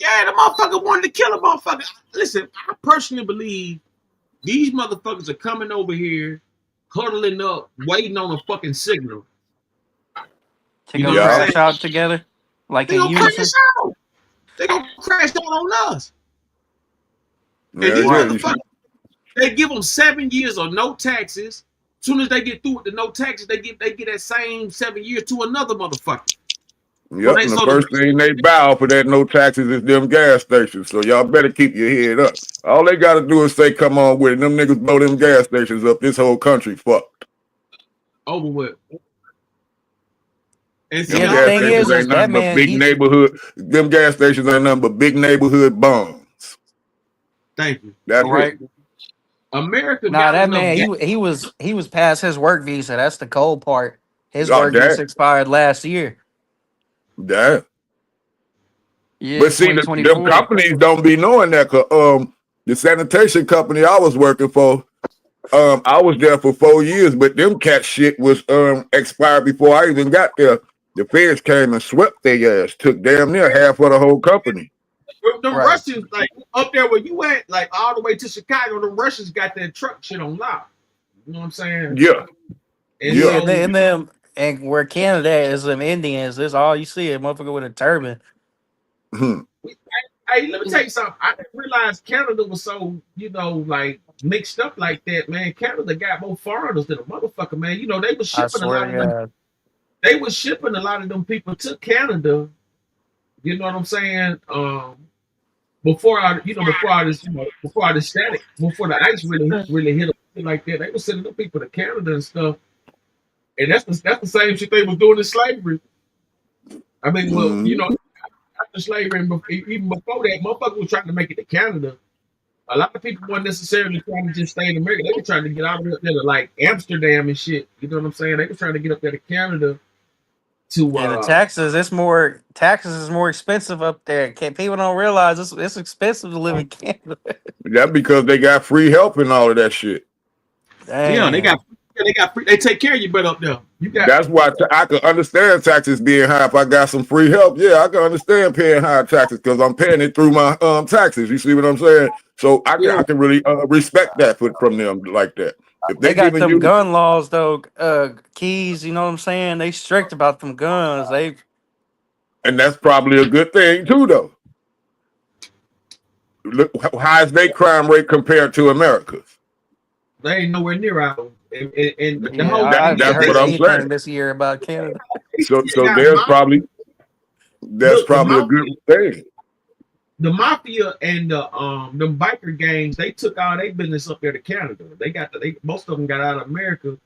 Yeah, the motherfucker wanted to kill a motherfucker. Listen, I personally believe these motherfuckers are coming over here, huddling up, waiting on a fucking signal. To go crash out together, like They in gonna crash unison. out. They gonna crash out on us. And Yeah, these yeah. motherfuckers, they give them 7 years of no taxes. As soon as they get through with the no taxes, they get that same 7 years to another motherfucker. Yep, and the first thing they bow for that no taxes is them gas stations. So y'all better keep your head up. All they got to do is say, "Come on with it." Them niggas blow them gas stations up. This whole country fucked. Over with. And them gas stations ain't nothing but big neighborhood. Them gas stations ain't nothing but big neighborhood bombs. Thank you. That's right. it. America. Nah, that man, he was past his work visa. That's the cold part. His work visa expired last year. Yeah. Yeah, But see, them 2024. companies don't be knowing that. The sanitation company I was working for, I was there for 4 years, but them cat shit was expired before I even got there. The feds came and swept their ass, took damn near half of the whole company. The Russians, like up there where you at, like all the way to Chicago, the Russians got that truck shit on lock. You know what I'm saying? Yeah. And them and where Canada is, them Indians. That's all you see, a motherfucker with a turban. Hey, let me tell you something. I didn't realize Canada was so, like mixed up like that, man. Canada got more foreigners than a motherfucker, man. They was shipping a lot of them. They was shipping a lot of them people to Canada. You know what I'm saying? Before the ice really hit them like that, they was sending them people to Canada and stuff. And that's the same shit they was doing in slavery. I mean, well, after slavery and even before that, motherfuckers was trying to make it to Canada. A lot of people weren't necessarily trying to just stay in America. They were trying to get out up there to like Amsterdam and shit. You know what I'm saying? They were trying to get up there to Canada. And the taxes is more expensive up there. People don't realize it's expensive to live in Canada. That's because they got free help and all of that shit. Damn. Yeah, they got free, they take care of you better up there. That's why I can understand taxes being high if I got some free help. Yeah, I can understand paying high taxes because I'm paying it through my taxes. You see what I'm saying? So I can really respect that from them like that. If They got them gun laws though, Keys. You know what I'm saying? They strict about them guns. And that's probably a good thing too, though. Look, how is their crime rate compared to America's? They ain't nowhere near our. And the whole that's what I'm saying. This year about Canada. So there's probably a good thing. The mafia and them biker gangs, they took all their business up there to Canada. Most of them got out of America,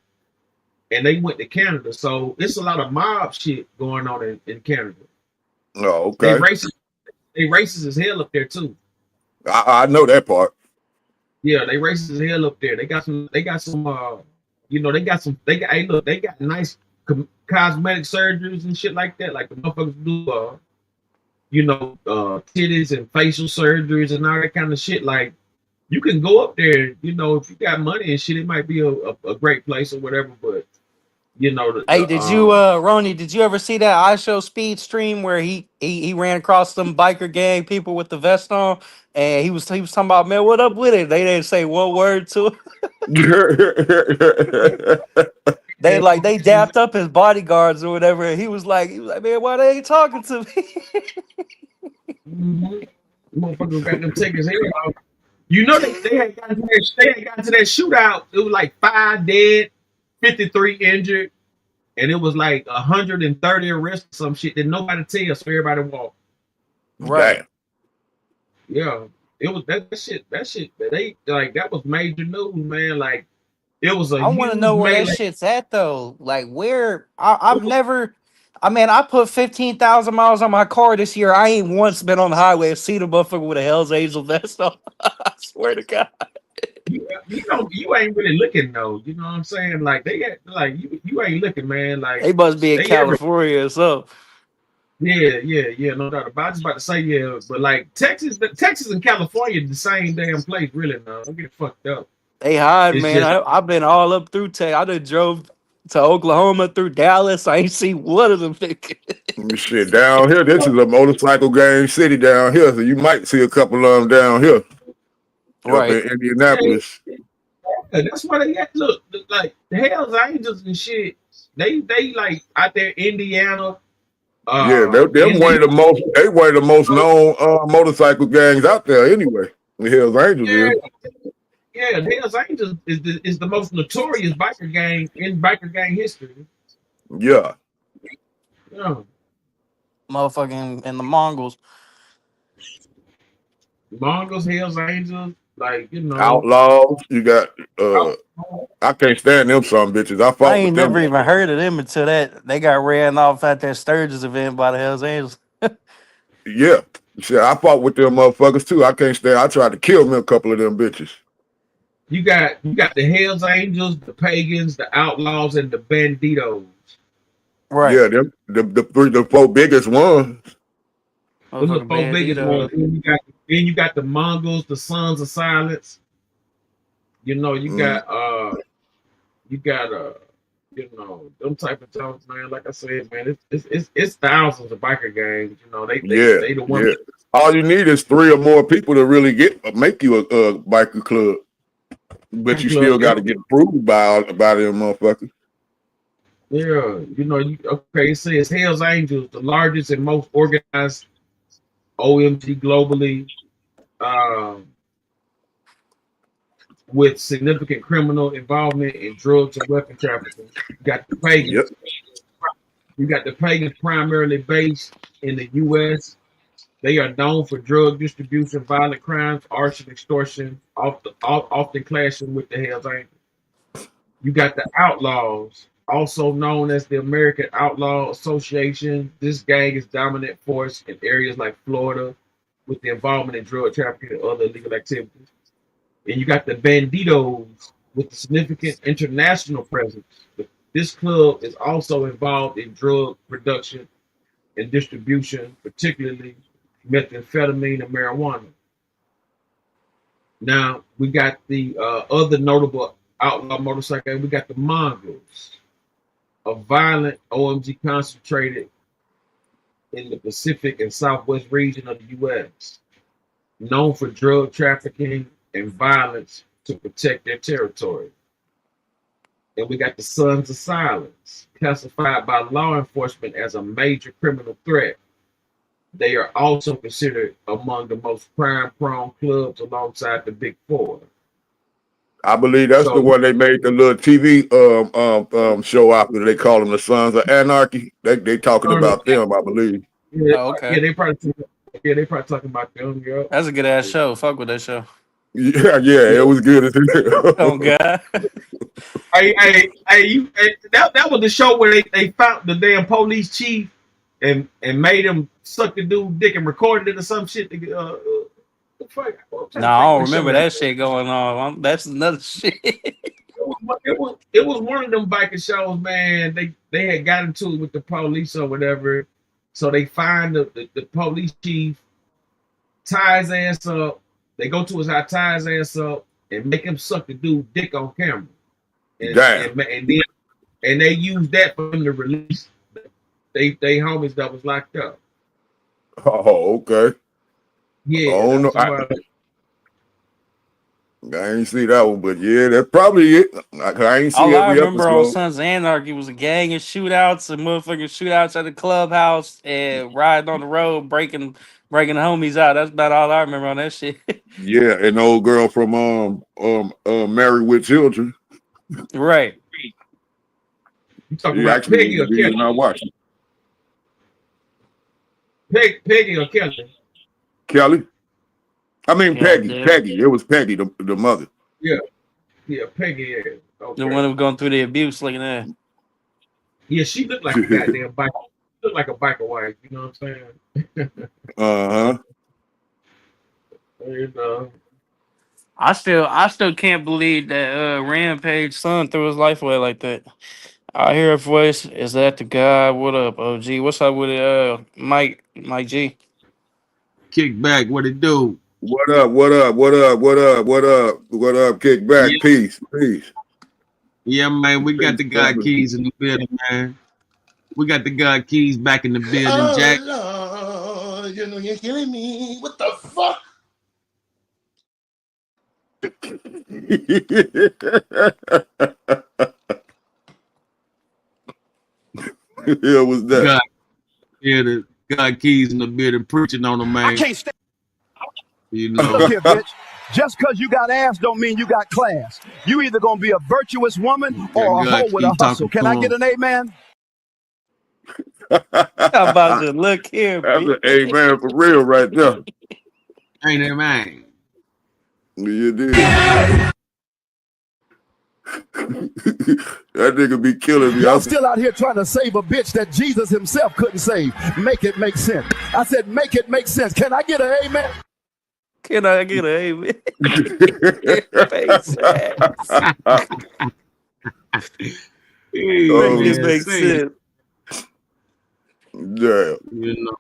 and they went to Canada. So it's a lot of mob shit going on in Canada. Oh, okay. They racist as hell up there too. I know that part. Yeah, they racist as hell up there. They got some. Hey, look, they got nice cosmetic surgeries and shit like that. Like the motherfuckers do, titties and facial surgeries and all that kind of shit. Like you can go up there, if you got money and shit, it might be a great place or whatever. But hey, did you, Roni? Did you ever see that iShow Speed stream where he ran across some biker gang people with the vest on, and he was talking about, man, what up with it? They didn't say one word to him. They dapped up his bodyguards or whatever, and he was like, man, why they ain't talking to me? Motherfuckers got them take his head off. They had gotten to that shootout. It was like 5 dead, 53 injured, and it was like 130 arrests or some shit that nobody tell, so everybody walked. Right. Damn. Yeah. It was that shit that was major news, man. Like it was I want to know where that shit's at though. Like where I put 15,000 miles on my car this year. I ain't once been on the highway and seen a motherfucker with a Hell's Angel vest on. I swear to God. You ain't really looking though. You know what I'm saying? Like they got you ain't looking, man. Like they must be in California or something. Yeah, no doubt about it. I was about to say but like Texas and California the same damn place, really. No, don't get fucked up. They hide, man. I've been all up through Texas. I done drove to Oklahoma through Dallas. I ain't seen one of them. Shit, down here, this is a motorcycle gang city down here, so you might see a couple of them down here. Up in Indianapolis. Yeah, that's why they got look like the Hells Angels and shit. They like out there Indiana. Yeah, they're one of the most known motorcycle gangs out there anyway. The Hells Angels is. Yeah, the Hells Angels is the most notorious biker gang in biker gang history. Yeah. Yeah. Motherfucking and the Mongols. Mongols, Hells Angels, like Outlaws. You got I can't stand them some bitches. I I fought ain't with them. never even heard of them until that they got ran off at that Sturgis event by the Hells Angels. Yeah. Shit, I fought with them motherfuckers too. I can't stand. I tried to kill me a couple of them bitches. You got the Hells Angels, the Pagans, the Outlaws, and the Banditos. Right. Yeah, them the four biggest ones. Those are the four biggest ones. Then you got the Mongols, the Sons of Silence. You got them type of jokes, man. Like I said, man, it's thousands of biker gangs. They the ones. Yeah. All you need is 3 or more people to really make you a biker club, but you still got to get approved by them motherfuckers. Yeah, it says Hells Angels, the largest and most organized OMG globally, with significant criminal involvement in drugs and weapon trafficking. You got the Pagans. Yep. You got the Pagans primarily based in the U.S. They are known for drug distribution, violent crimes, arson, extortion, often clashing with the Hells Angels. You got the Outlaws, also known as the American Outlaw Association. This gang is dominant force in areas like Florida with the involvement in drug trafficking and other illegal activities. And you got the Banditos with a significant international presence. This club is also involved in drug production and distribution, particularly methamphetamine and marijuana. Now, we got the other notable outlaw motorcycle. We got the Mongols, a violent OMG concentrated in the Pacific and Southwest region of the U.S., known for drug trafficking and violence to protect their territory. And we got the Sons of Silence, classified by law enforcement as a major criminal threat. They are also considered among the most crime-prone clubs alongside the Big Four. I believe that's the one they made the little TV show after. They call them the Sons of Anarchy. They talking about them, I believe. Yeah, okay. Yeah, they probably talking about them. Yeah. That's a good ass show. Fuck with that show. Yeah, it was good as hell. Oh God. That was the show where they found the damn police chief and made him suck the dude dick and recorded it or some shit. No, I don't remember that shit going on. That's another shit. It was one of them biker shows, man. They had got into it with the police or whatever. So they find the police chief, tie his ass up. They go to his house, tie his ass up, and make him suck the dude dick on camera. And they use that for him to release they homies that was locked up. Oh, okay. Yeah. Oh no, I ain't see that one, but yeah, that's probably it. I ain't see all I every remember episode. on Sons of Anarchy was a gang of shootouts and motherfucking shootouts at the clubhouse and riding on the road, breaking the homies out. That's about all I remember on that shit. Yeah, an old girl from Married with Children. Right. You talking about Peggy or Kelly? I watched it. Peggy or Kelly? Kelly. I mean Peggy. Yeah. Peggy. It was Peggy, the mother. Yeah, Peggy. Yeah. Okay. The one who was going through the abuse, like that. Yeah, she looked like a goddamn biker. Looked like a biker wife. You know what I'm saying? You know. I still can't believe that Rampage son threw his life away like that. I hear a voice. Is that the guy? What up, OG? What's up with it? Mike G. Kick back. What it do? What up? Kick back. Yeah. Peace. Yeah, man, we got the God Keys in the building, man. We got the God Keys back in the building, Jack. Oh, Lord, you know you're killing me. What the fuck? Yeah, what's that? God, yeah, the God Keys in the building preaching on them, man. I can't stand. You know. Look here, bitch. Just because you got ass don't mean you got class. You either gonna be a virtuous woman or a hoe with a hustle. Can I get an amen? How about you look here, That's bitch? an amen for real right there. Ain't it, man? You did. That nigga be killing me. Y'all still out here trying to save a bitch that Jesus himself couldn't save. Make it make sense. I said, make it make sense. Can I get an amen? Can I get an amen? Oh, It makes sense. Yeah. You know.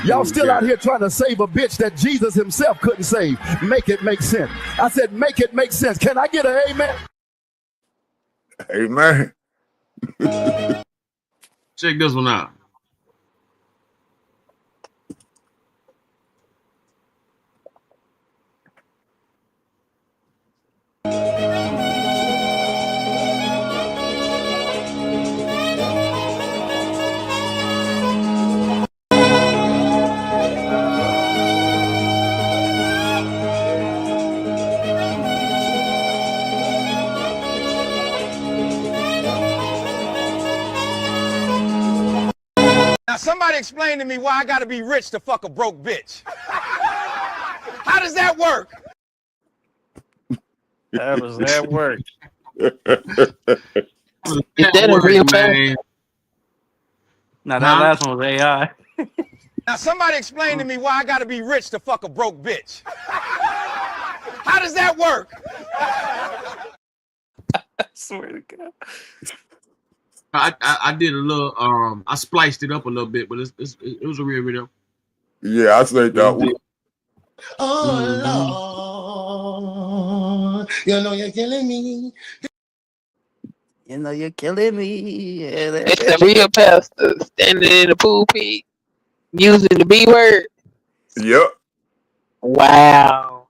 Y'all still out here trying to save a bitch that Jesus himself couldn't save. Make it make sense. I said, make it make sense. Can I get an amen? Amen. Check this one out. Now somebody explain to me why I gotta be rich to fuck a broke bitch. How does that work? How does that work? Is that a real man? Now that last one was AI. Now somebody explain to me why I gotta be rich to fuck a broke bitch. How does that work? I swear to God. I did a little I spliced it up a little bit, but it was a real video. Yeah, I say that one. Oh Lord, you know you're killing me. You know you're killing me. Yeah, It's a real pastor standing in the pulpit using the B word. Yep. Wow.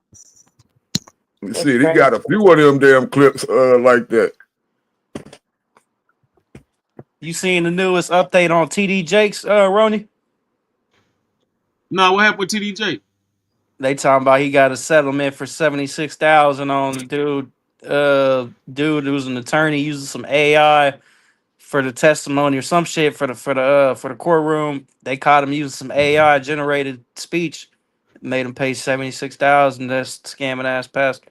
See, he got a few of them damn clips like that. You seen the newest update on TD Jakes, Roni? No, what happened with TD Jake? They talking about he got a settlement for $76,000 on the dude. Dude who was an attorney using some AI for the testimony or some shit for the courtroom. They caught him using some AI generated speech, made him pay $76,000. That's scamming ass pastor.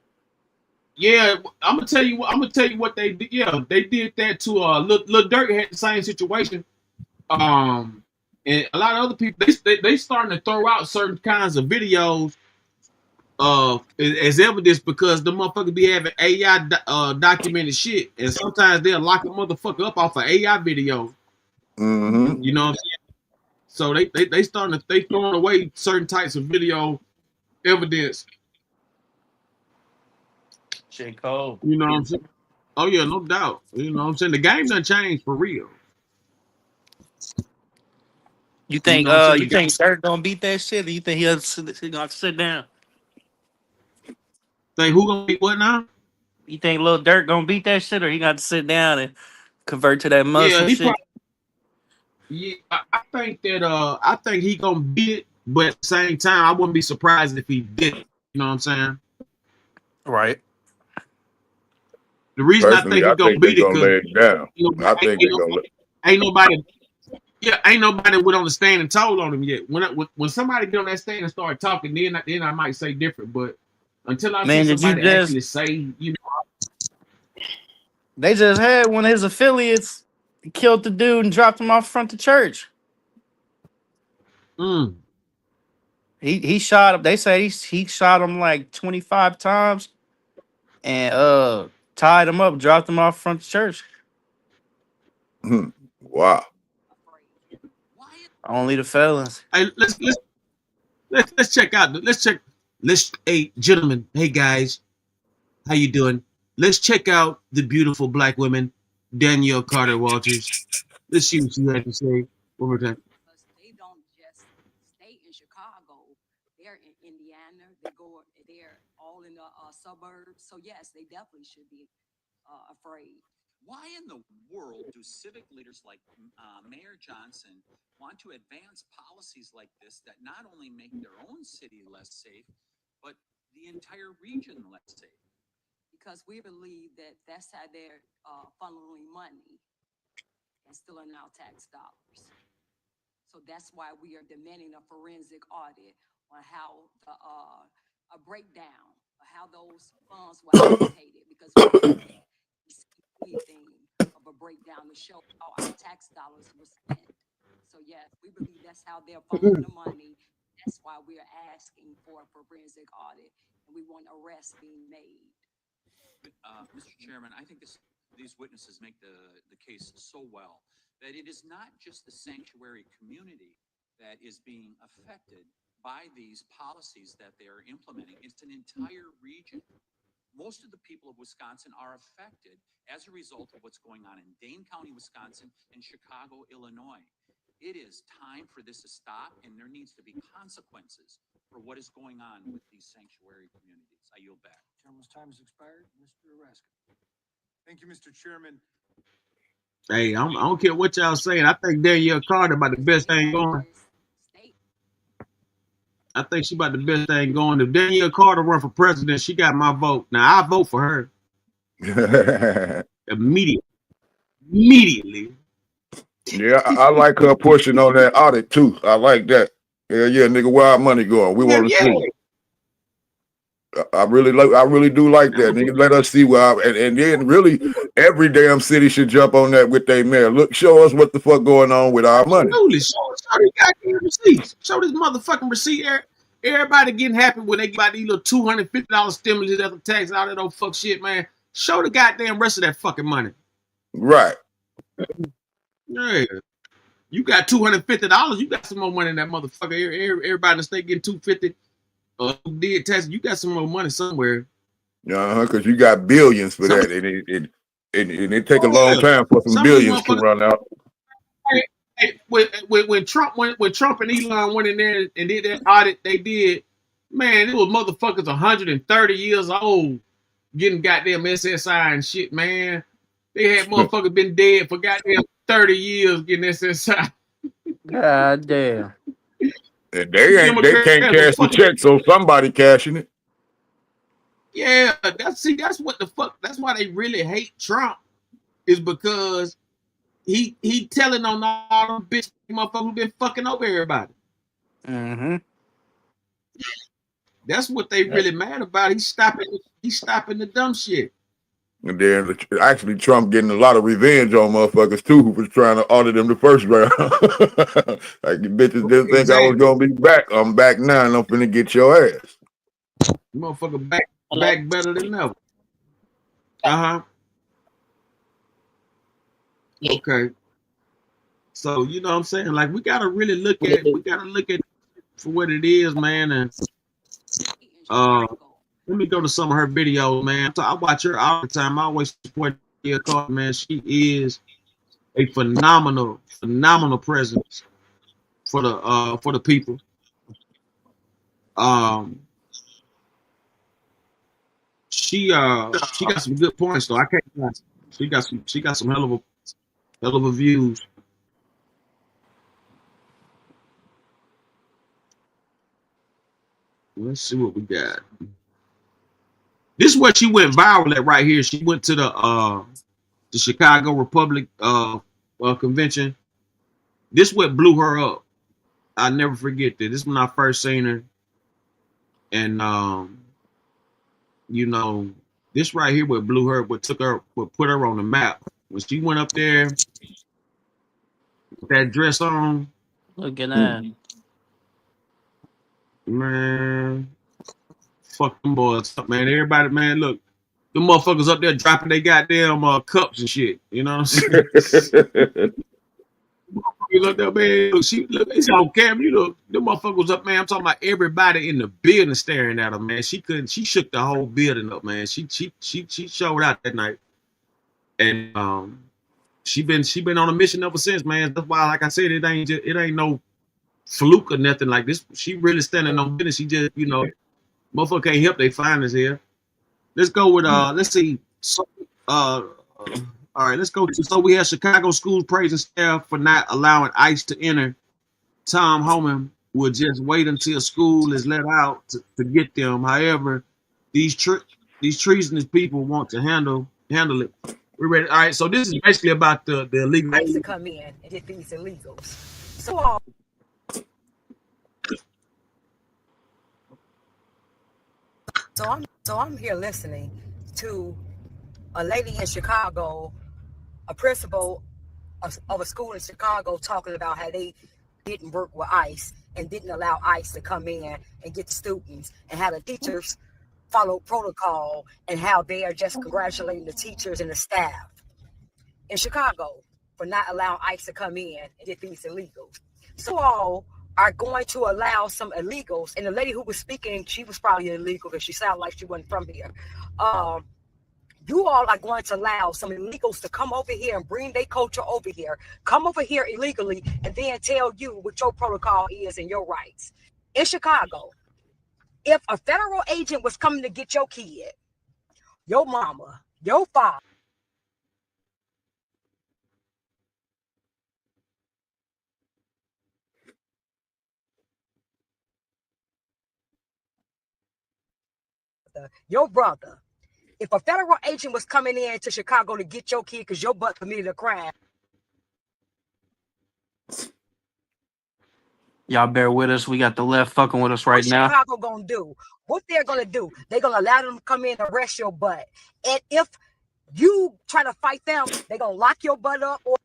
Yeah, I'm gonna tell you what they did. Yeah, they did that to Lil Durk had the same situation. And a lot of other people they starting to throw out certain kinds of videos as evidence because the motherfucker be having AI documented shit, and sometimes they'll lock a motherfucker up off of AI video. Mm-hmm. You know what I'm saying? So they throwing away certain types of video evidence. Shit cold. You know what I'm saying? Oh yeah, no doubt. You know what I'm saying? The game done changed for real. You think know what I'm saying? you think Dirk gonna beat that shit, or you think he gonna have to sit down? Think who gonna beat what now? You think Lil Durk gonna beat that shit, or he got to sit down and convert to that Muslim Yeah, he shit? yeah, I think that I think he gonna beat it, but at the same time, I wouldn't be surprised if he did. You know what I'm saying? Right. The reason Personally, I think I he gonna think they're beat it gonna because lay it down. I think they're gonna. ain't nobody. Yeah, ain't nobody went on the stand and told on him yet. When somebody get on that stand and start talking, then I might say different. But until I see somebody actually say, you know, They just had one of his affiliates killed the dude and dropped him off front of church. He shot him. They say he shot him like 25 times and tied him up, dropped him off front of church. Wow. Only the felons. Hey, let's check out. Hey, gentlemen. Hey, guys. How you doing? Let's check out the beautiful black woman, Danielle Carter Walters. Let's see what she had to say. One more time. They don't just stay in Chicago. They're in Indiana. They're all in the suburbs. So yes, they definitely should be afraid. Why in the world do civic leaders like Mayor Johnson want to advance policies like this that not only make their own city less safe, but the entire region less safe? Because we believe that that's how they're funneling money and stealing our tax dollars. So that's why we are demanding a forensic audit on how a breakdown of how those funds were allocated, because we see anything of a breakdown to show how our tax dollars were spent. So yes, we believe that's how they're funneling the money. That's why we are asking for a forensic audit, and we want arrests being made. Mr. Chairman, I think these witnesses make the case so well that it is not just the sanctuary community that is being affected by these policies that they are implementing. It's an entire region. Most of the people of Wisconsin are affected as a result of what's going on in Dane County, Wisconsin, and Chicago, Illinois. It is time for this to stop, and there needs to be consequences for what is going on with these sanctuary communities. I yield back. Gentleman's time has expired. Mr. Raska. Thank you, Mr. Chairman. Hey, I don't care what y'all saying. I think Danielle Carter about the best thing going. I think she about the best thing going. If Danielle Carter run for president, she got my vote. Now I vote for her immediately. Yeah, I like her pushing on that audit too. I like that. Yeah, nigga, where our money going? We want to see. I really do like that. Nigga, let us see where and then really every damn city should jump on that with their mayor. Look, show us what the fuck going on with our money. Absolutely. Show these goddamn receipts. Show this motherfucking receipt. Everybody getting happy when they get these little $250 stimulus after tax, all that old fuck shit, man. Show the goddamn rest of that fucking money. Right. Yeah. You got $250. You got some more money in that motherfucker. Everybody in the state getting $250. Who did tax? You got some more money somewhere. Because you got billions for that, and it take a long time for some billions to run out. Hey, when Trump and Elon went in there and did that audit, they did, man, it was motherfuckers 130 years old getting goddamn SSI and shit, man. They had motherfuckers been dead for goddamn 30 years getting SSI. God damn. And they can't cash the check, so somebody cashing it. Yeah, that's what the fuck. That's why they really hate Trump, is because he telling on all them bitch motherfuckers who been fucking over everybody. Mm-hmm. That's what they really mad about. He's stopping the dumb shit. And then actually Trump getting a lot of revenge on motherfuckers too, who was trying to audit him the first round. Like the bitches didn't think I was gonna be back. I'm back now and I'm finna get your ass. Motherfucker back better than ever. Uh-huh. Okay. So you know what I'm saying? Like we gotta really look at for what it is, man. And let me go to some of her videos, man. So I watch her all the time. I always support Danielle Carter, man. She is a phenomenal presence for the people. She got some good points though. I can't lie. She got some hell of a views. Let's see what we got. This is where she went viral at right here. She went to the Chicago Republic convention. This is what blew her up. I'll never forget that. This is when I first seen her. And you know, this right here what blew her, what put her on the map. When she went up there with that dress on. Look at that. Man. Fuck them boys up, man. Everybody, man, look. Them motherfuckers up there dropping their goddamn cups and shit. You know what I'm saying? You look up, man. Look, it's on camera. You know, the motherfuckers up, man. I'm talking about everybody in the building staring at her, man. She shook the whole building up, man. She showed out that night, and she been on a mission ever since, man. That's why, like I said, it ain't no fluke or nothing like this. She really standing on business. She just, motherfucker can't help they finance here. Let's go with let's see. So, all right, let's go to. So we have Chicago schools praising staff for not allowing ICE to enter. Tom Homan will just wait until school is let out to get them. However, these treasonous people want to handle it. We're ready. All right, so this is basically about the illegal. ICE to come in and get these illegals. So I'm here listening to a lady in Chicago, a principal of a school in Chicago, talking about how they didn't work with ICE and didn't allow ICE to come in and get students, and how the teachers follow protocol, and how they are just congratulating the teachers and the staff in Chicago for not allowing ICE to come in and get these illegals. So all are going to allow some illegals, and the lady who was speaking, she was probably illegal because she sounded like she wasn't from here. You all are going to allow some illegals to come over here and bring their culture over here, come over here illegally, and then tell you what your protocol is and your rights. In Chicago, if a federal agent was coming to get your kid, your mama, your father, your brother, if a federal agent was coming in to Chicago to get your kid because your butt committed a crime, Y'all bear with us. We got the left fucking with us right now. What's Chicago gonna do? What they're gonna do? They're gonna allow them to come in and arrest your butt. And if you try to fight them, they're gonna lock your butt up or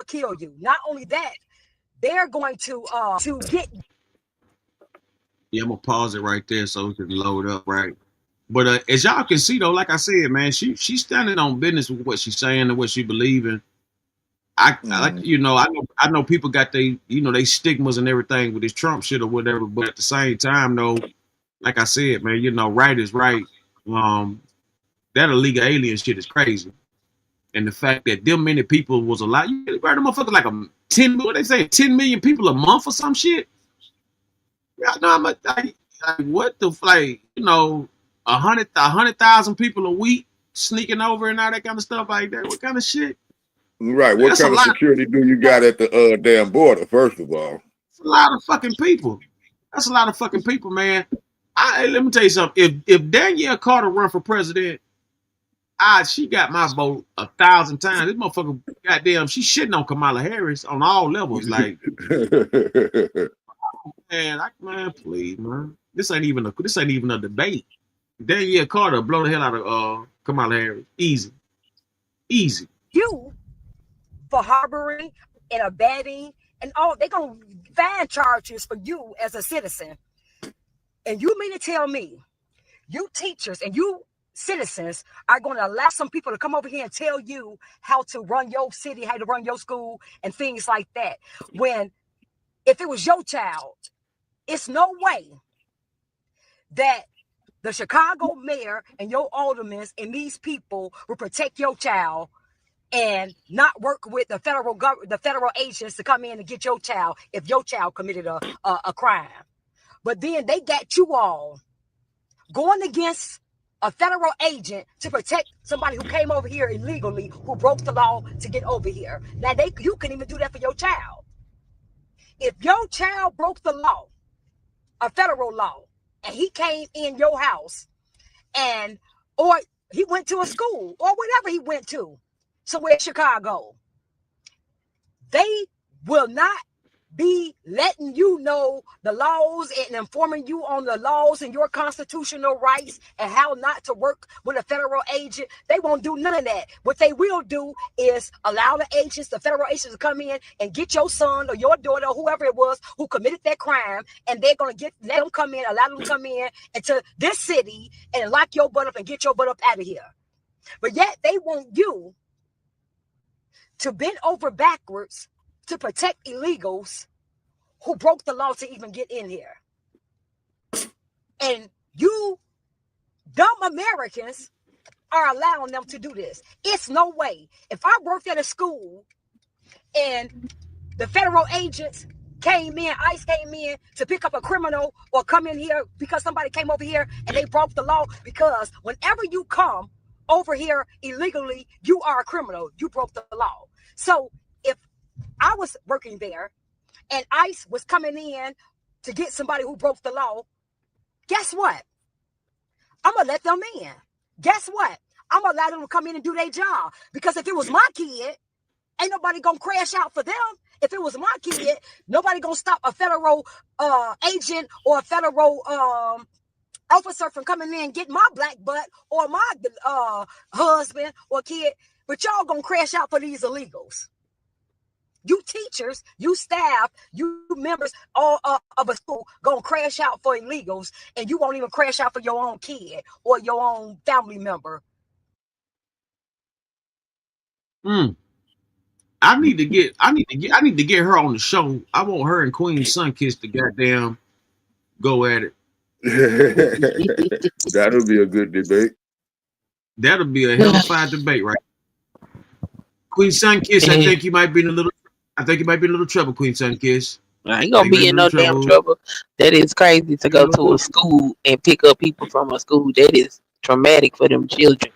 kill you. Not only that, they're going to get. Yeah, I'm gonna pause it right there so it can load up, right? But as y'all can see, though, like I said, man, she's standing on business with what she's saying and what she believing. I like, I know people got they stigmas and everything with this Trump shit or whatever, but at the same time, though, like I said, man, right is right. That illegal alien shit is crazy, and the fact that them many people was alive, you heard the motherfuckers like 10 million people a month or some shit. Yeah, no, I'm like, what the 100,000 people a week sneaking over and all that kind of stuff like that. What kind of shit? Right. What kind of security do you got at the damn border? First of all, it's a lot of fucking people. That's a lot of fucking people, man. Let me tell you something. If Danielle Carter run for president, she got my vote 1,000 times. This motherfucker, goddamn, she shitting on Kamala Harris on all levels. Like, man, please, man. This ain't even a debate. Danielle Carter blow the hell out of Kamala Harris. Easy. You for harboring and abetting and all, they're gonna fine charges for you as a citizen. And you mean to tell me, you teachers and you citizens are going to allow some people to come over here and tell you how to run your city, how to run your school, and things like that? When if it was your child, it's no way that the Chicago mayor and your aldermen and these people will protect your child and not work with the federal agents to come in and get your child if your child committed a crime. But then they got you all going against a federal agent to protect somebody who came over here illegally, who broke the law to get over here. Now you couldn't even do that for your child. If your child broke the law, a federal law, and he came in your house or he went to a school or whatever he went to somewhere in Chicago, they will not be letting you know the laws and informing you on the laws and your constitutional rights and how not to work with a federal agent. They won't do none of that. What they will do is allow the federal agents to come in and get your son or your daughter or whoever it was who committed that crime, and they're going to let them come in, allow them to come in into this city and lock your butt up and get your butt up out of here. But yet they want you to bend over backwards to protect illegals who broke the law to even get in here. And you dumb Americans are allowing them to do this. It's no way. If I worked at a school and the federal agents came in, ICE came in to pick up a criminal or come in here because somebody came over here and they broke the law, because whenever you come over here illegally, you are a criminal. You broke the law. So if I was working there and ICE was coming in to get somebody who broke the law, guess what? I'm going to let them in. Guess what? I'm going to allow them to come in and do their job. Because if it was my kid, ain't nobody going to crash out for them. If it was my kid, nobody going to stop a federal agent or a federal officer from coming in and getting my black butt or my husband or kid. But y'all going to crash out for these illegals. You teachers, you staff, you members all of a school gonna crash out for illegals, and you won't even crash out for your own kid or your own family member. I need to get her on the show. I want her and Queen Sunkiss to goddamn go at it. That'll be a good debate. That'll be a hell of a fine debate, right? Queen Sunkiss, I think you might be in a little trouble, Queen Sunkiss. I ain't gonna be in no damn trouble. That is crazy to go to a school and pick up people from a school. That is traumatic for them children.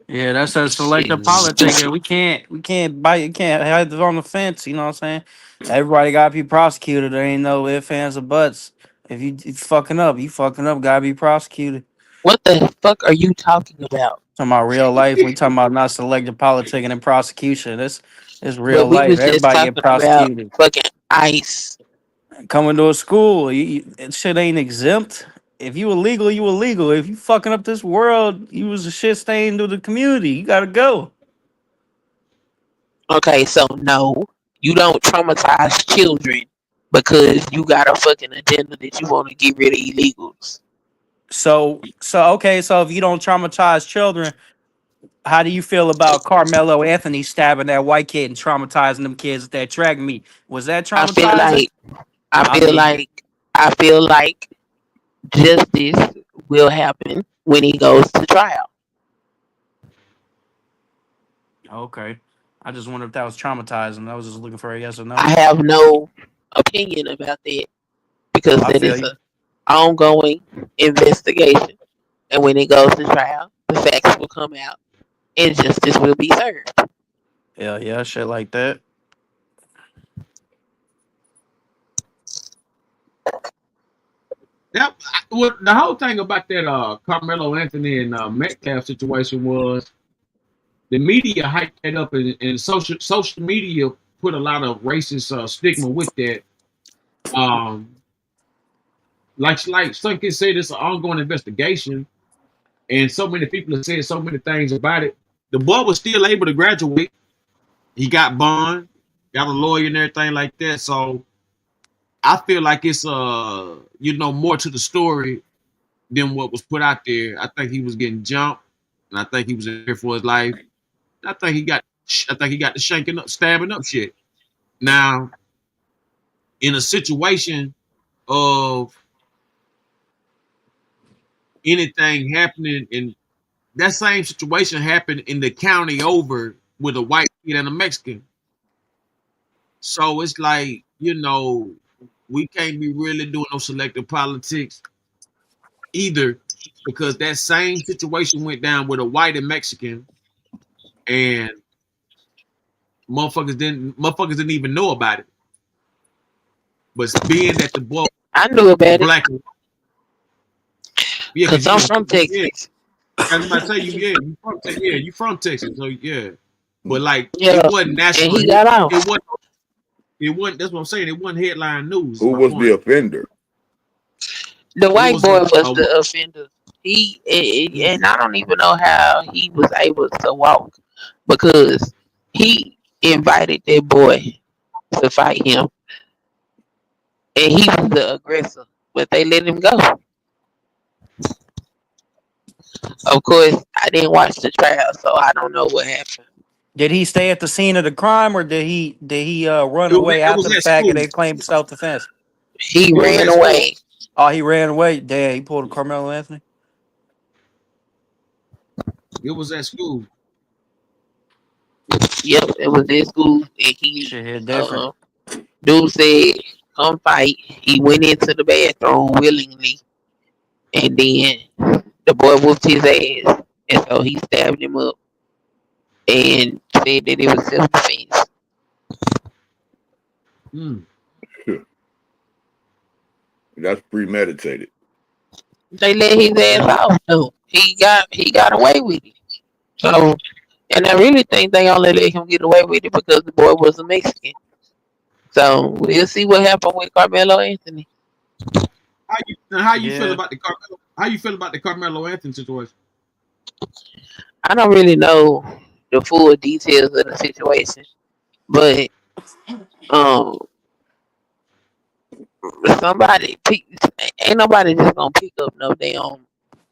Yeah, that's a selective politics. We can't have it on the fence. You know what I'm saying? Everybody gotta be prosecuted. There ain't no ifs, ands, or buts. If you fucking up, gotta be prosecuted. What the fuck are you talking about? Talking about real life. We talking about not selective politicking and prosecution. It's real But we life. was just Everybody talking get prosecuted. about fucking ICE. Coming to a school, shit ain't exempt. If you illegal, you illegal. If you fucking up this world, you was a shit stain to the community. You gotta go. Okay, so no, you don't traumatize children because you got a fucking agenda that you want to get rid of illegals. So okay, so if you don't traumatize children, how do you feel about Carmelo Anthony stabbing that white kid and traumatizing them kids at that track meet? Was that traumatizing? I feel like justice will happen when he goes to trial. Okay. I just wonder if that was traumatizing. I was just looking for a yes or no. I have no opinion about that because that is an ongoing investigation. And when it goes to trial, the facts will come out and justice will be served. Yeah, shit like that. The whole thing about that Carmelo Anthony and Metcalf situation was the media hyped that up, and social media put a lot of racist stigma with that. Like Sunkin said, it's an ongoing investigation, and so many people have said so many things about it. The boy was still able to graduate. He got bond, got a lawyer and everything like that. So I feel like it's more to the story than what was put out there. I think he was getting jumped, and I think he was in here for his life. I think he got the shanking up, stabbing up shit. Now, in a situation of anything happening, in that same situation happened in the county over with a white kid and a Mexican. So it's like, we can't be really doing no selective politics either, because that same situation went down with a white and Mexican, and motherfuckers didn't even know about it. But being that the boy, I knew about black, it. Yeah, because I'm from Texas. Yeah. I was about to say you from Texas, so yeah. But like, it wasn't national. And he got off. It wasn't. That's what I'm saying. It wasn't headline news. Who was the offender? The white was boy a- was a- the offender. And I don't even know how he was able to walk because he invited that boy to fight him, and he was the aggressor, but they let him go. Of course, I didn't watch the trial, so I don't know what happened. Did he stay at the scene of the crime, or did he run away It after was the at fact and school. they claimed self defense? He It was ran at school. away. Oh, he ran away. Damn, he pulled a Carmelo Anthony. It was at school. Yep, it was in school, and he Shit hit different. dude said, "Come fight." He went into the bathroom willingly, and then the boy whooped his ass, and so he stabbed him up and said that it was self defense. Mm. That's premeditated. They let his ass off though. He got away with it. So, and I really think they only let him get away with it because the boy was a Mexican. So we'll see what happened with Carmelo Anthony. How you feel Yeah. about the Carmelo? How you feel about the Carmelo Anthony situation? I don't really know the full details of the situation, but um, ain't nobody just gonna pick up no damn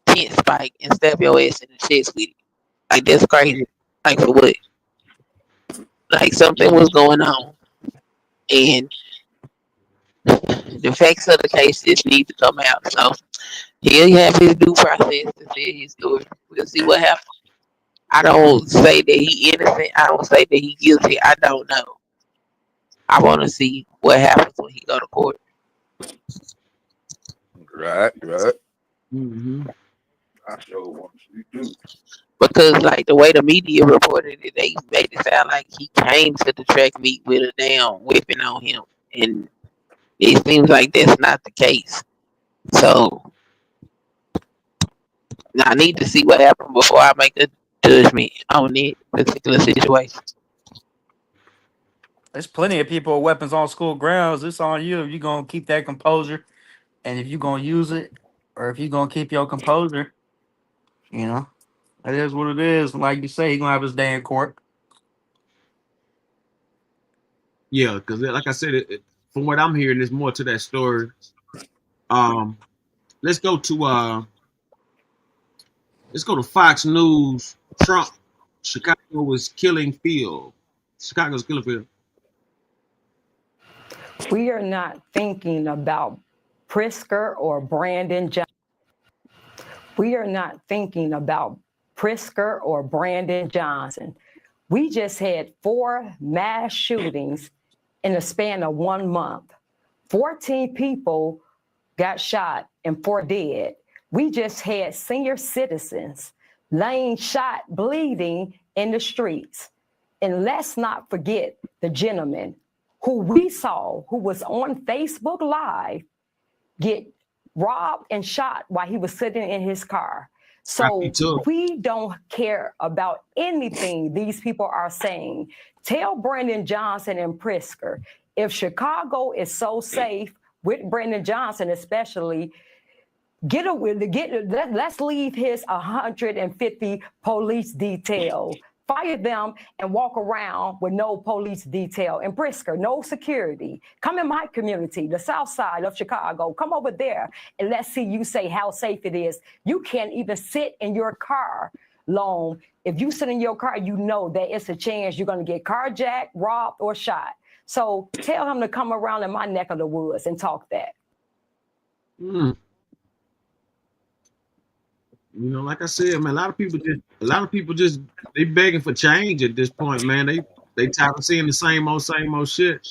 tent spike and stab your ass in the chest with it. Like that's crazy. Like for what? Like something was going on, and the facts of the case just need to come out. So he'll have his due process to say his story. We'll see what happens. I don't say that he innocent. I don't say that he guilty. I don't know. I want to see what happens when he go to court. Right. Mm-hmm. I sure want to see too. Because like the way the media reported it, they made it sound like he came to the track meet with a damn weapon on him, and it seems like that's not the case. So I need to see what happened before I make a judgment on that particular situation. There's plenty of people with weapons on school grounds. It's on you if you're gonna keep that composure, and if you're gonna use it, or if you're gonna keep your composure. You know, that is what it is. Like you say, he's gonna have his day in court. Yeah, because like I said, from what I'm hearing, there's more to that story. Um, let's go to Fox News. Trump, Chicago was killing field. Chicago's killing field. We are not thinking about Prisker or Brandon Johnson. We are not thinking about Prisker or Brandon Johnson. We just had 4 mass shootings in the span of 1 month. 14 people got shot and 4 dead. We just had senior citizens laying shot, bleeding in the streets. And let's not forget the gentleman who we saw, who was on Facebook Live, get robbed and shot while he was sitting in his car. So we don't care about anything these people are saying. Tell Brandon Johnson and Prisker, if Chicago is so safe with Brandon Johnson especially, let's leave his 150 police detail. Fire them and walk around with no police detail. And Brisker, no security. Come in my community, the south side of Chicago. Come over there and let's see you say how safe it is. You can't even sit in your car long. If you sit in your car, you know that it's a chance you're going to get carjacked, robbed, or shot. So tell him to come around in my neck of the woods and talk that. Mm. You know, like I said, man, a lot of people just they begging for change at this point, man. They tired of seeing the same old shit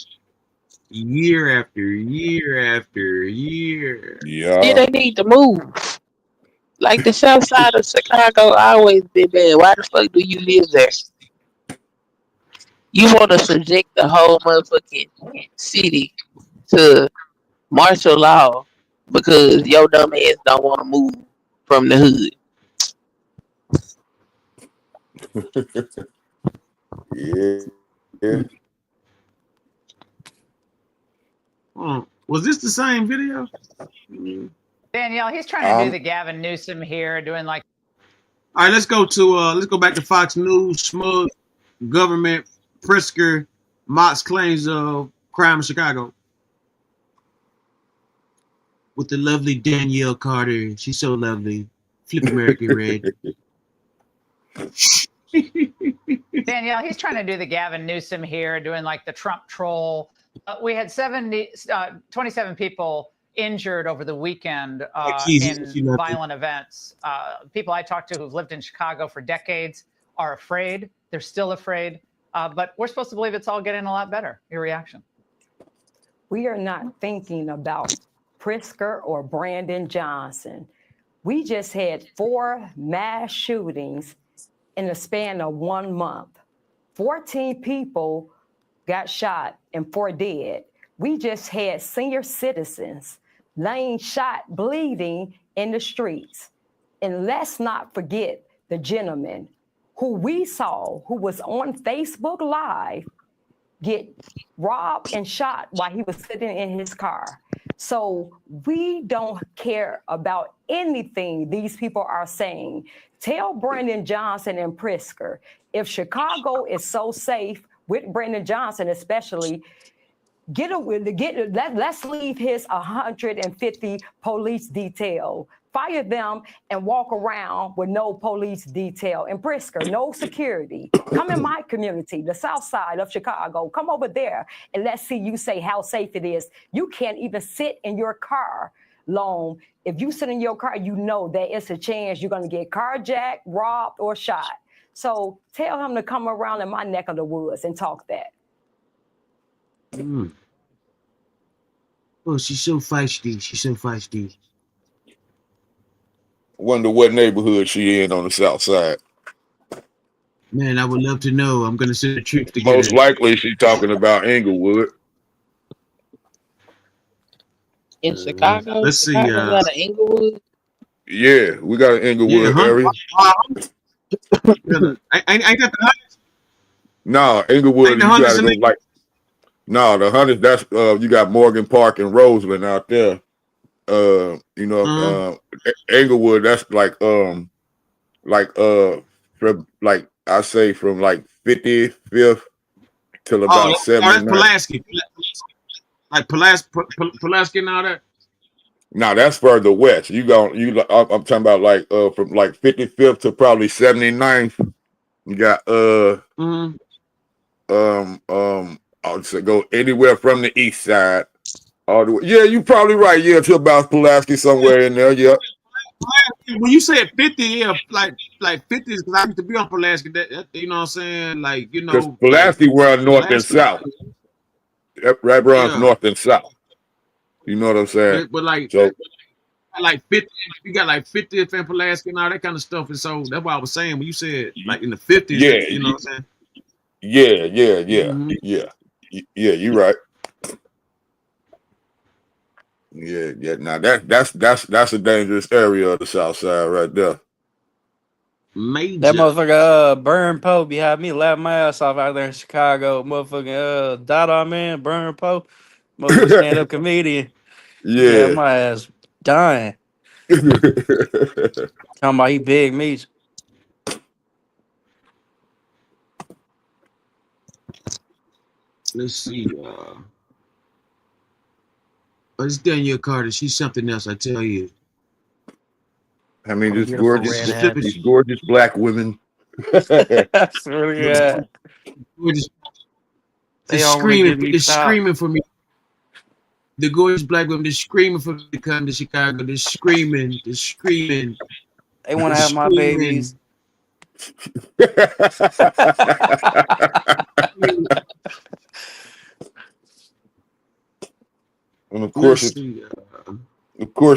year after year after year. Yeah, they need to move. Like the south side of Chicago always been bad. Why the fuck do you live there? You want to subject the whole motherfucking city to martial law because your dumb ass don't want to move from the hood. Yeah. Was this the same video? Danielle, he's trying to do the Gavin Newsom here, doing like. All right, let's go back to Fox News. Smug government Pritzker mocks claims of crime in Chicago. With the lovely Danielle Carter. She's so lovely. Flip American Red. Danielle, he's trying to do the Gavin Newsom here, doing like the Trump troll. We had 27 people injured over the weekend in violent events. People I talked to who've lived in Chicago for decades are afraid. They're still afraid. But we're supposed to believe it's all getting a lot better. Your reaction? We are not thinking about Pritzker or Brandon Johnson. We just had 4 mass shootings in the span of 1 month. 14 people got shot and 4 dead. We just had senior citizens laying shot, bleeding in the streets. And let's not forget the gentleman who we saw, who was on Facebook Live, get robbed and shot while he was sitting in his car. So we don't care about anything these people are saying. Tell Brandon Johnson and Pritzker, if Chicago is so safe with Brandon Johnson especially, let's leave his 150 police detail. Fire them and walk around with no police detail. And Pritzker, no security. Come in my community, the south side of Chicago. Come over there and let's see you say how safe it is. You can't even sit in your car long. If you sit in your car, you know that it's a chance you're going to get carjacked, robbed, or shot. So tell him to come around in my neck of the woods and talk that. Oh, she's so feisty. She's so feisty. Wonder what neighborhood she in on the south side. Man, I would love to know. I'm gonna send a trip together. Most likely she's talking about Inglewood. In Chicago? Let's see. Chicago got an Inglewood? Yeah, we got an Inglewood area. Ain't that the Hunters? No, Inglewood, you gotta go like. No, the Hunters, that's you got Morgan Park and Roseland out there. Inglewood, that's from like I say from like 55th till about 79. Pulaski. Like Pulaski and all that. No, that's further west. I'm talking about like from like 55th to probably 79th. You got I'll say go anywhere from the east side. All the way. Yeah, you're probably right. Yeah, to about Pulaski somewhere in there. Yeah. When you said 50, yeah, like 50 is because I used to be on Pulaski. That, you know what I'm saying? Like, you know, because Pulaski runs north and south. Right, runs north and south. You know what I'm saying? But like, so, like 50, you got like 50th and Pulaski and all that kind of stuff. And so that's what I was saying when you said like in the 50s. Yeah, you know what I'm saying? Yeah. You're right. Yeah. Now that's a dangerous area of the south side right there. Major. That motherfucker Burn Poe behind me laughing my ass off out there in Chicago. Motherfucking Dada man, Burn Poe. Motherfucker stand up comedian. Yeah, my ass dying. Talking about he big meat. Let's see. It's Danielle Carter. She's something else, I tell you. I mean, these gorgeous black women. That's really good. They're screaming for me. The gorgeous black women, they're screaming for me to come to Chicago. They're screaming. They want to have my babies. And of course,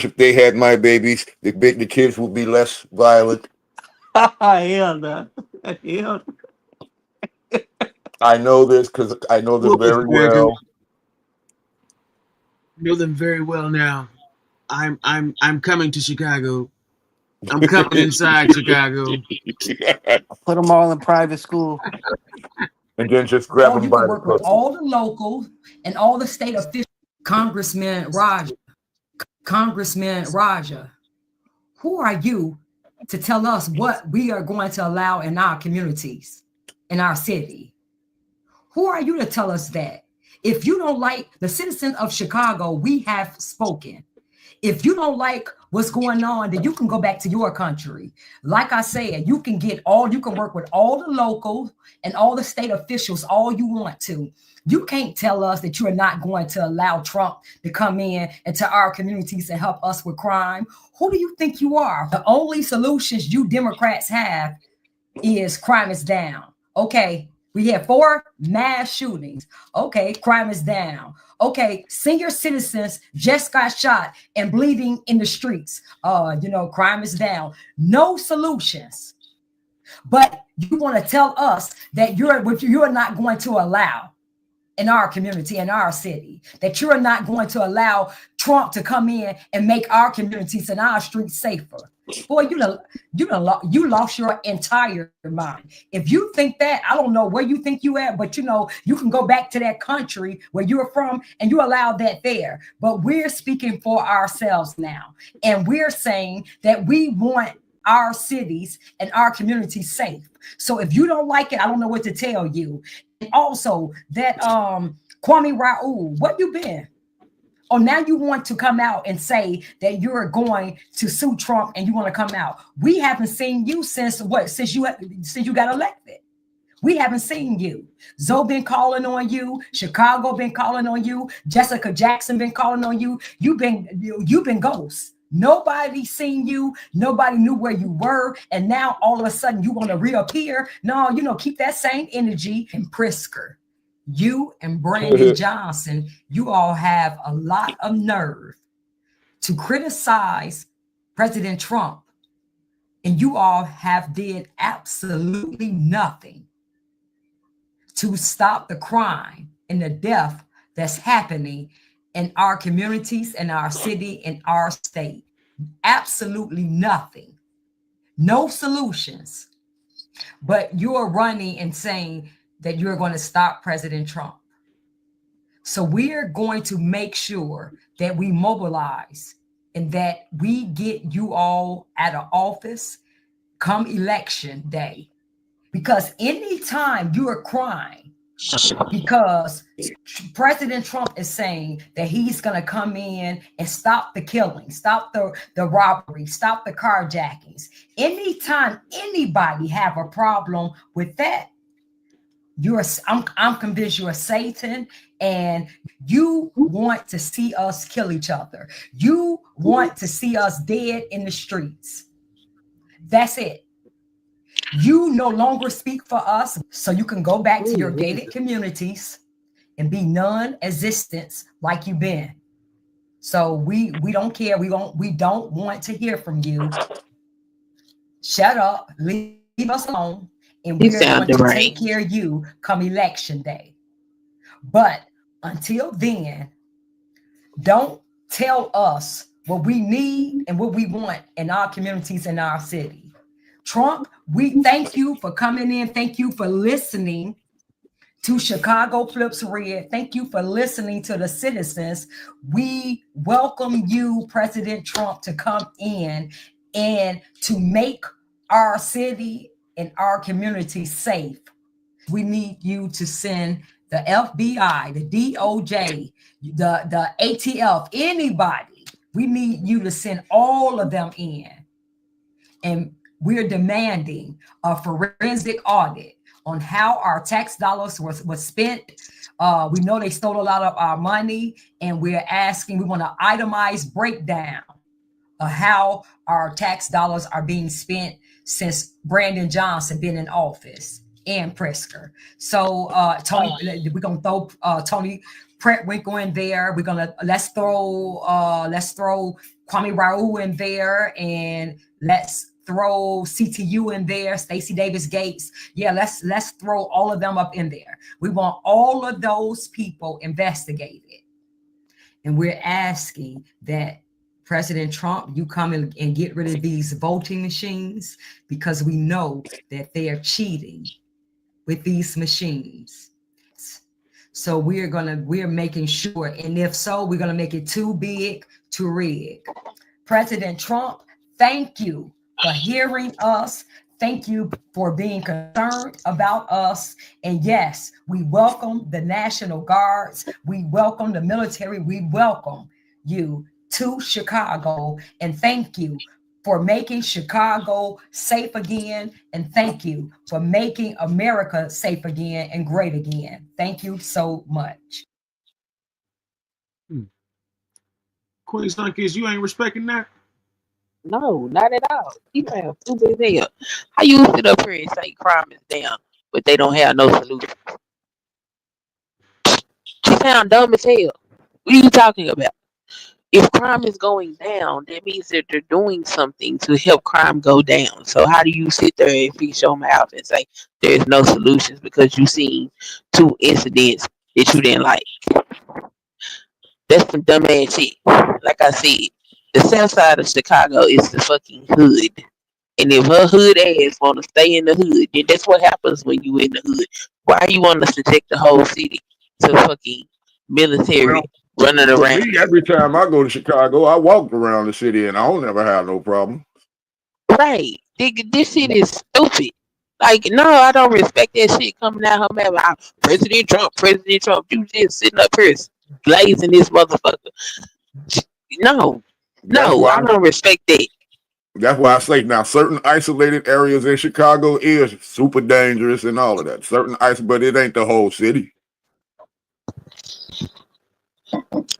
if they had my babies, the kids would be less violent. Hell no. I know this because I know them very well. Know them very well now. I'm coming to Chicago. I'm coming inside Chicago. Put them all in private school. And then just grab them by the work with all the locals and all the state officials. Congressman Raja, who are you to tell us what we are going to allow in our communities, in our city? Who are you to tell us that? If you don't like the citizens of Chicago, we have spoken. If you don't like what's going on, then you can go back to your country. Like I said, you can work with all the local and all the state officials all you want to. You can't tell us that you are not going to allow Trump to come in into our communities and help us with crime. Who do you think you are? The only solutions you Democrats have is crime is down. Okay, we had 4 mass shootings. Okay, crime is down. Okay, senior citizens just got shot and bleeding in the streets. Crime is down. No solutions. But you want to tell us that you're not going to allow in our community, in our city, that you're not going to allow Trump to come in and make our communities and our streets safer. Boy, you lost your entire mind. If you think that, I don't know where you think you at, but you can go back to that country where you're from and you allow that there. But we're speaking for ourselves now. And we're saying that we want our cities and our communities safe. So if you don't like it, I don't know what to tell you. And also that Kwame Raoul, what you been? Oh, now you want to come out and say that you're going to sue Trump and you want to come out. We haven't seen you since you got elected. We haven't seen you. Zoe been calling on you. Chicago been calling on you. Jessica Jackson been calling on you. You've been ghosts. Nobody seen you. Nobody knew where you were. And now all of a sudden you want to reappear. No, keep that same energy. And Prisker, you and Brandon Johnson, you all have a lot of nerve to criticize President Trump. And you all have did absolutely nothing to stop the crime and the death that's happening in our communities, in our city, in our state. Absolutely nothing. No solutions. But you're running and saying that you're going to stop President Trump. So we're going to make sure that we mobilize and that we get you all out of office come election day. Because anytime you are crying, because President Trump is saying that he's going to come in and stop the killing, stop the robbery, stop the carjackings. Anytime anybody have a problem with that, I'm convinced you're Satan and you want to see us kill each other. You want to see us dead in the streets. That's it. You no longer speak for us, so you can go back to your gated communities and be non-existent like you've been. So we don't care. We don't want to hear from you. Shut up, leave us alone, and we're going to take care of you come election day. But until then, don't tell us what we need and what we want in our communities and our city. Trump, we thank you for coming in. Thank you for listening to Chicago Flips Red. Thank you for listening to the citizens. We welcome you, President Trump, to come in and to make our city and our community safe. We need you to send the FBI, the DOJ, the ATF, anybody. We need you to send all of them in. And we're demanding a forensic audit on how our tax dollars was spent. We know they stole a lot of our money, and we want an itemized breakdown of how our tax dollars are being spent since Brandon Johnson been in office and Prisker. So Tony, we're gonna throw Tony Prewinkle in there. Let's throw Kwame Raoul in there, and let's throw CTU in there, Stacey Davis Gates. Yeah, let's throw all of them up in there. We want all of those people investigated. And we're asking that President Trump, you come and get rid of these voting machines, because we know that they are cheating with these machines. So we're making sure, and if so, we're gonna make it too big to rig. President Trump, thank you for hearing us. Thank you for being concerned about us. And yes, we welcome the National Guards. We welcome the military. We welcome you to Chicago. And thank you for making Chicago safe again. And thank you for making America safe again and great again. Thank you so much. Queen Sunkiss, you ain't respecting that? No, not at all. You have stupid as hell. How you sit up here and say crime is down, but they don't have no solution? She sound dumb as hell. What are you talking about? If crime is going down, that means that they're doing something to help crime go down. So how do you sit there and fix your mouth and say there's no solutions because you seen 2 incidents that you didn't like? That's some dumb ass shit. Like I said, the south side of Chicago is the fucking hood. And if her hood ass wanna stay in the hood, then that's what happens when you in the hood. Why you want to subject the whole city to fucking military running For around? me, every time I go to Chicago, I walk around the city and I don't never have no problem. Right. This shit is stupid. Like, no, I don't respect that shit coming out her mouth. President Trump, President Trump, you just sitting up here glazing this motherfucker. No, I don't respect that. That's why I say now certain isolated areas in Chicago is super dangerous and all of that. But it ain't the whole city.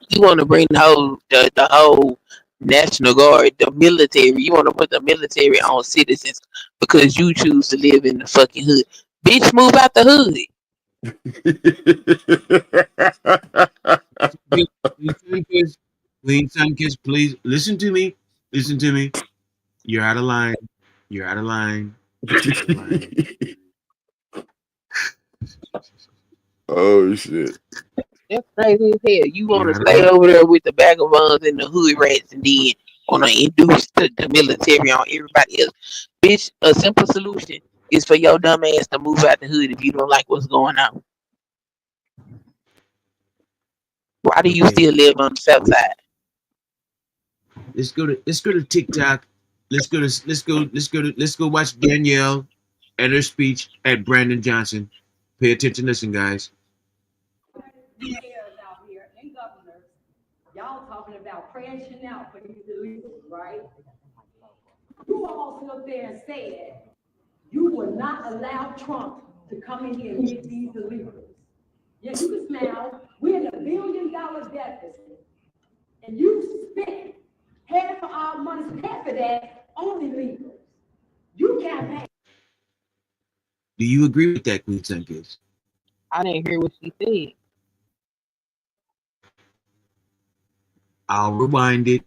You want to bring the whole National Guard, the military. You want to put the military on citizens because you choose to live in the fucking hood. Bitch, move out the hood. Queen Sunkiss, please listen to me. Listen to me. You're out of line. You're out of line. Oh shit. That's crazy as hell. You want to stay over there with the vagabonds and the hood rats and then want to induce the military on everybody else. Bitch, a simple solution is for your dumb ass to move out the hood if you don't like what's going on. Why do you still live on the south side? Let's go to TikTok. Let's go watch Danielle and her speech at Brandon Johnson. Pay attention, listen, guys. Y'all talking about crashing out for these illegals, right? You all stood up there and said you would not allow Trump to come in here and get these illegals. Yeah, you can smile. We're in $1 billion deficit. And you spent half of our money, half of that on illegals. You campaign. Do you agree with that, Queen Sunkiss? I didn't hear what she said. I'll rewind it.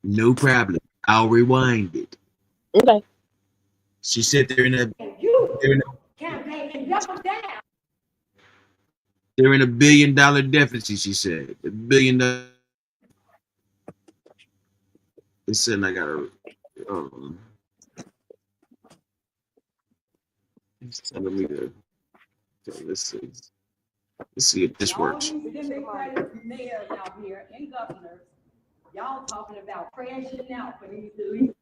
No problem. I'll rewind it. Okay. She said they're in a Campaign and double down. they're in $1 billion deficit, she said. $1 billion. Listen, I gotta it's telling me to okay, let's see if this works. All these Democratic mayors out here and governors, y'all talking about crashing out for these illegals.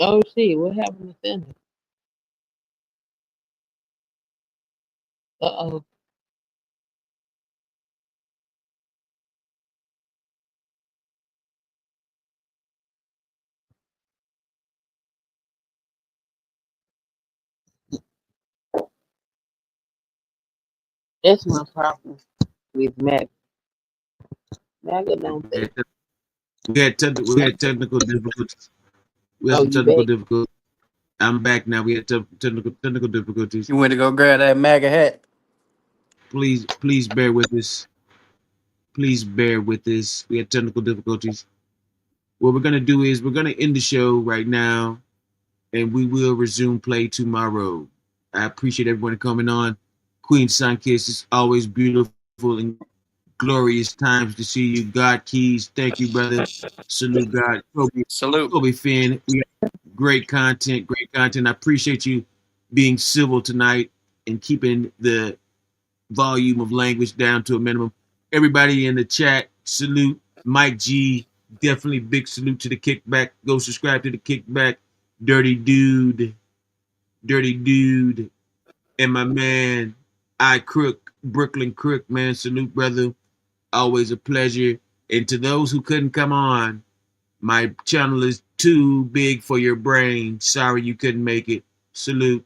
Oh shit, what happened to Sanders? Uh-oh. That's my problem with Mac. MAGA don't think. We had technical difficulties. We had some you technical back? difficulties. I'm back now. We had technical difficulties. You went to go grab that MAGA hat. Please bear with us. Please bear with us. We had technical difficulties. What we're gonna do is we're gonna end the show right now. and we will resume play tomorrow. I appreciate everyone coming on. Queen Sunkiss, it's always beautiful and glorious times to see you. God Keys, thank you, brother. Salute God. Kobe Finn, we have great content. I appreciate you being civil tonight and keeping the volume of language down to a minimum. Everybody in the chat, salute. Mike G, definitely big salute to the Kickback. Go subscribe to the Kickback. Dirty Dude, and my man, Brooklyn Crook, man, salute, brother. Always a pleasure. And to those who couldn't come on, my channel is too big for your brain. Sorry you couldn't make it. Salute.